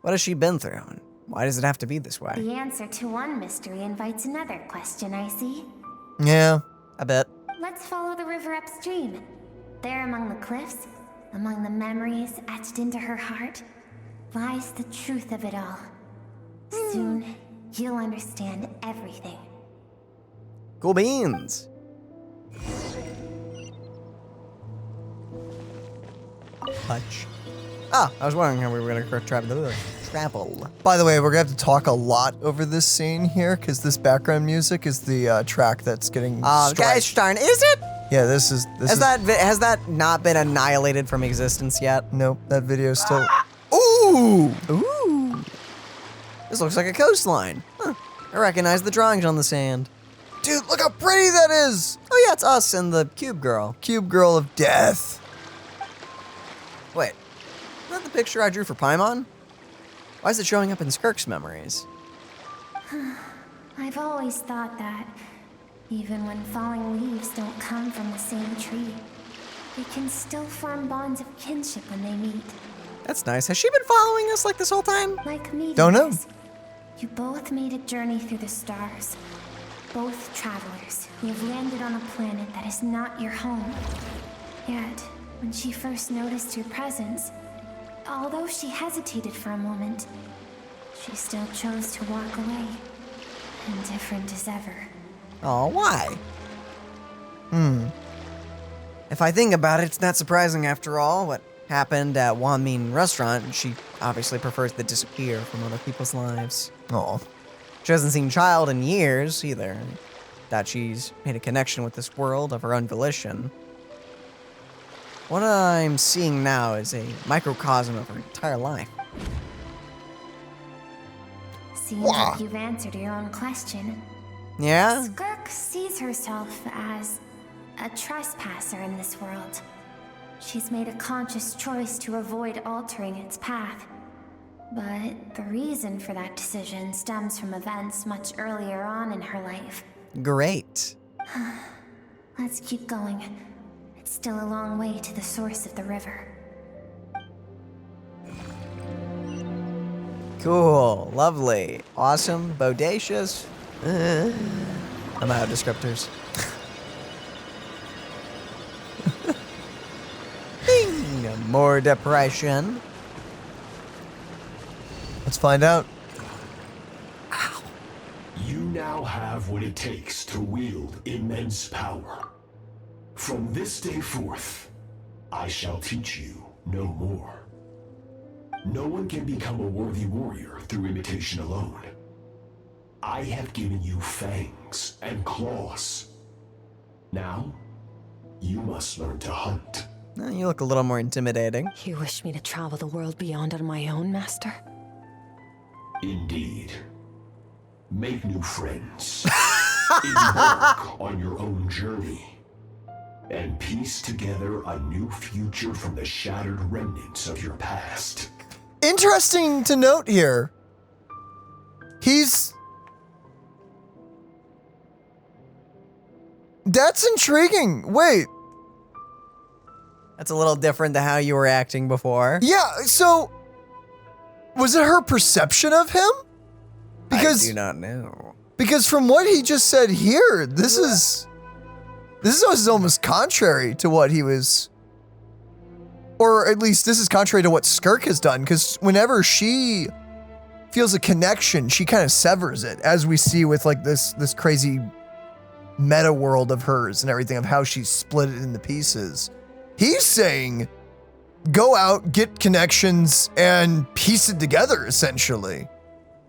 What has she been through, and why does it have to be this way? The answer to one mystery invites another question, I see. Yeah, a bit. Let's follow the river upstream. There among the cliffs, among the memories etched into her heart, lies the truth of it all. Soon, you'll understand everything. Cool beans. Hutch. I was wondering how we were gonna travel. By the way, we're gonna have to talk a lot over this scene here because this background music is the track that's getting. Gosh darn, is it? Yeah, this is. Has that not been annihilated from existence yet? Nope, that video's still. Ooh! This looks like a coastline. Huh. I recognize the drawings on the sand. Dude, look how pretty that is! Oh yeah, it's us and the cube girl. Cube girl of death. Wait, is that the picture I drew for Paimon? Why is it showing up in Skirk's memories? I've always thought that, even when falling leaves don't come from the same tree, they can still form bonds of kinship when they meet. That's nice. Has she been following us like this whole time? Like me. Don't know. You both made a journey through the stars. Both travelers who have landed on a planet that is not your home. Yet, when she first noticed your presence, although she hesitated for a moment, she still chose to walk away, indifferent as ever. Oh, why? If I think about it, it's not surprising after all what happened at Wanmin Restaurant. She obviously prefers to disappear from other people's lives. Oh. She hasn't seen Child in years either. That she's made a connection with this world of her own volition. What I'm seeing now is a microcosm of her entire life. Seems like you've answered your own question. Yeah? Skirk sees herself as a trespasser in this world. She's made a conscious choice to avoid altering its path. But the reason for that decision stems from events much earlier on in her life. Great. Let's keep going. It's still a long way to the source of the river. Cool. Lovely. Awesome. Bodacious. I'm out of descriptors. Bing! More depression. Let's find out. You now have what it takes to wield immense power. From this day forth, I shall teach you no more. No one can become a worthy warrior through imitation alone. I have given you fangs and claws. Now, you must learn to hunt. You look a little more intimidating. You wish me to travel the world beyond on my own, Master? Indeed. Make new friends. Embark on your own journey. And piece together a new future from the shattered remnants of your past. Interesting to note here. That's intriguing. Wait. That's a little different than how you were acting before. Yeah, so was it her perception of him? Because I do not know. Because from what he just said here, this is almost contrary to what he was, or at least this is contrary to what Skirk has done, because whenever she feels a connection, she kind of severs it, as we see with like this crazy meta world of hers and everything, of how she split it into pieces. He's saying, go out, get connections, and piece it together, essentially,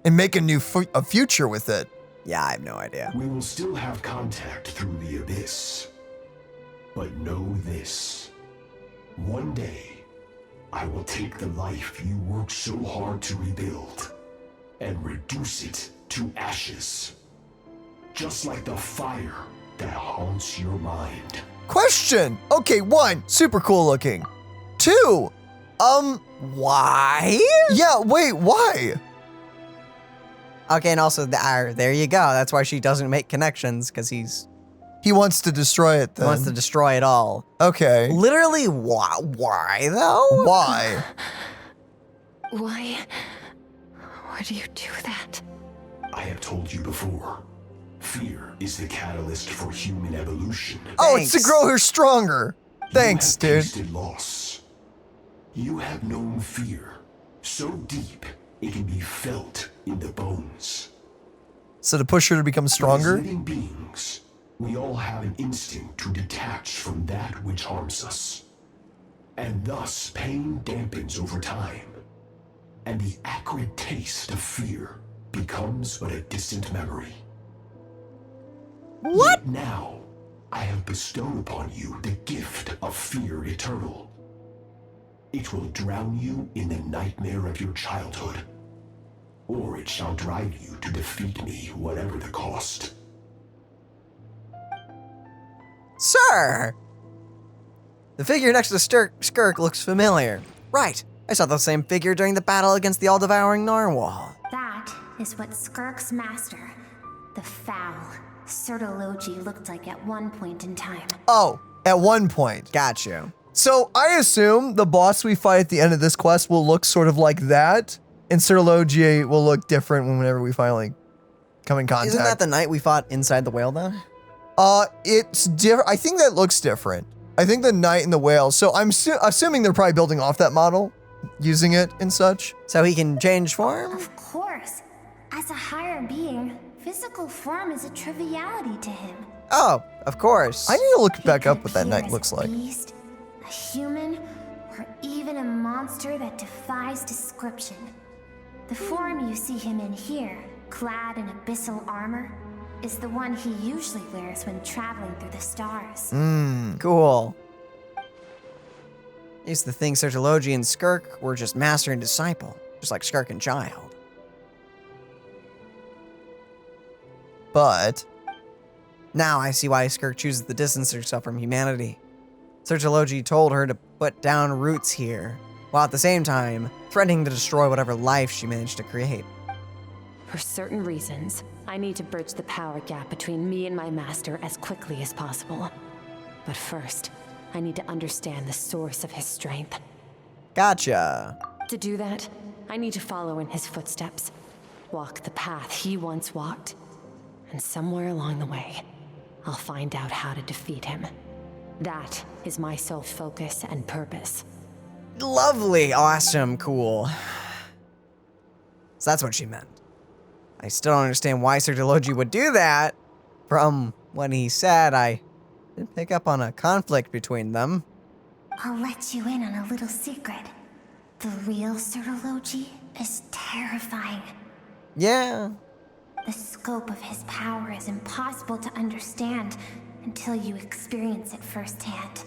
and make a new a future with it. Yeah, I have no idea. We will still have contact through the Abyss. But know this. One day, I will take the life you worked so hard to rebuild and reduce it to ashes. Just like the fire that haunts your mind. Question. Okay, 1, super cool looking. 2, why? Yeah, wait, why? Okay, and also, there you go. That's why she doesn't make connections, because he wants to destroy it then. He wants to destroy it all. Okay. Literally, why though? Why? Why would you do that? I have told you before. Fear is the catalyst for human evolution. Oh, it's to grow her stronger. Thanks, dude. You have tasted loss. You have known fear so deep it can be felt in the bones. So to push her to become stronger? As living beings, we all have an instinct to detach from that which harms us. And thus pain dampens over time. And the acrid taste of fear becomes but a distant memory. What? Yet now, I have bestowed upon you the gift of fear eternal. It will drown you in the nightmare of your childhood. Or it shall drive you to defeat me, whatever the cost. Sir! The figure next to Skirk looks familiar. Right, I saw the same figure during the battle against the all-devouring Narwhal. That is what Skirk's master, the Foul, Citlali, looked like at one point in time. Oh, at one point. Got you. So I assume the boss we fight at the end of this quest will look sort of like that, and Citlali will look different whenever we finally come in contact. Isn't that the night we fought inside the whale, though? It's different. I think that looks different. I think the knight and the whale. So I'm assuming they're probably building off that model, using it and such. So he can change form? Of course. As a higher being, physical form is a triviality to him. Oh, of course. I need to look back up what that knight looks like. Beast, a human, or even a monster that defies description. The form you see him in here, clad in abyssal armor, is the one he usually wears when traveling through the stars. Cool. I used to think Citlali and Skirk were just master and disciple, just like Skirk and Child. But Now I see why Skirk chooses to distance herself from humanity. Citlali told her to put down roots here, while at the same time threatening to destroy whatever life she managed to create. For certain reasons, I need to bridge the power gap between me and my master as quickly as possible. But first, I need to understand the source of his strength. Gotcha. To do that, I need to follow in his footsteps, walk the path he once walked, and somewhere along the way, I'll find out how to defeat him. That is my sole focus and purpose. Lovely, awesome, cool. So that's what she meant. I still don't understand why Citlali would do that. From what he said, I did pick up on a conflict between them. I'll let you in on a little secret. The real Citlali is terrifying. Yeah. The scope of his power is impossible to understand until you experience it firsthand.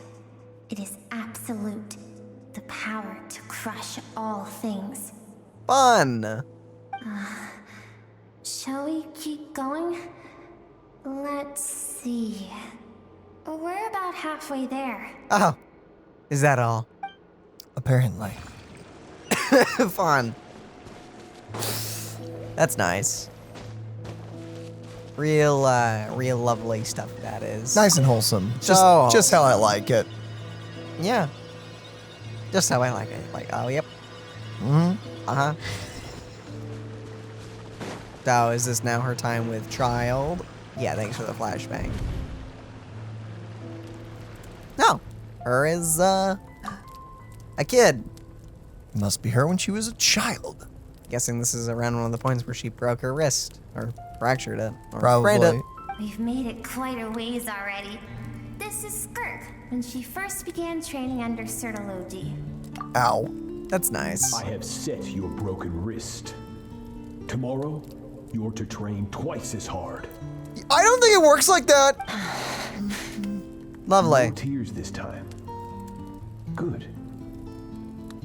It is absolute. The power to crush all things. Fun. Shall we keep going? Let's see. We're about halfway there. Oh, is that all? Apparently. Fun. That's nice. Real lovely stuff that is. Nice and wholesome. So Just how I like it. Yeah. Just how I like it. Like, oh, yep. Mm-hmm. Uh-huh. So, is this now her time with child? Yeah, thanks for the flashbang. No. Her is, a kid. Must be her when she was a child. Guessing this is around one of the points where she broke her wrist. Or fractured it. Or Probably. sprained it. We've made it quite a ways already. This is Skirk, when she first began training under Citlali. Ow. That's nice. I have set your broken wrist. Tomorrow, you're to train twice as hard. I don't think it works like that. Lovely. No tears this time. Good.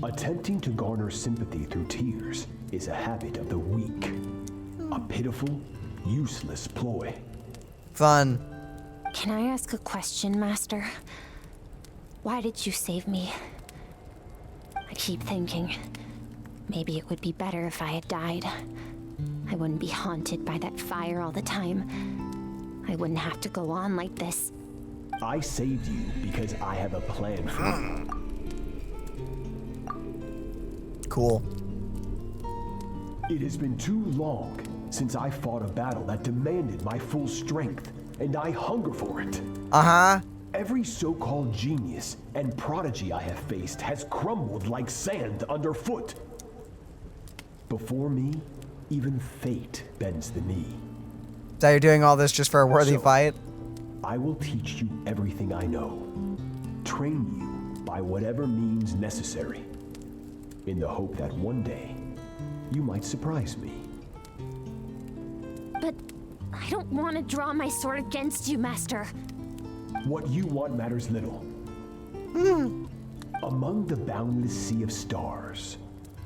Attempting to garner sympathy through tears is a habit of the weak. A pitiful, useless ploy. Fun. Can I ask a question, Master? Why did you save me? I keep thinking, maybe it would be better if I had died. I wouldn't be haunted by that fire all the time. I wouldn't have to go on like this. I saved you because I have a plan for you. Cool. It has been too long since I fought a battle that demanded my full strength, and I hunger for it. Uh-huh. Every so-called genius and prodigy I have faced has crumbled like sand underfoot. Before me, even fate bends the knee. So you're doing all this just for a worthy fight? I will teach you everything I know. Train you by whatever means necessary, in the hope that one day, you might surprise me. But I don't want to draw my sword against you, Master. What you want matters little. Among the boundless sea of stars,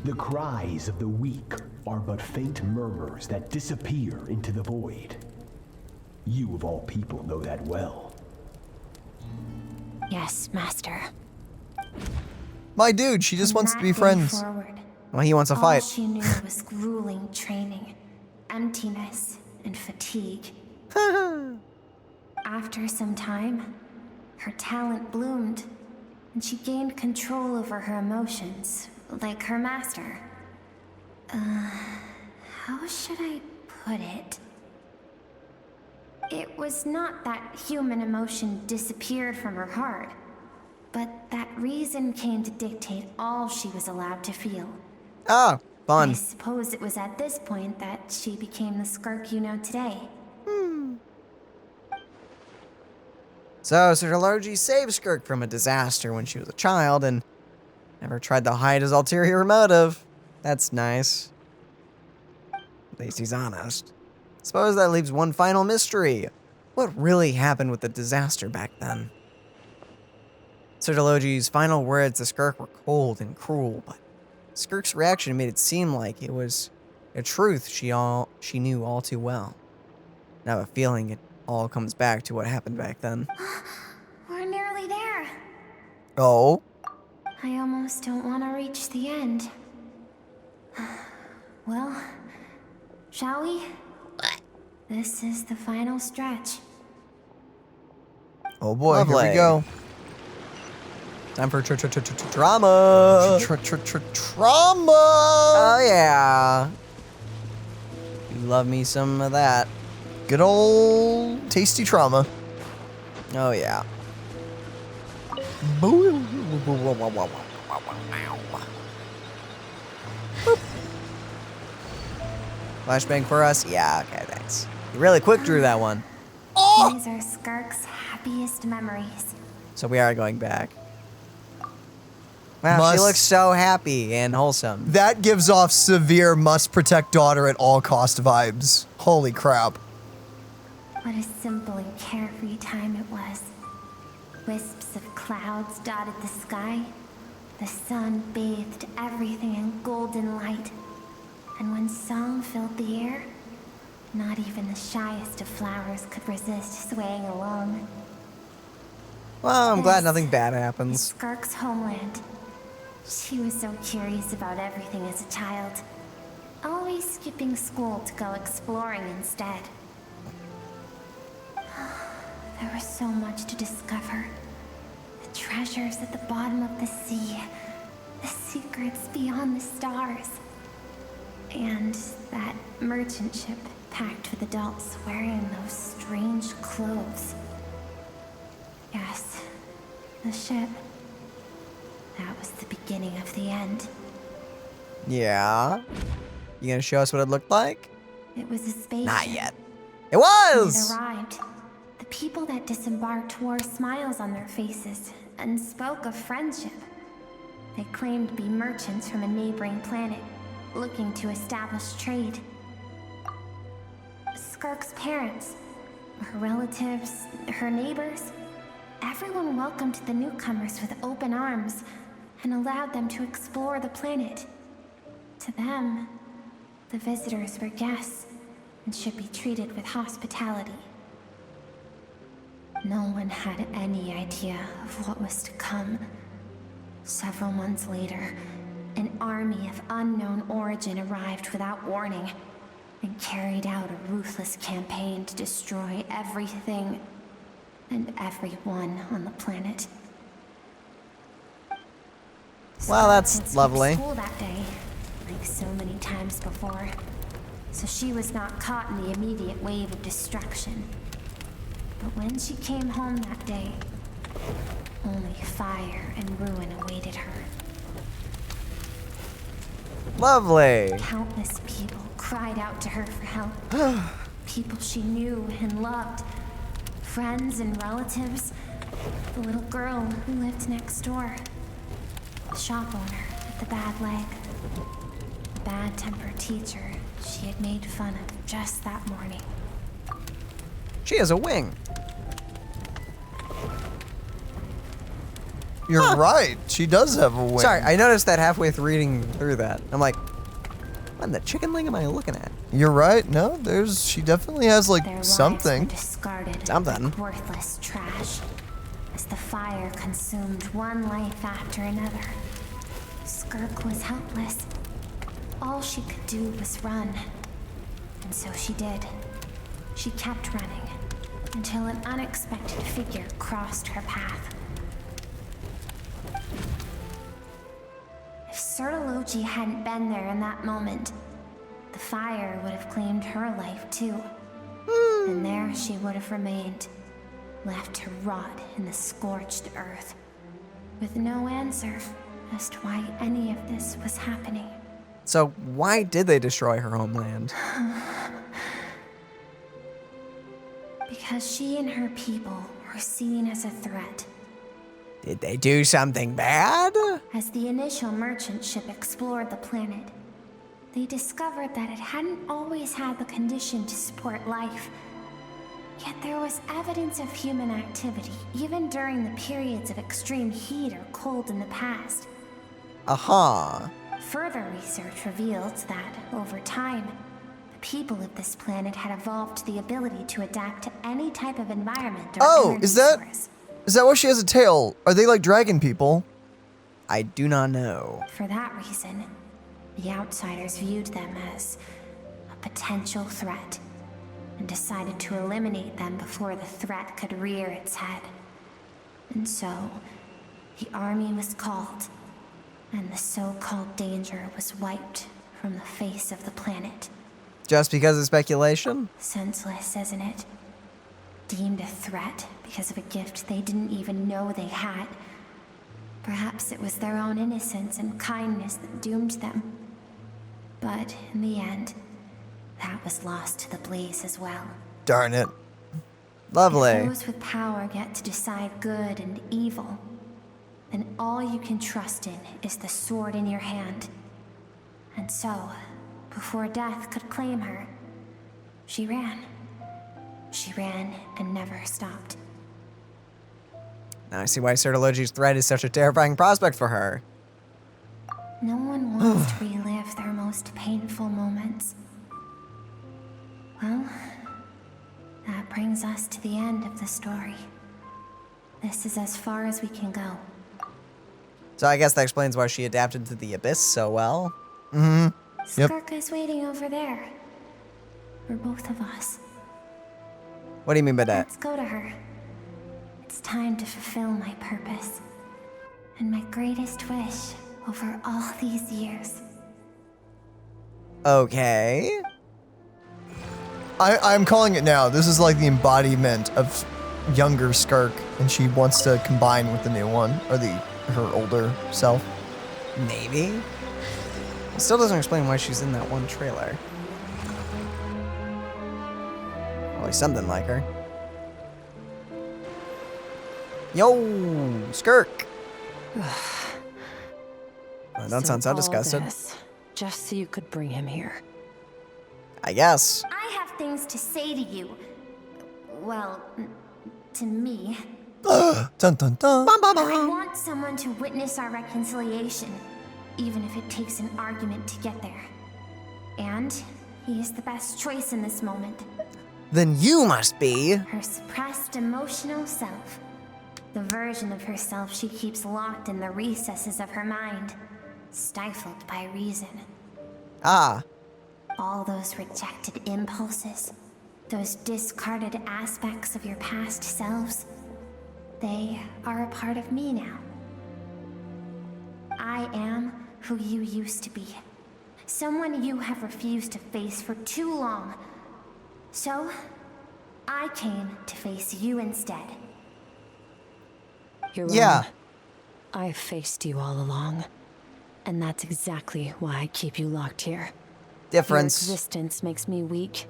the cries of the weak are but faint murmurs that disappear into the void. You of all people know that well. Yes, Master. My dude, she just wants to be friends. Well, he wants a fight. All she knew was grueling training, emptiness, and fatigue. After some time, her talent bloomed, and she gained control over her emotions, like her master. How should I put it? It was not that human emotion disappeared from her heart, but that reason came to dictate all she was allowed to feel. Oh, fun. I suppose it was at this point that she became the Skirk you know today. So, Citlali saved Skirk from a disaster when she was a child and never tried to hide his ulterior motive. That's nice. At least he's honest. Suppose that leaves one final mystery. What really happened with the disaster back then? Citlali's final words to Skirk were cold and cruel, but Skirk's reaction made it seem like it was a truth she knew all too well. And I have a feeling it all comes back to what happened back then. We're nearly there. Oh. I almost don't want to reach the end. Well, shall we? This is the final stretch. Oh boy, here Lovely. we go. Time for trauma. Trauma. Oh yeah. You love me some of that. Good old tasty trauma. Oh yeah. Flashbang for us? Yeah, okay, thanks. You really quick drew that one. These are Skirk's happiest memories. So we are going back. Wow, she looks so happy and wholesome. That gives off severe must protect daughter at all cost vibes. Holy crap. What a simple and carefree time it was. Wisps of clouds dotted the sky. The sun bathed everything in golden light. And when song filled the air, not even the shyest of flowers could resist swaying along. Well, I'm glad nothing bad happens. Skirk's homeland. She was so curious about everything as a child, always skipping school to go exploring instead. There was so much to discover. The treasures at the bottom of the sea, the secrets beyond the stars, and that merchant ship packed with adults wearing those strange clothes. Yes, the ship. That was the beginning of the end. Yeah. You gonna show us what it looked like? It was a spaceship. Not yet. It was! When it arrived, the people that disembarked wore smiles on their faces and spoke of friendship. They claimed to be merchants from a neighboring planet, looking to establish trade. Skirk's parents, her relatives, her neighbors, everyone welcomed the newcomers with open arms and allowed them to explore the planet. To them, the visitors were guests and should be treated with hospitality. No one had any idea of what was to come. Several months later, an army of unknown origin arrived without warning and carried out a ruthless campaign to destroy everything and everyone on the planet. Well, that's lovely. School that day, like so many times before, so she was not caught in the immediate wave of destruction. But when she came home that day, only fire and ruin awaited her. Lovely. Countless people cried out to her for help. People she knew and loved. Friends and relatives. The little girl who lived next door. The shop owner with the bad leg. The bad-tempered teacher she had made fun of just that morning. She has a wing. You're right. She does have a wing. Sorry, I noticed that halfway through reading through that. I'm like, what in the chicken leg am I looking at? You're right. No, she definitely has like Their something. lives were discarded Something. like worthless trash as the fire consumed one life after another. Skirk was helpless. All she could do was run. And so she did. She kept running until an unexpected figure crossed her path. If Citlali hadn't been there in that moment, the fire would have claimed her life too. And there she would have remained, left to rot in the scorched earth, with no answer as to why any of this was happening. So why did they destroy her homeland? Because she and her people were seen as a threat. Did they do something bad? As the initial merchant ship explored the planet, they discovered that it hadn't always had the condition to support life. Yet there was evidence of human activity, even during the periods of extreme heat or cold in the past. Aha. Further research revealed that, over time, the people of this planet had evolved the ability to adapt to any type of environment or Oh, energy is that why she has a tail? Are they like dragon people? I do not know. For that reason, the outsiders viewed them as a potential threat and decided to eliminate them before the threat could rear its head. And so, the army was called, and the so-called danger was wiped from the face of the planet. Just because of speculation? Senseless, isn't it? Deemed a threat because of a gift they didn't even know they had. Perhaps it was their own innocence and kindness that doomed them. But in the end, that was lost to the blaze as well. Darn it. Lovely. If those with power get to decide good and evil, then all you can trust in is the sword in your hand. And so, before death could claim her, she ran. She ran and never stopped. Now I see why Citlali's threat is such a terrifying prospect for her. No one wants to relive their most painful moments. Well, that brings us to the end of the story. This is as far as we can go. So I guess that explains why she adapted to the Abyss so well. Mm-hmm. Yep. Skirk is waiting over there. For both of us. What do you mean by that? Let's go to her. It's time to fulfill my purpose. And my greatest wish over all these years. Okay. I'm calling it now. This is like the embodiment of younger Skirk, and she wants to combine with the new one, or her older self. Maybe. It still doesn't explain why she's in that one trailer. Probably something like her. Yo, Skirk. Well, don't sound so disgusted. Just so you could bring him here. I guess. I have things to say to you. Well, to me. Dun dun dun. I want someone to witness our reconciliation, even if it takes an argument to get there. And he is the best choice in this moment. Then you must be her suppressed emotional self. The version of herself she keeps locked in the recesses of her mind, stifled by reason. Ah. All those rejected impulses, those discarded aspects of your past selves, they are a part of me now. I am who you used to be. Someone you have refused to face for too long. So, I came to face you instead. You're wrong. I've faced you all along. And that's exactly why I keep you locked here. Difference. Your existence makes me weak.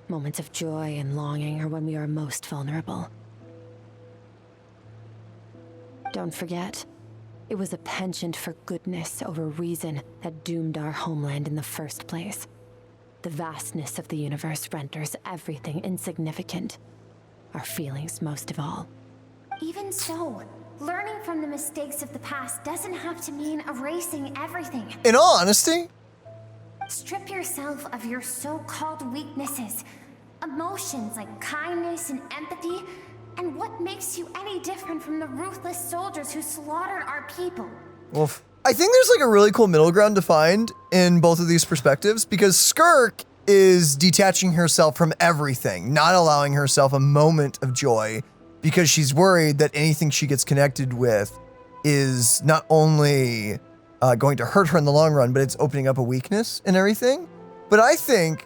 Moments of joy and longing are when we are most vulnerable. Don't forget, it was a penchant for goodness over reason that doomed our homeland in the first place. The vastness of the universe renders everything insignificant. Our feelings most of all. Even so, learning from the mistakes of the past doesn't have to mean erasing everything. In all honesty, strip yourself of your so-called weaknesses, emotions like kindness and empathy, and what makes you any different from the ruthless soldiers who slaughtered our people? Wolf. I think there's like a really cool middle ground to find in both of these perspectives, because Skirk is detaching herself from everything, not allowing herself a moment of joy, because she's worried that anything she gets connected with is not only going to hurt her in the long run, but it's opening up a weakness and everything. But I think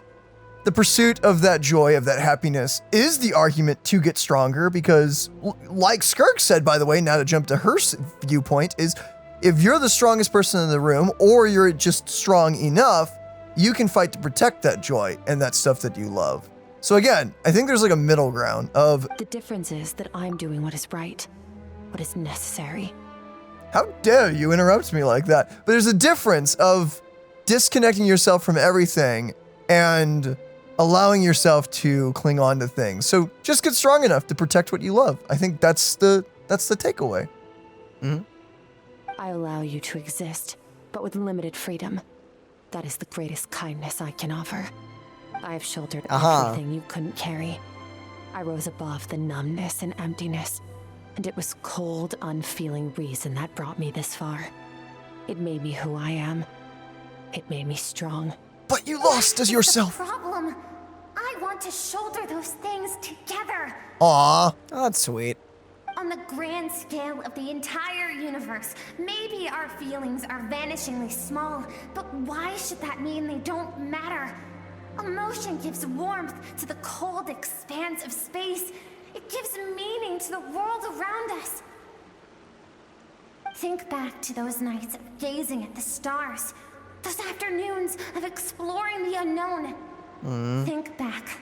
the pursuit of that joy, of that happiness, is the argument to get stronger, because like Skirk said, by the way, now to jump to her viewpoint, is if you're the strongest person in the room, or you're just strong enough, you can fight to protect that joy and that stuff that you love. So again, I think there's like a middle ground of... The difference is that I'm doing what is right, what is necessary. How dare you interrupt me like that? But there's a difference of disconnecting yourself from everything and allowing yourself to cling on to things. So just get strong enough to protect what you love. I think that's the takeaway. Mm-hmm. I allow you to exist, but with limited freedom. That is the greatest kindness I can offer. I've shouldered Uh-huh. everything you couldn't carry. I rose above the numbness and emptiness, and it was cold, unfeeling reason that brought me this far. It made me who I am. It made me strong. But you lost as yourself. Problem. I want to shoulder those things together. Aw. Oh, that's sweet. On the grand scale of the entire universe, maybe our feelings are vanishingly small, but why should that mean they don't matter? Emotion gives warmth to the cold expanse of space. It gives meaning to the world around us. Think back to those nights of gazing at the stars, those afternoons of exploring the unknown. Think back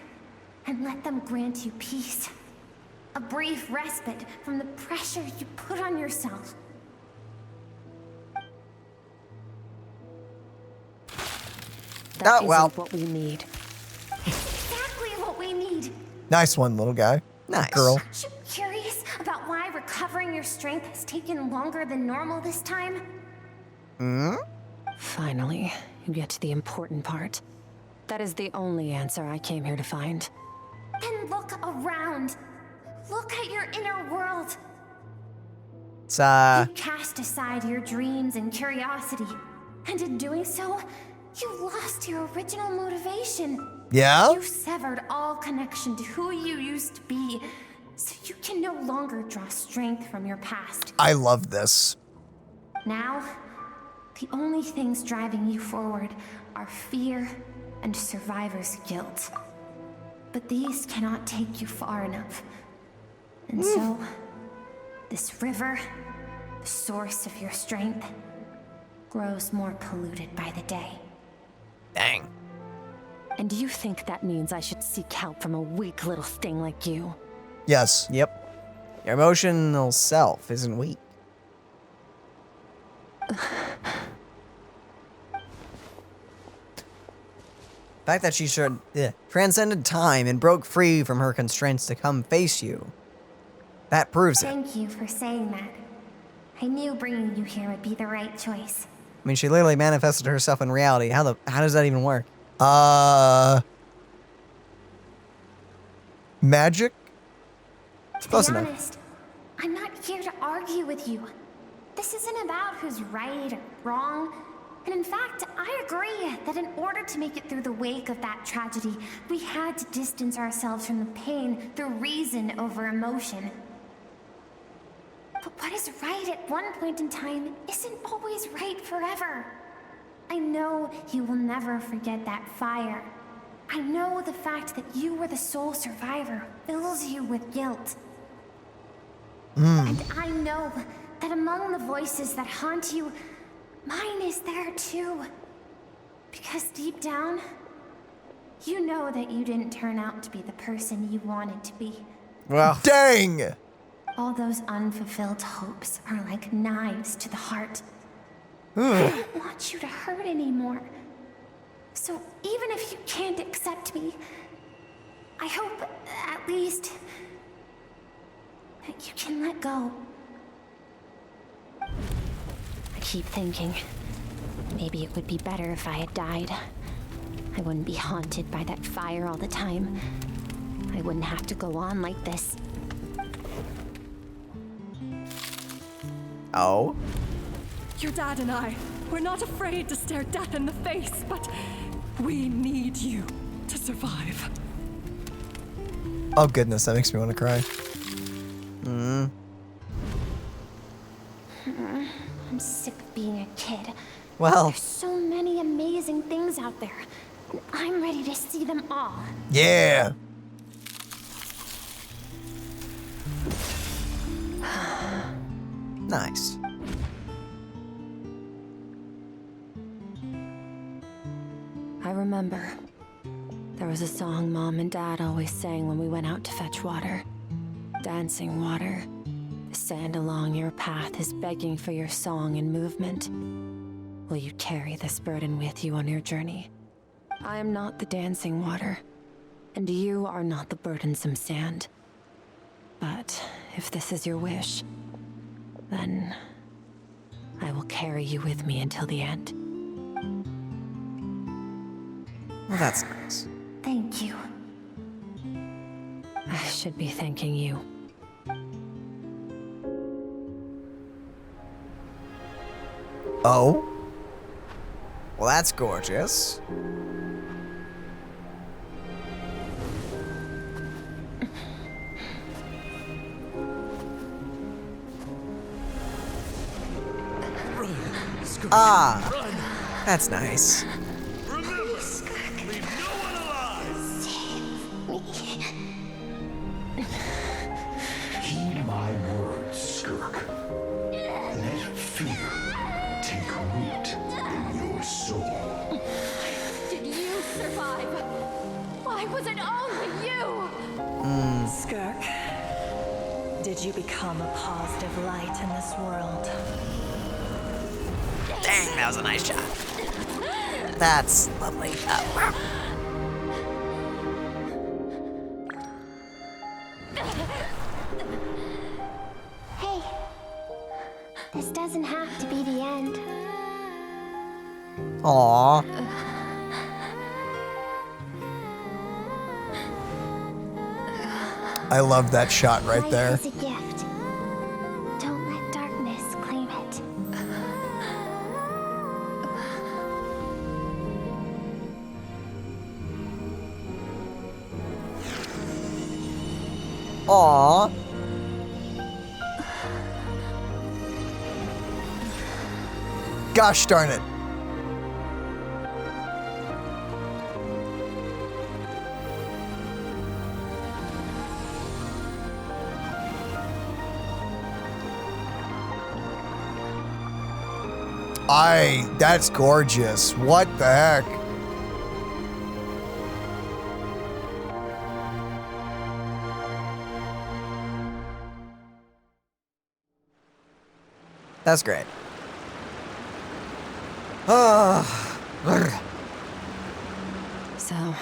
and let them grant you peace. A brief respite from the pressure you put on yourself. That well. isn't what we need. Exactly what we need. Nice one, little guy. Nice. Girl. Aren't you curious about why recovering your strength has taken longer than normal this time? Finally, you get to the important part. That is the only answer I came here to find. Then look around. Look at your inner world. It's, You cast aside your dreams and curiosity, and in doing so, you lost your original motivation. Yeah? You severed all connection to who you used to be, so you can no longer draw strength from your past. I love this. Now, the only things driving you forward are fear and survivor's guilt. But these cannot take you far enough. And so, this river, the source of your strength, grows more polluted by the day. Dang. And you think that means I should seek help from a weak little thing like you? Yes. Yep. Your emotional self isn't weak. The fact that she transcended time and broke free from her constraints to come face you. That proves it. Thank you for saying that. I knew bringing you here would be the right choice. I mean, she literally manifested herself in reality. How does that even work? Magic? Close To be enough. honest, I'm not here to argue with you. This isn't about who's right or wrong. And in fact, I agree that in order to make it through the wake of that tragedy, we had to distance ourselves from the pain through reason over emotion. But what is right at one point in time isn't always right forever. I know you will never forget that fire. I know the fact that you were the sole survivor fills you with guilt. And I know that among the voices that haunt you, mine is there too. Because deep down, you know that you didn't turn out to be the person you wanted to be. Well, dang! All those unfulfilled hopes are like knives to the heart. I don't want you to hurt anymore. So even if you can't accept me, I hope at least that you can let go. I keep thinking, maybe it would be better if I had died. I wouldn't be haunted by that fire all the time. I wouldn't have to go on like this. Oh? Your dad and I, we're not afraid to stare death in the face, but we need you to survive. Oh goodness, that makes me want to cry. I'm sick of being a kid. Well. There's so many amazing things out there, and I'm ready to see them all. Yeah. Nice. I remember. There was a song Mom and Dad always sang when we went out to fetch water. Dancing water. The sand along your path is begging for your song and movement. Will you carry this burden with you on your journey? I am not the dancing water, and you are not the burdensome sand. But if this is your wish, then I will carry you with me until the end. Well, that's nice. Thank you. I should be thanking you. Oh? Well, that's gorgeous. Ah, that's nice. Heed my words, Skirk. Let fear take root in your soul. Did you survive? Why was it only you? Skirk, did you become a positive light in this world? Dang, that was a nice shot. That's lovely. Hey, this doesn't have to be the end. Aww. I love that shot right there. Life is a gift. Don't let darkness claim it. Aww. Gosh darn it. That's gorgeous. What the heck? That's great. So,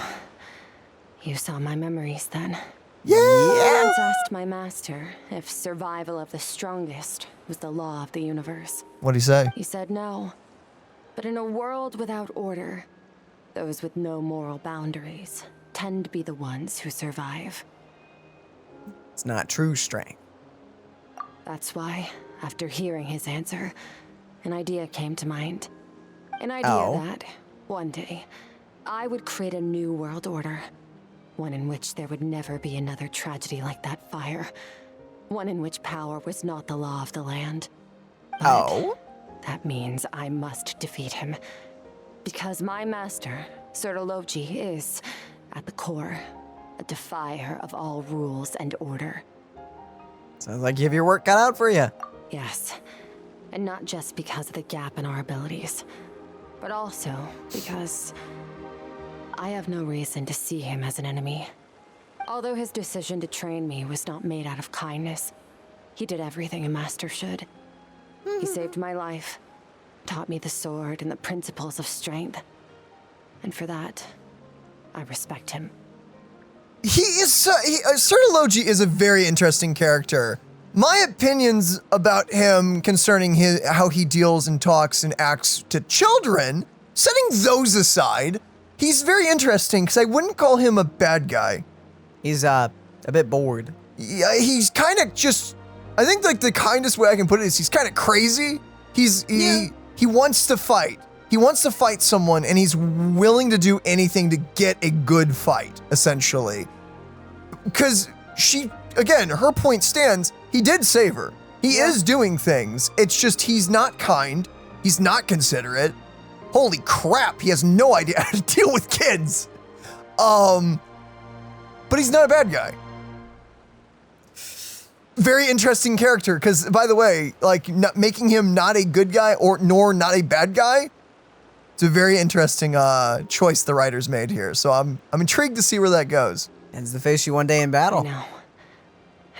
you saw my memories then? Yeah! I once asked my master if survival of the strongest was the law of the universe. What'd he say? He said no. But in a world without order, those with no moral boundaries tend to be the ones who survive. It's not true strength. That's why, after hearing his answer, an idea came to mind. An idea that, one day, I would create a new world order. One in which there would never be another tragedy like that fire. One in which power was not the law of the land. But that means I must defeat him. Because my master, Citlali, is, at the core, a defier of all rules and order. Sounds like you have your work cut out for you. Yes. And not just because of the gap in our abilities, but also because I have no reason to see him as an enemy. Although his decision to train me was not made out of kindness, he did everything a master should. He saved my life, taught me the sword and the principles of strength. And for that, I respect him. Citlali is a very interesting character. My opinions about him concerning how he deals and talks and acts to children, setting those aside, he's very interesting because I wouldn't call him a bad guy. He's a bit bored. Yeah, he's kind of just, I think like the kindest way I can put it is he's kind of crazy. He wants to fight. He wants to fight someone and he's willing to do anything to get a good fight, essentially. Because her point stands, he did save her. He is doing things. It's just he's not kind. He's not considerate. Holy crap, he has no idea how to deal with kids. But he's not a bad guy. Very interesting character, because by the way, like making him not a good guy nor not a bad guy, it's a very interesting choice the writers made here. So I'm intrigued to see where that goes. Ends to face you one day in battle. I know.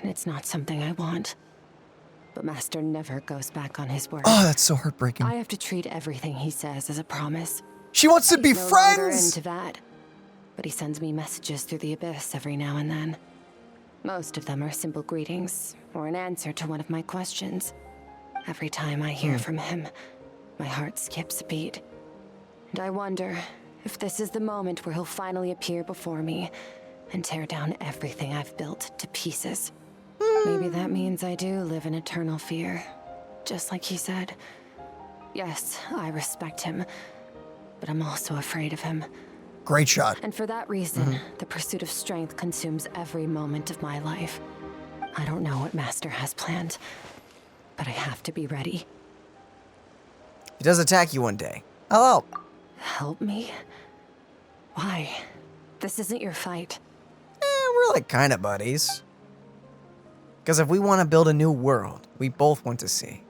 And it's not something I want. But Master never goes back on his word. Oh, that's so heartbreaking. I have to treat everything he says as a promise. She wants to be He's no longer friends! into that. But he sends me messages through the Abyss every now and then. Most of them are simple greetings, or an answer to one of my questions. Every time I hear from him, my heart skips a beat. And I wonder If this is the moment where he'll finally appear before me and tear down everything I've built to pieces, maybe that means I do live in eternal fear, just like he said. Yes, I respect him, but I'm also afraid of him. Great shot. And for that reason, the pursuit of strength consumes every moment of my life. I don't know what Master has planned, but I have to be ready. He does attack you one day. I'll help. Help me? Why? This isn't your fight. We're like kind of buddies. Because if we want to build a new world, we both want to see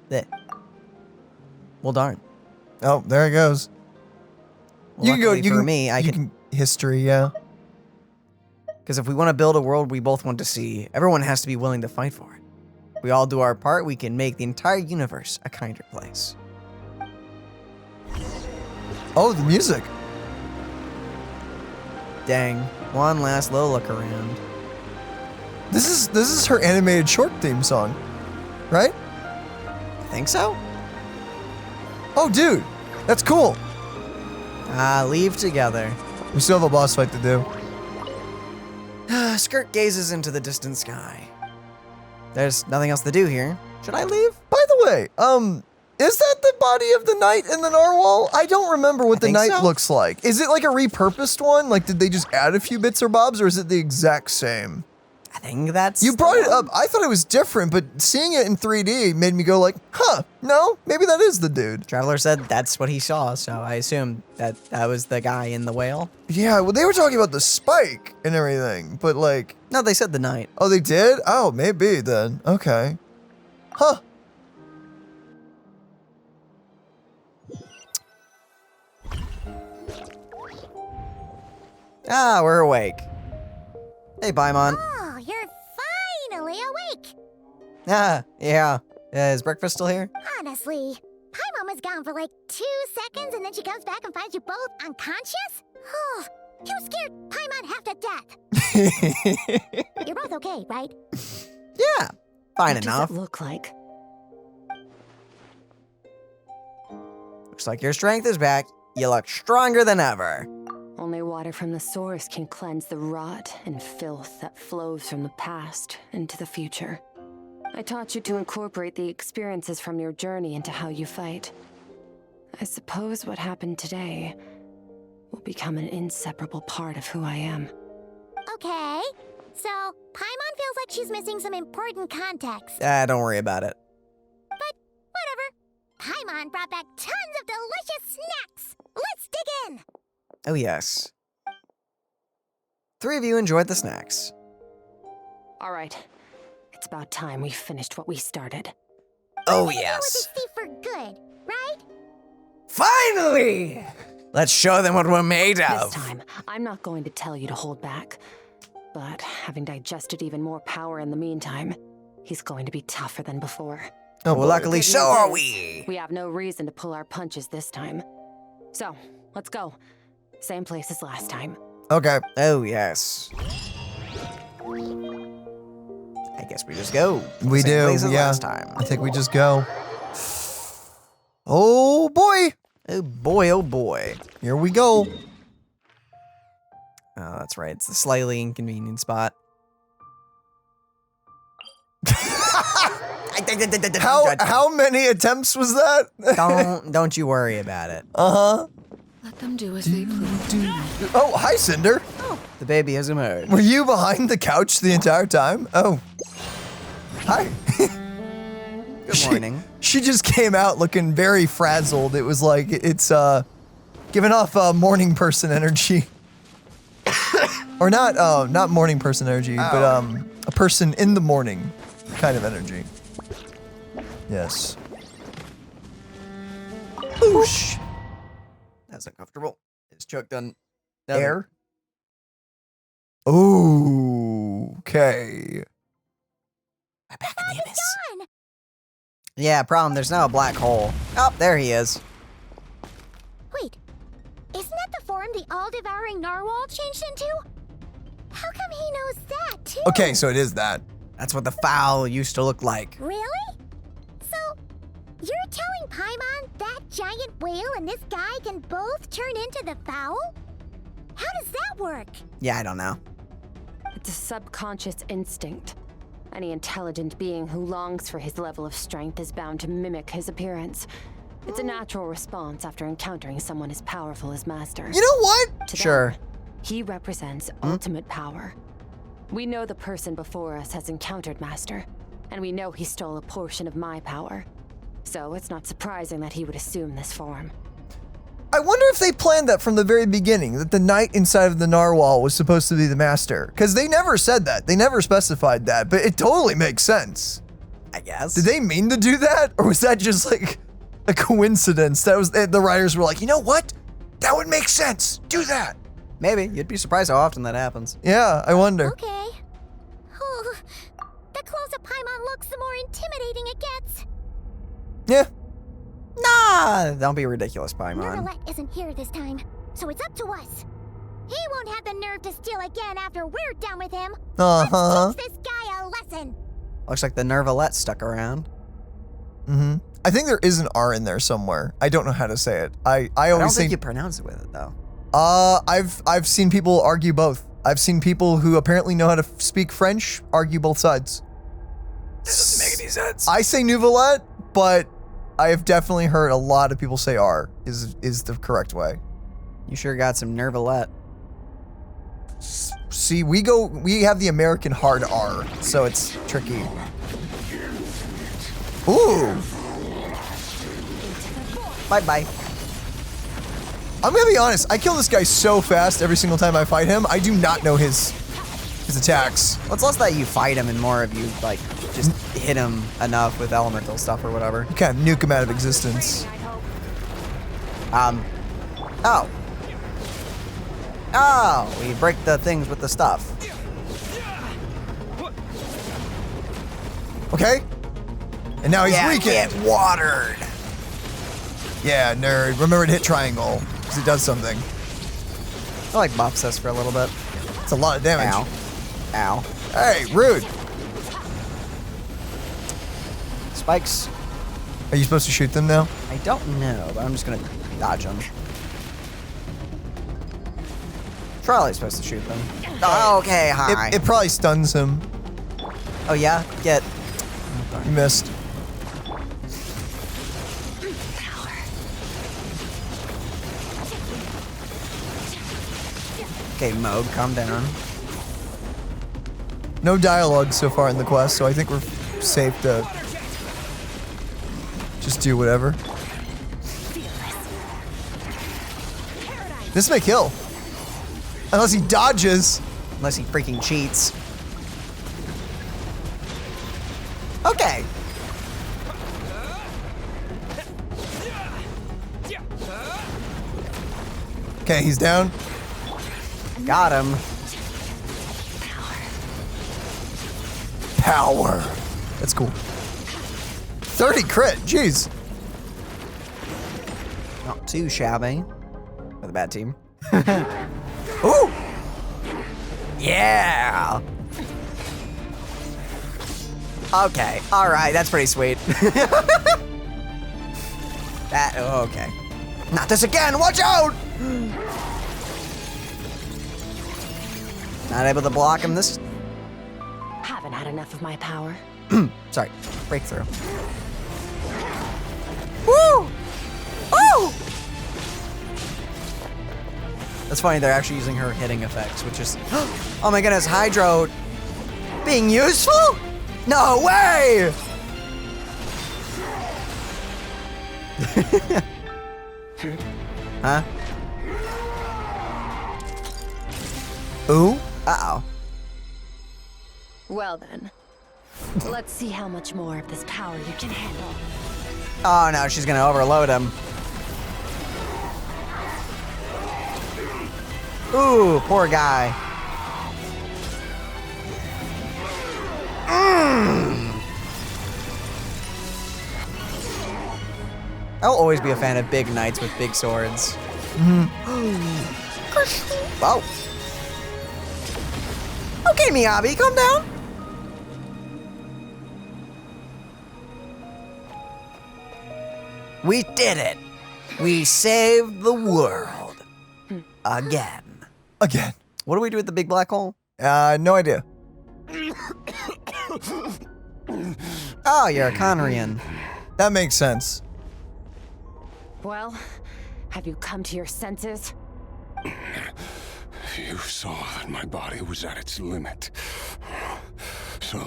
that. Well, darn. Oh, there it goes. Well, you can go. luckily You for can, me, I you can. history, yeah. Because if we want to build a world we both want to see, everyone has to be willing to fight for it. If we all do our part, we can make the entire universe a kinder place. Oh, the music. Dang. One last little look around. This is her animated short theme song, right? I think so. Oh, dude, that's cool. Leave together. We still have a boss fight to do. Skirk gazes into the distant sky. There's nothing else to do here. Should I leave? By the way, is that the body of the knight in the Narwhal? I don't remember what the knight looks like. Is it like a repurposed one? Like, did they just add a few bits or bobs, or is it the exact same? I think that's... You brought it up. I thought it was different, but seeing it in 3D made me go like, huh, no, maybe that is the dude. Traveler said that's what he saw, so I assumed that was the guy in the whale. Yeah, well, they were talking about the spike and everything, but like... No, they said the knight. Oh, they did? Oh, maybe then. Okay. Huh. We're awake. Hey, Paimon. Oh, you're finally awake. Yeah. Is breakfast still here? Honestly, Paimon was gone for like 2 seconds and then she comes back and finds you both unconscious? Oh, you scared Paimon half to death. You're both okay, right? Yeah, fine What enough. does it look like? Looks like your strength is back. You look stronger than ever. Only water from the source can cleanse the rot and filth that flows from the past into the future. I taught you to incorporate the experiences from your journey into how you fight. I suppose what happened today will become an inseparable part of who I am. Okay, so Paimon feels like she's missing some important context. Don't worry about it. But whatever. Paimon brought back tons of delicious snacks. Let's dig in. Oh, yes. 3 of you enjoyed the snacks. All right. It's about time we finished what we started. Oh, With yes. this thief for good, right? Finally! Let's show them what we're made of. This time, I'm not going to tell you to hold back. But having digested even more power in the meantime, he's going to be tougher than before. Oh, well, luckily Good so news are is, we. We have no reason to pull our punches this time. So, let's go. Same place as last time. Okay. Oh, yes. I guess we just go. We Same do, place as yeah. last time. I think we just go. Oh, boy. Oh, boy, oh, boy. Here we go. Oh, that's right. It's the slightly inconvenient spot. How many attempts was that? Don't you worry about it. Uh-huh. Let them do as they please. Oh, hi, Cinder. The baby has emerged. Were you behind the couch the entire time? Oh. Hi. Good morning. She just came out looking very frazzled. It was like, it's giving off morning person energy. Or not morning person energy, but a person in the morning kind of energy. Yes. Boosh. That's uncomfortable. It's choked on Air. Okay. I'm back in the abyss. Yeah, problem. There's now a black hole. Oh, there he is. Wait, isn't that the form the all-devouring Narwhal changed into? How come he knows that, too? Okay, so it is that. That's what the fowl used to look like. Really? So, you're telling Paimon that giant whale and this guy can both turn into the fowl? How does that work? Yeah, I don't know. It's a subconscious instinct. Any intelligent being who longs for his level of strength is bound to mimic his appearance. It's a natural response after encountering someone as powerful as Master. You know what? To Sure. them, he represents ultimate power. We know the person before us has encountered Master, and we know he stole a portion of my power. So it's not surprising that he would assume this form. I wonder if they planned that from the very beginning, that the knight inside of the Narwhal was supposed to be the Master. Because they never said that. They never specified that, but it totally makes sense. I guess. Did they mean to do that? Or was that just like a coincidence? That was the writers were like, you know what? That would make sense. Do that. Maybe. You'd be surprised how often that happens. Yeah, I wonder. Okay. Oh, the closer Paimon looks, the more intimidating it gets. Yeah. Nah, don't be ridiculous, Paimon. Nervalette isn't here this time, so it's up to us. He won't have the nerve to steal again after we're done with him. Uh-huh. Let's teach this guy a lesson. Looks like the Nervalette stuck around. Mm-hmm. I think there is an R in there somewhere. I don't know how to say it. I always don't say, think you pronounce it with it though. I've seen people argue both. I've seen people who apparently know how to speak French argue both sides. That doesn't make any sense. I say Nouvelette, but I have definitely heard a lot of people say R is the correct way. You sure got some Nervalette. See, we have the American hard R, so it's tricky. Ooh. Bye-bye. I'm gonna be honest, I kill this guy so fast every single time I fight him, I do not know his attacks. Well, it's less that you fight him and more of you, like, just hit him enough with elemental stuff or whatever. You kind of nuke him out of existence. Oh. Oh, we break the things with the stuff. Okay. And now he's weakened. Get watered. Yeah, nerd. Remember to hit triangle, because it does something. I like buffs us for a little bit. It's a lot of damage. Ow. Ow. Hey, rude. Spikes. Are you supposed to shoot them now? I don't know, but I'm just gonna dodge them. Probably supposed to shoot them. Oh, okay, hi. It probably stuns him. Oh yeah? Get. You missed. Okay, Moog, calm down. No dialogue so far in the quest, so I think we're safe to just do whatever. This may kill. Unless he dodges. Unless he freaking cheats. Okay. Okay, he's down. Got him. Power. That's cool. 30 crit, jeez. Not too shabby. For the bad team. Ooh! Yeah! Okay, alright, that's pretty sweet. Okay. Not this again, watch out! Not able to block him this. Haven't had enough of my power. Sorry, breakthrough. Woo! Woo! That's funny, they're actually using her hitting effects, which is, oh my goodness, Hydro being useful? No way! Huh? Ooh? Uh-oh. Well then, let's see how much more of this power you can handle. Oh no, she's gonna overload him. Ooh, poor guy. I'll always be a fan of big knights with big swords. Whoa. Okay, Miyabi, calm down. We did it. We saved the world. Again. Again. What do we do with the big black hole? No idea. Oh, you're a Conrian. That makes sense. Well, have you come to your senses? You saw that my body was at its limit. So,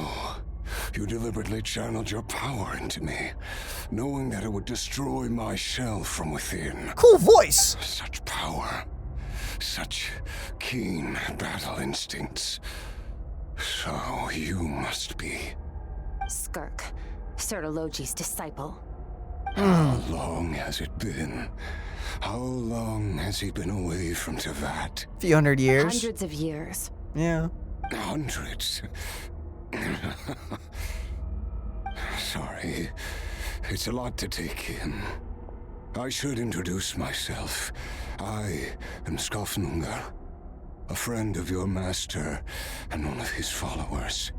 you deliberately channeled your power into me, knowing that it would destroy my shell from within. Cool voice! Such power. Such keen battle instincts. So, you must be... Skirk, Certologi's disciple. How long has it been? How long has he been away from Tevat? Few hundred years. Hundreds of years. Yeah. Hundreds? Sorry, it's a lot to take in. I should introduce myself. I am Skofnungar, a friend of your master and one of his followers.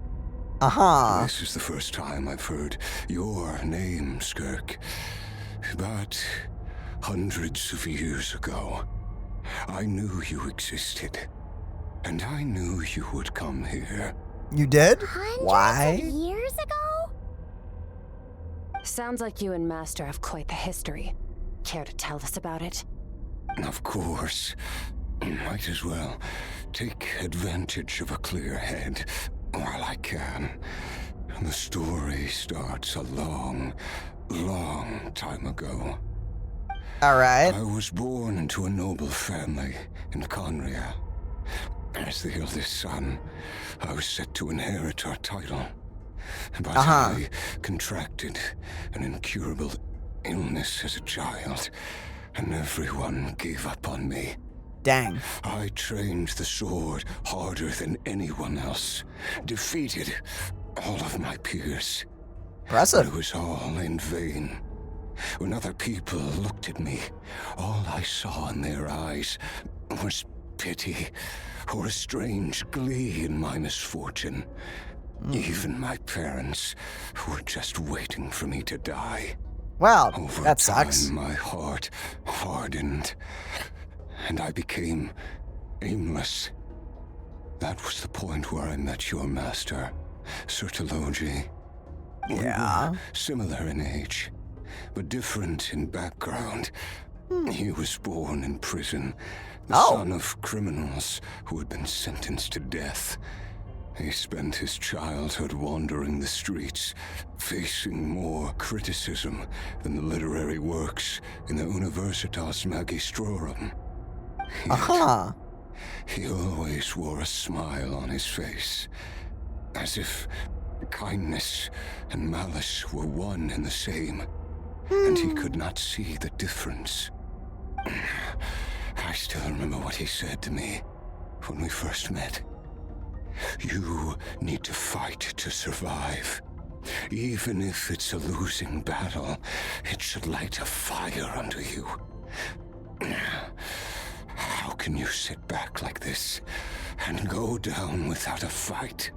Aha. This is the first time I've heard your name, Skirk. But hundreds of years ago, I knew you existed. And I knew you would come here. You did? Why? Years ago? Sounds like you and Master have quite the history. Care to tell us about it? Of course. Might as well take advantage of a clear head while I can. The story starts a long, long time ago. Alright. I was born into a noble family in Conria. As the eldest son, I was set to inherit our title. But I contracted an incurable illness as a child, and everyone gave up on me. Dang. I trained the sword harder than anyone else, defeated all of my peers. Impressive. It was all in vain. When other people looked at me, all I saw in their eyes was pity or a strange glee in my misfortune. Even my parents were just waiting for me to die. Wow, Over that time, sucks. my heart hardened, and I became aimless. That was the point where I met your master, Certologi. Yeah. We were similar in age, but different in background. He was born in prison, the son of criminals who had been sentenced to death. He spent his childhood wandering the streets, facing more criticism than the literary works in the Universitas Magistrorum. Aha. He always wore a smile on his face, as if kindness and malice were one and the same, and he could not see the difference. I still remember what he said to me when we first met. You need to fight to survive. Even if it's a losing battle, it should light a fire under you. How can you sit back like this and go down without a fight?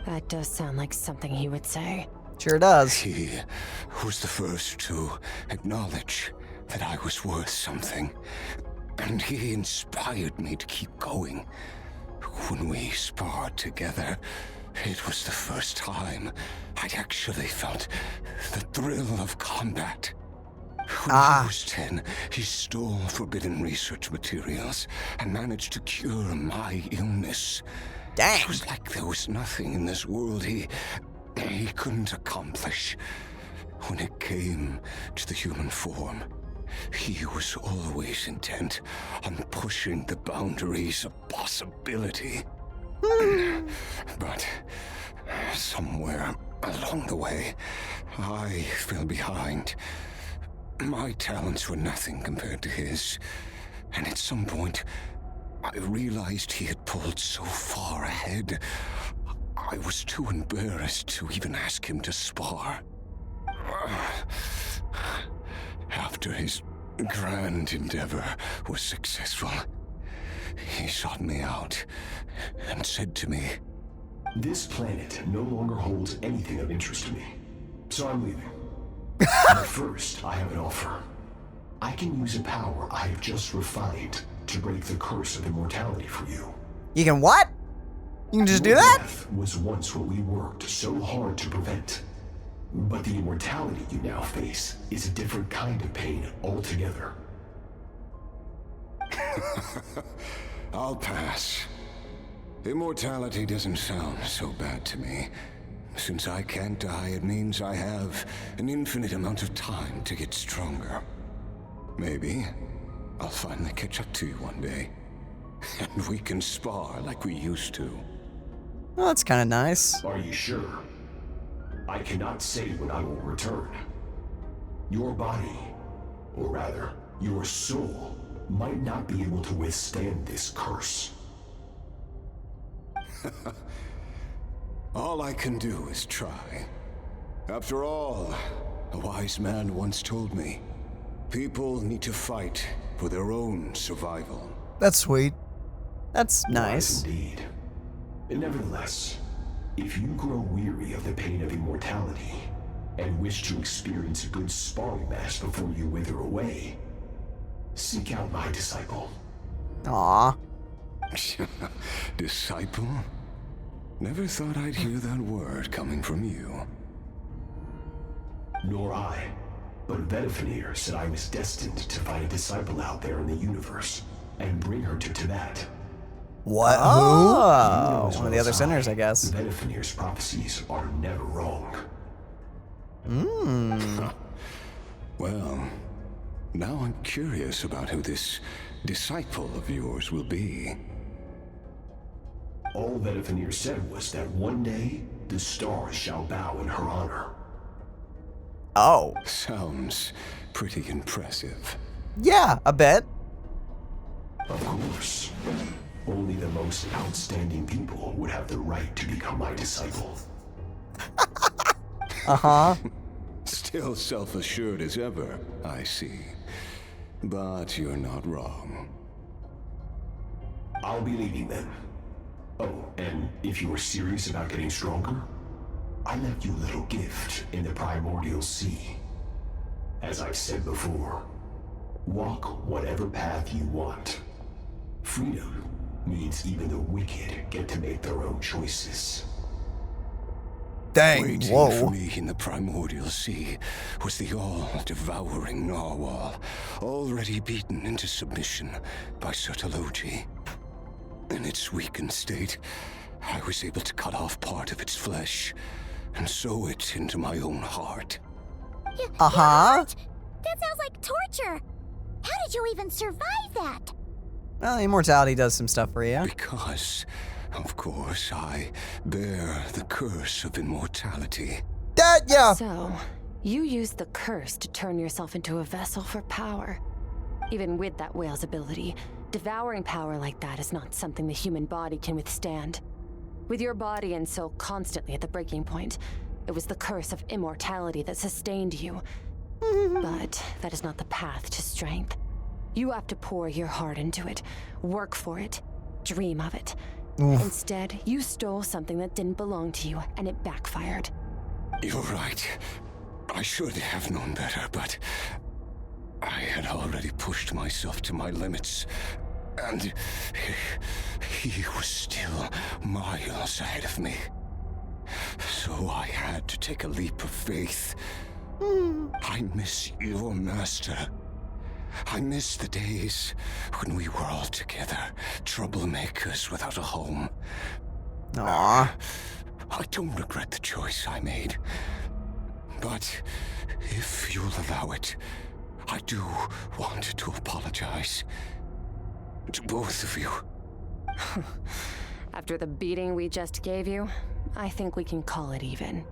That does sound like something he would say. Sure does. He was the first to acknowledge that I was worth something, and he inspired me to keep going. When we sparred together, it was the first time I'd actually felt the thrill of combat. When I was 10, he stole forbidden research materials and managed to cure my illness. Dang. It was like there was nothing in this world he couldn't accomplish. When it came to the human form, he was always intent on pushing the boundaries of possibility. But somewhere along the way, I fell behind. My talents were nothing compared to his, and at some point, I realized he had pulled so far ahead, I was too embarrassed to even ask him to spar. After his grand endeavor was successful, he sought me out and said to me, "This planet no longer holds anything of interest to me, so I'm leaving. But first, I have an offer. I can use a power I have just refined to break the curse of immortality for you. You can what? You can just do Your that? death was once what we worked so hard to prevent. But the immortality you now face is a different kind of pain altogether. I'll pass. Immortality doesn't sound so bad to me. Since I can't die, it means I have an infinite amount of time to get stronger. Maybe I'll finally catch up to you one day, and we can spar like we used to. Well, that's kind of nice. Are you sure? I cannot say when I will return. Your body, or rather, your soul, might not be able to withstand this curse. All I can do is try. After all, a wise man once told me, people need to fight for their own survival. That's sweet. That's Wise nice. indeed. And nevertheless, if you grow weary of the pain of immortality and wish to experience a good sparring match before you wither away, seek out my disciple. Aww. Disciple? Never thought I'd hear that word coming from you. Nor I. But Vedifenir said I was destined to find a disciple out there in the universe and bring her to Tibet. What? Oh, one of the other sinners, I guess. Vedifenir's prophecies are never wrong. Well, now I'm curious about who this disciple of yours will be. All Vedifenir said was that one day, the stars shall bow in her honor. Oh. Sounds pretty impressive. Yeah, a bit. Of course. Only the most outstanding people would have the right to become my disciple. Uh-huh. Still self-assured as ever, I see. But you're not wrong. I'll be leaving then. Oh, and if you are serious about getting stronger, I left you a little gift in the primordial sea. As I've said before, walk whatever path you want. Freedom means even the wicked get to make their own choices. Dang, Waiting whoa. for me in the primordial sea was the all-devouring Narwhal, already beaten into submission by Citlali. In its weakened state, I was able to cut off part of its flesh and sew it into my own heart. Uh-huh. That sounds like torture. How did you even survive that? Well, immortality does some stuff for you. Because, of course, I bear the curse of immortality. That, yeah. So, you used the curse to turn yourself into a vessel for power. Even with that whale's ability, devouring power like that is not something the human body can withstand. With your body and soul constantly at the breaking point, it was the curse of immortality that sustained you. But that is not the path to strength. You have to pour your heart into it, work for it, dream of it. Instead, you stole something that didn't belong to you, and it backfired. You're right. I should have known better, but I had already pushed myself to my limits, and he was still miles ahead of me. So I had to take a leap of faith. I miss your master. I miss the days when we were all together, troublemakers without a home. Aww. I don't regret the choice I made. But if you'll allow it, I do want to apologize. To both of you. After the beating we just gave you, I think we can call it even.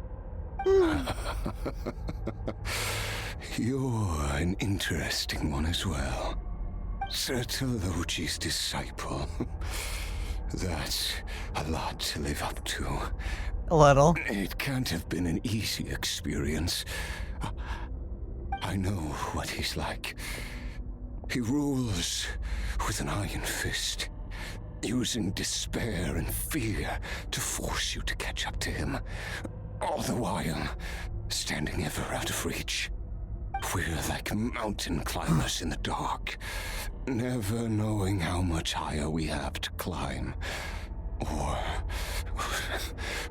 You're an interesting one as well. Citlali's disciple. That's a lot to live up to. A little. It can't have been an easy experience. I know what he's like. He rules with an iron fist, using despair and fear to force you to catch up to him, all the while standing ever out of reach. We're like mountain climbers in the dark, never knowing how much higher we have to climb, or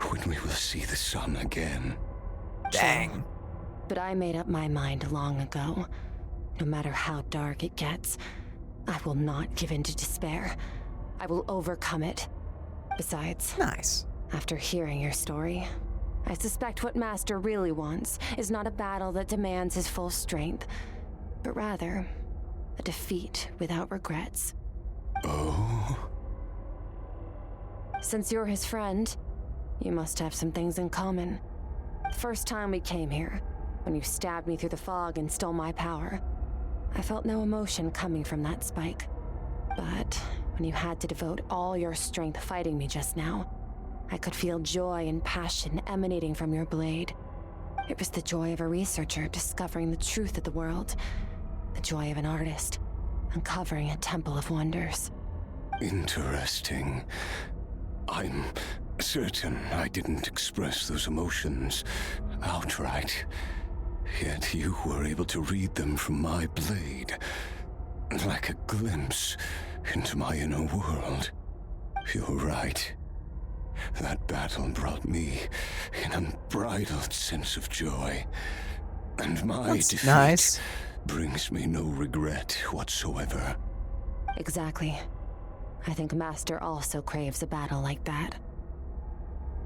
when we will see the sun again. Dang. But I made up my mind long ago. No matter how dark it gets, I will not give in to despair. I will overcome it. Besides, nice. After hearing your story, I suspect what Master really wants is not a battle that demands his full strength, but rather a defeat without regrets. Oh? Since you're his friend, you must have some things in common. The first time we came here, when you stabbed me through the fog and stole my power, I felt no emotion coming from that spike. But when you had to devote all your strength fighting me just now, I could feel joy and passion emanating from your blade. It was the joy of a researcher discovering the truth of the world, the joy of an artist uncovering a temple of wonders. Interesting. I'm certain I didn't express those emotions outright, yet you were able to read them from my blade, like a glimpse into my inner world. You're right. That battle brought me an unbridled sense of joy, and my defeat brings me no regret whatsoever. Exactly. I think Master also craves a battle like that.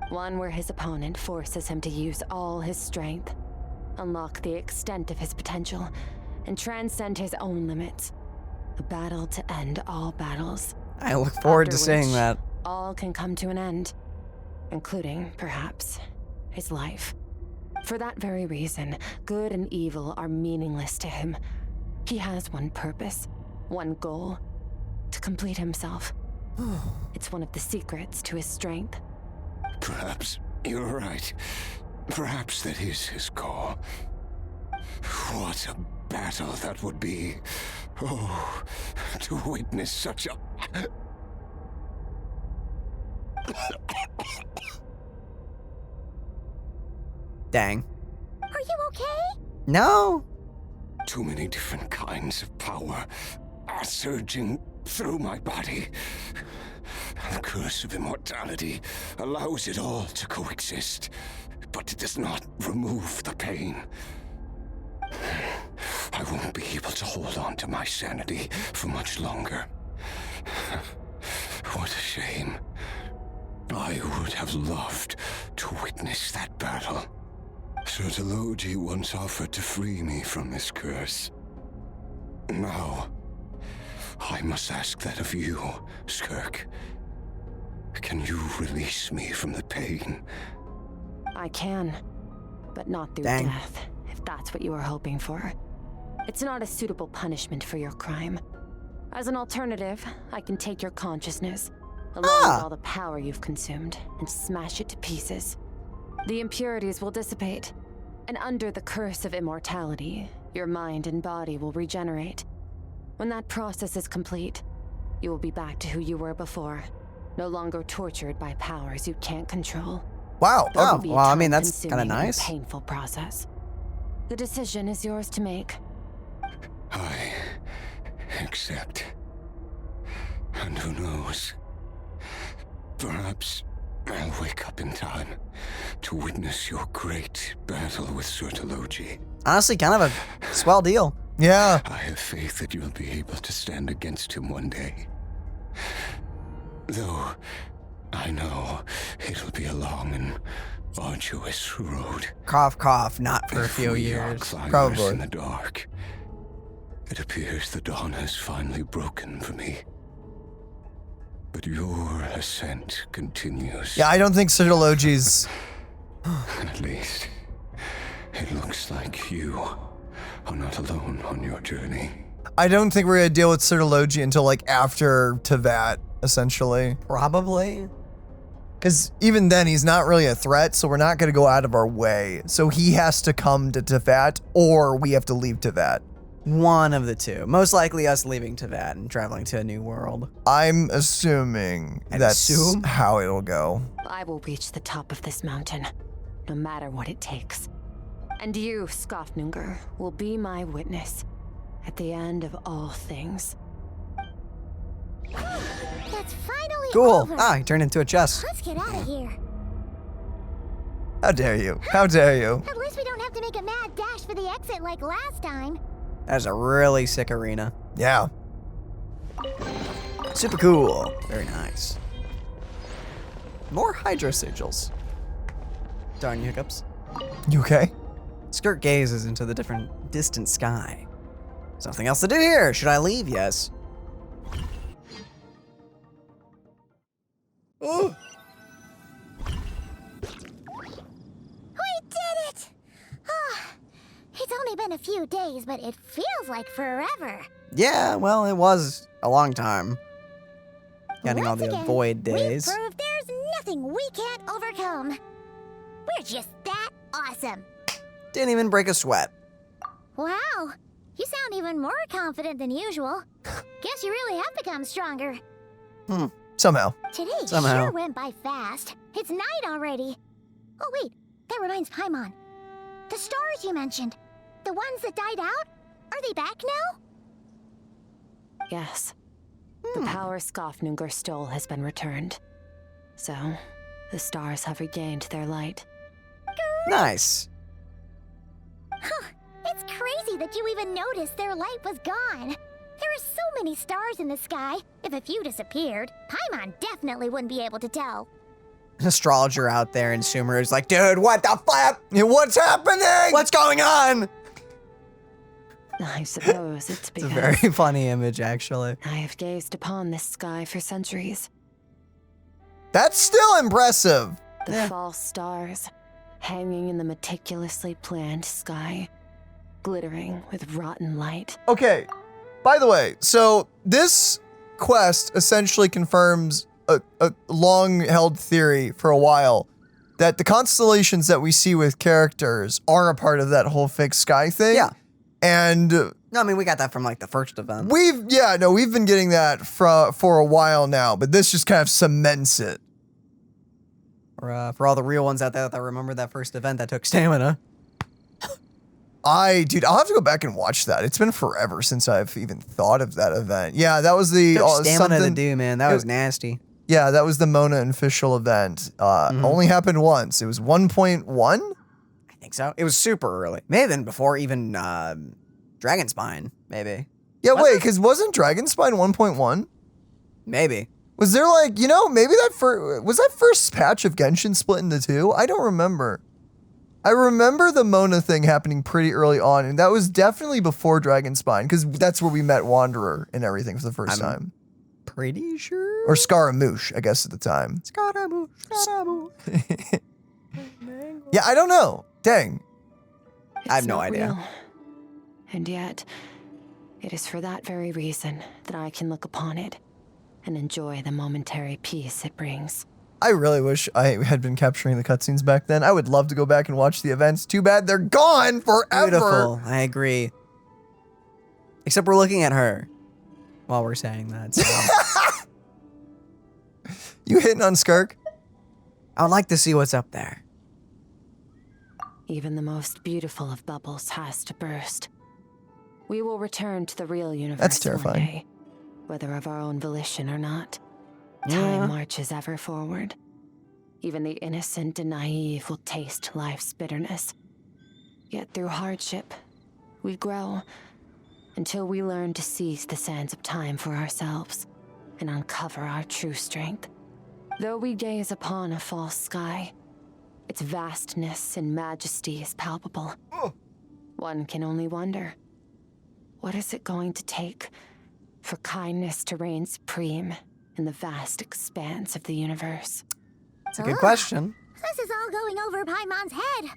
One where his opponent forces him to use all his strength, unlock the extent of his potential, and transcend his own limits. A battle to end all battles. I look forward to seeing that. All can come to an end, including, perhaps, his life. For that very reason, good and evil are meaningless to him. He has one purpose, one goal: to complete himself. It's one of the secrets to his strength. Perhaps you're right. Perhaps that is his call. What a battle that would be. Oh, to witness such a... Dang. Are you okay? No. Too many different kinds of power are surging through my body. The curse of immortality allows it all to coexist, but it does not remove the pain. I won't be able to hold on to my sanity for much longer. What a shame. I would have loved to witness that battle. Citlali once offered to free me from this curse. Now, I must ask that of you, Skirk. Can you release me from the pain? I can, but not through death, if that's what you were hoping for. It's not a suitable punishment for your crime. As an alternative, I can take your consciousness, along with all the power you've consumed, and smash it to pieces. The impurities will dissipate, and under the curse of immortality, your mind and body will regenerate. When that process is complete, you will be back to who you were before, no longer tortured by powers you can't control. Wow. But it will Oh, be a well, I mean, that's time-consuming kind of and nice. painful process. The decision is yours to make. I accept. And who knows? Perhaps I'll wake up in time to witness your great battle with Citlali. Honestly, kind of a swell deal. Yeah. I have faith that you'll be able to stand against him one day. Though I know it'll be a long and arduous road. Cough, cough, not for a few years. Climbers in the dark. It appears the dawn has finally broken for me. But your ascent continues. Yeah, I don't think Citlali's... At least, it looks like you are not alone on your journey. I don't think we're gonna deal with Citlali until like after Teyvat, essentially. Probably. Because even then, he's not really a threat, so we're not gonna go out of our way. So he has to come to Teyvat, or we have to leave Teyvat. One of the two. Most likely us leaving Teyvat and traveling to a new world. I'm assuming that's how it'll go. I will reach the top of this mountain, no matter what it takes. And you, Skofnunger, will be my witness at the end of all things. That's finally Cool. over. Ah, he turned into a chest. Let's get out of here. How dare you? How dare you? At least we don't have to make a mad dash for the exit like last time. That's a really sick arena. Yeah. Super cool. Very nice. More Hydro Sigils. Darn hiccups. You okay? Skirk gazes into the distant sky. Something else to do here. Should I leave? Yes. Oh. We did it! Ah, it's only been a few days, but it feels like forever. Yeah, well, it was a long time. Counting all the void days. We've proved there's nothing we can't overcome. We're just that awesome. Didn't even break a sweat. Wow, you sound even more confident than usual. Guess you really have become stronger. Somehow. Today Somehow. sure went by fast. It's night already. Oh wait, that reminds Paimon. The stars you mentioned, the ones that died out, are they back now? Yes. The power Skofnunger stole has been returned. So, the stars have regained their light. Nice. Huh, it's crazy that you even noticed their light was gone. There are so many stars in the sky. If a few disappeared, Paimon definitely wouldn't be able to tell. An astrologer out there in Sumer is like, dude, what the flap? What's happening? What's going on? I suppose it's It's a because very funny image, actually. I have gazed upon this sky for centuries. That's still impressive. The false stars, hanging in the meticulously planned sky, glittering with rotten light. Okay, by the way, so this quest essentially confirms a long-held theory for a while that the constellations that we see with characters are a part of that whole fixed sky thing. Yeah. And no, I mean, we got that from like the first event. we've been getting that for a while now, but this just kind of cements it. For all the real ones out there that remember that first event that took stamina. Dude, I'll have to go back and watch that. It's been forever since I've even thought of that event. Yeah, that was the Took stamina to something. do, man. That was nasty. Yeah, that was the Mona official event. Only happened once. It was 1.1. I think so. It was super early. May have been before even Dragonspine, maybe. Yeah, wait, because wasn't Dragonspine 1.1? Maybe. Was there like, maybe that first patch of Genshin split into two? I don't remember. I remember the Mona thing happening pretty early on, and that was definitely before Dragonspine, because that's where we met Wanderer and everything for the first time. Pretty sure. Or Scaramouche, I guess at the time. Scaramouche. Yeah, I don't know. Dang. I have no idea. Real. And yet, it is for that very reason that I can look upon it and enjoy the momentary peace it brings. I really wish I had been capturing the cutscenes back then. I would love to go back and watch the events. Too bad they're gone forever. Beautiful. I agree. Except we're looking at her while we're saying that. So. You hitting on Skirk? I would like to see what's up there. Even the most beautiful of bubbles has to burst. We will return to the real universe That's terrifying. one day, whether of our own volition or not. Yeah. Time marches ever forward. Even the innocent and naive will taste life's bitterness. Yet through hardship, we grow until we learn to seize the sands of time for ourselves and uncover our true strength. Though we gaze upon a false sky, its vastness and majesty is palpable. One can only wonder, what is it going to take for kindness to reign supreme in the vast expanse of the universe? That's a good question. This is all going over Paimon's head.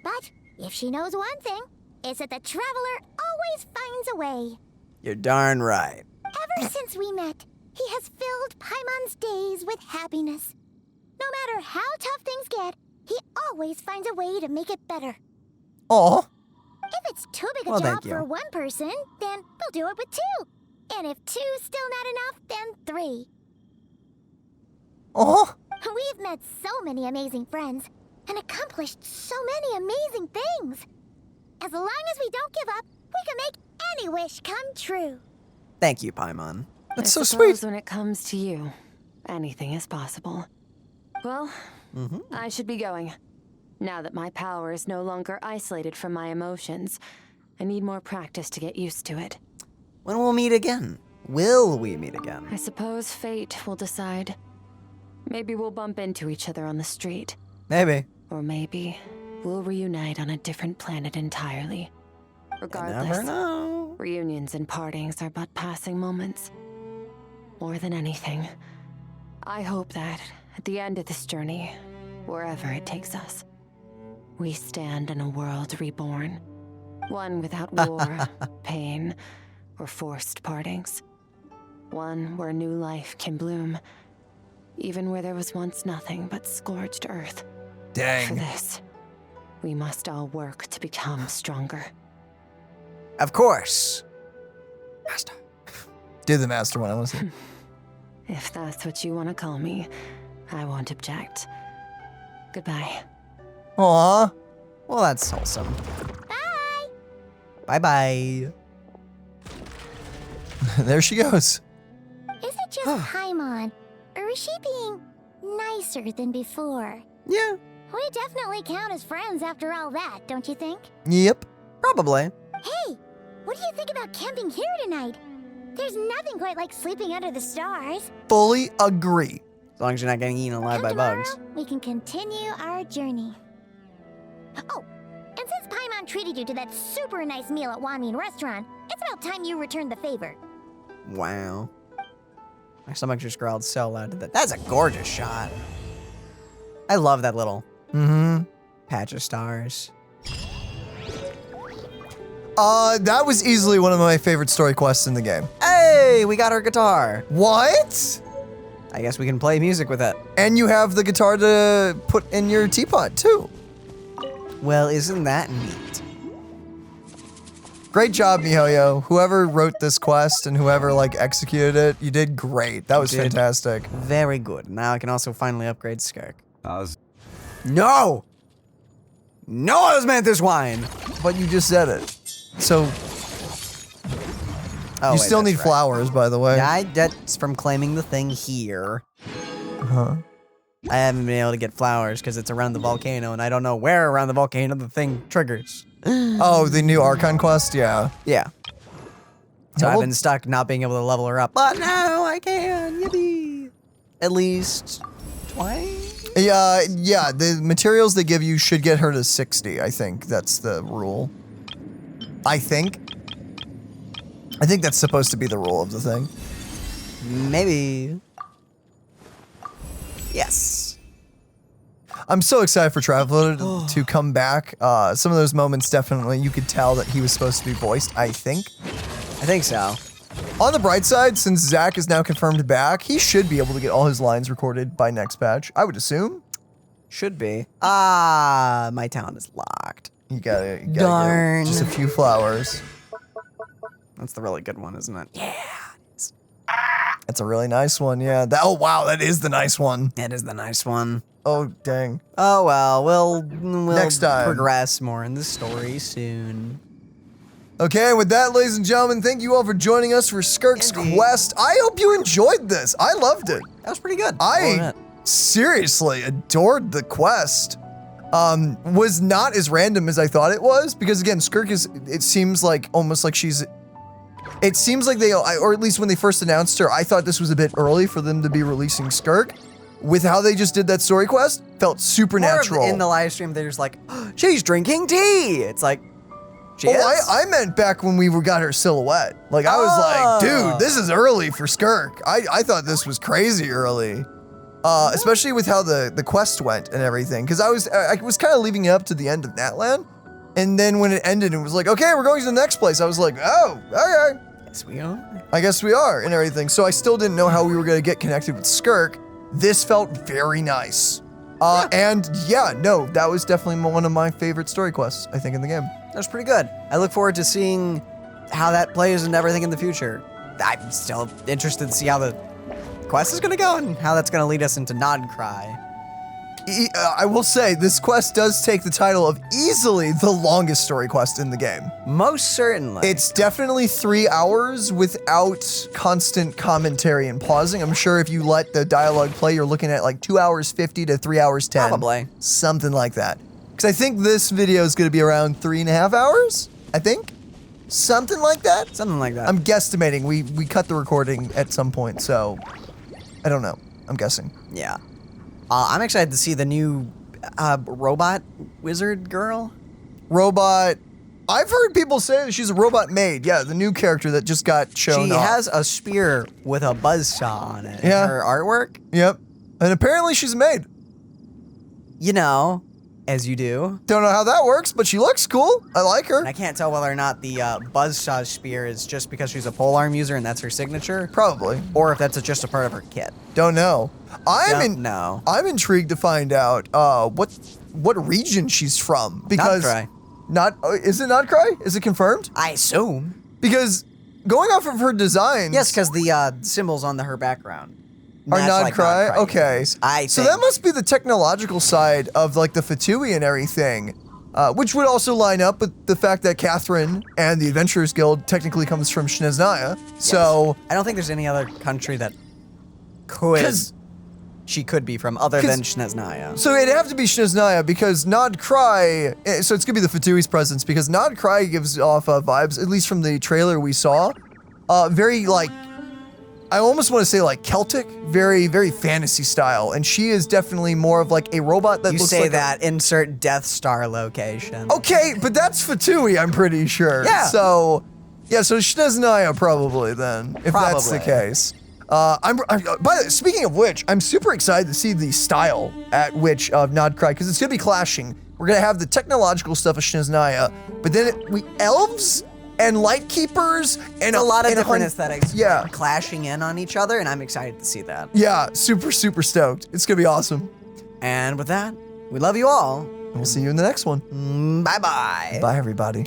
But if she knows one thing, it's that the traveler always finds a way. You're darn right. Ever since we met, he has filled Paimon's days with happiness. No matter how tough things get, he always finds a way to make it better. Aw. If it's too big a Well, job thank you. for one person, then they'll do it with two. And if two's still not enough, then three. Aw. We've met so many amazing friends and accomplished so many amazing things. As long as we don't give up, we can make any wish come true. Thank you, Paimon. That's so I sweet. suppose when it comes to you, anything is possible. Well, I should be going. Now that my power is no longer isolated from my emotions, I need more practice to get used to it. When we'll meet again? Will we meet again? I suppose fate will decide. Maybe we'll bump into each other on the street. Maybe. Or maybe we'll reunite on a different planet entirely. Regardless, never know. Reunions and partings are but passing moments. More than anything, I hope that at the end of this journey, wherever it takes us, we stand in a world reborn. One without war, pain, or forced partings. One where new life can bloom, even where there was once nothing but scorched earth. Dang. For this, we must all work to become stronger. Of course. Master. Do the master one, I want to see. If that's what you want to call me, I won't object. Goodbye. Aw. Well, that's wholesome. Bye. Bye-bye. There she goes. Is it just Paimon, or is she being nicer than before? Yeah. We definitely count as friends after all that, don't you think? Yep. Probably. Hey, what do you think about camping here tonight? There's nothing quite like sleeping under the stars. Fully agree. As long as you're not getting eaten alive by bugs. We can continue our journey. Oh, and since Paimon treated you to that super nice meal at Wanmin Restaurant, it's about time you returned the favor. Wow. My stomach just growled so loud. That's a gorgeous shot. I love that little patch of stars. That was easily one of my favorite story quests in the game. Hey, we got our guitar. What? I guess we can play music with it. And you have the guitar to put in your teapot, too. Well, isn't that neat? Great job, miHoYo. Whoever wrote this quest and whoever, like, executed it, you did great. That was fantastic. Very good. Now I can also finally upgrade Skirk. No! No, I was meant this wine! But you just said it. So... Oh, you still need flowers, by the way. Yeah, that's from claiming the thing here. Huh? I haven't been able to get flowers because it's around the volcano, and I don't know where around the volcano the thing triggers. Oh, the new Archon quest? Yeah. Yeah. So I've been stuck not being able to level her up. But now I can! Yippee! At least... twice? Yeah, the materials they give you should get her to 60, I think. That's the rule. I think that's supposed to be the rule of the thing. Maybe. Yes. I'm so excited for Traveler to come back. Some of those moments, definitely, you could tell that he was supposed to be voiced, I think. I think so. On the bright side, since Zach is now confirmed back, he should be able to get all his lines recorded by next patch, I would assume. Should be. My talent is locked. You gotta Darn. Just a few flowers. That's the really good one, isn't it? Yeah. That's a really nice one, yeah. Oh, wow, that is the nice one. That is the nice one. Oh, dang. Oh, well, we'll Next time. progress more in the story soon. Okay, with that, ladies and gentlemen, thank you all for joining us for Skirk's Quest. I hope you enjoyed this. I loved it. That was pretty good. I seriously adored the quest. Was not as random as I thought it was, because again, Skirk is, it seems like almost like she's, it seems like they, or at least when they first announced her, I thought this was a bit early for them to be releasing Skirk. With how they just did that story quest, felt supernatural. In the live stream, they're just like, oh, she's drinking tea. It's like, she is? I meant back when we got her silhouette. Like, I was like, dude, this is early for Skirk. I thought this was crazy early. Especially with how the quest went and everything. Because I was kind of leaving it up to the end of Natlan. And then when it ended, it was like, okay, we're going to the next place. I was like, oh, okay. Yes, we are. I guess we are and everything. So I still didn't know how we were going to get connected with Skirk. This felt very nice. And yeah, no, that was definitely one of my favorite story quests, I think, in the game. That was pretty good. I look forward to seeing how that plays and everything in the future. I'm still interested to see how the quest is going to go and how that's going to lead us into Nod Cry. I will say, this quest does take the title of easily the longest story quest in the game. Most certainly. It's definitely 3 hours without constant commentary and pausing. I'm sure if you let the dialogue play, you're looking at like 2 hours 50 to 3 hours 10. Probably. Something like that. Because I think this video is going to be around 3.5 hours, I think. Something like that? Something like that. I'm guesstimating. We cut the recording at some point, so I don't know. I'm guessing. Yeah. I'm excited to see the new robot wizard girl. Robot. I've heard people say that she's a robot maid. Yeah, the new character that just got shown She off. has a spear with a buzzsaw on it. Yeah. In her artwork. Yep. And apparently she's a maid. You know, as you do. Don't know how that works, but she looks cool. I like her. And I can't tell whether or not the buzzsaw spear is just because she's a polearm user and that's her signature. Probably. Or if that's just a part of her kit. Don't know. No. I'm intrigued to find out what region she's from, because is it Nodcry? Is it confirmed? I assume. Because going off of her design, yes, because the symbols on her background are Nodcry. Okay, so that must be the technological side of like the Fatui and everything, which would also line up with the fact that Catherine and the Adventurers Guild technically comes from Snezhnaya. Yes. So I don't think there's any other country that she could be from other than Snezhnaya. So it'd have to be Snezhnaya because Nodcry, so it's gonna be the Fatui's presence because Nodcry gives off vibes, at least from the trailer we saw, very like, I almost want to say like Celtic, very, very fantasy style. And she is definitely more of like a robot that you looks say like that, insert Death Star location. Okay, but that's Fatui, I'm pretty sure. Yeah. So, yeah, so Snezhnaya probably then, if that's the case. By the way, speaking of which, I'm super excited to see the style at which of Nodcry, because it's gonna be clashing. We're gonna have the technological stuff of Snezhnaya, but then elves and Lightkeepers and a lot of different aesthetics yeah, clashing in on each other, and I'm excited to see that. Yeah, super, super stoked. It's gonna be awesome. And with that, we love you all. We'll see you in the next one. Bye-bye. Bye, everybody.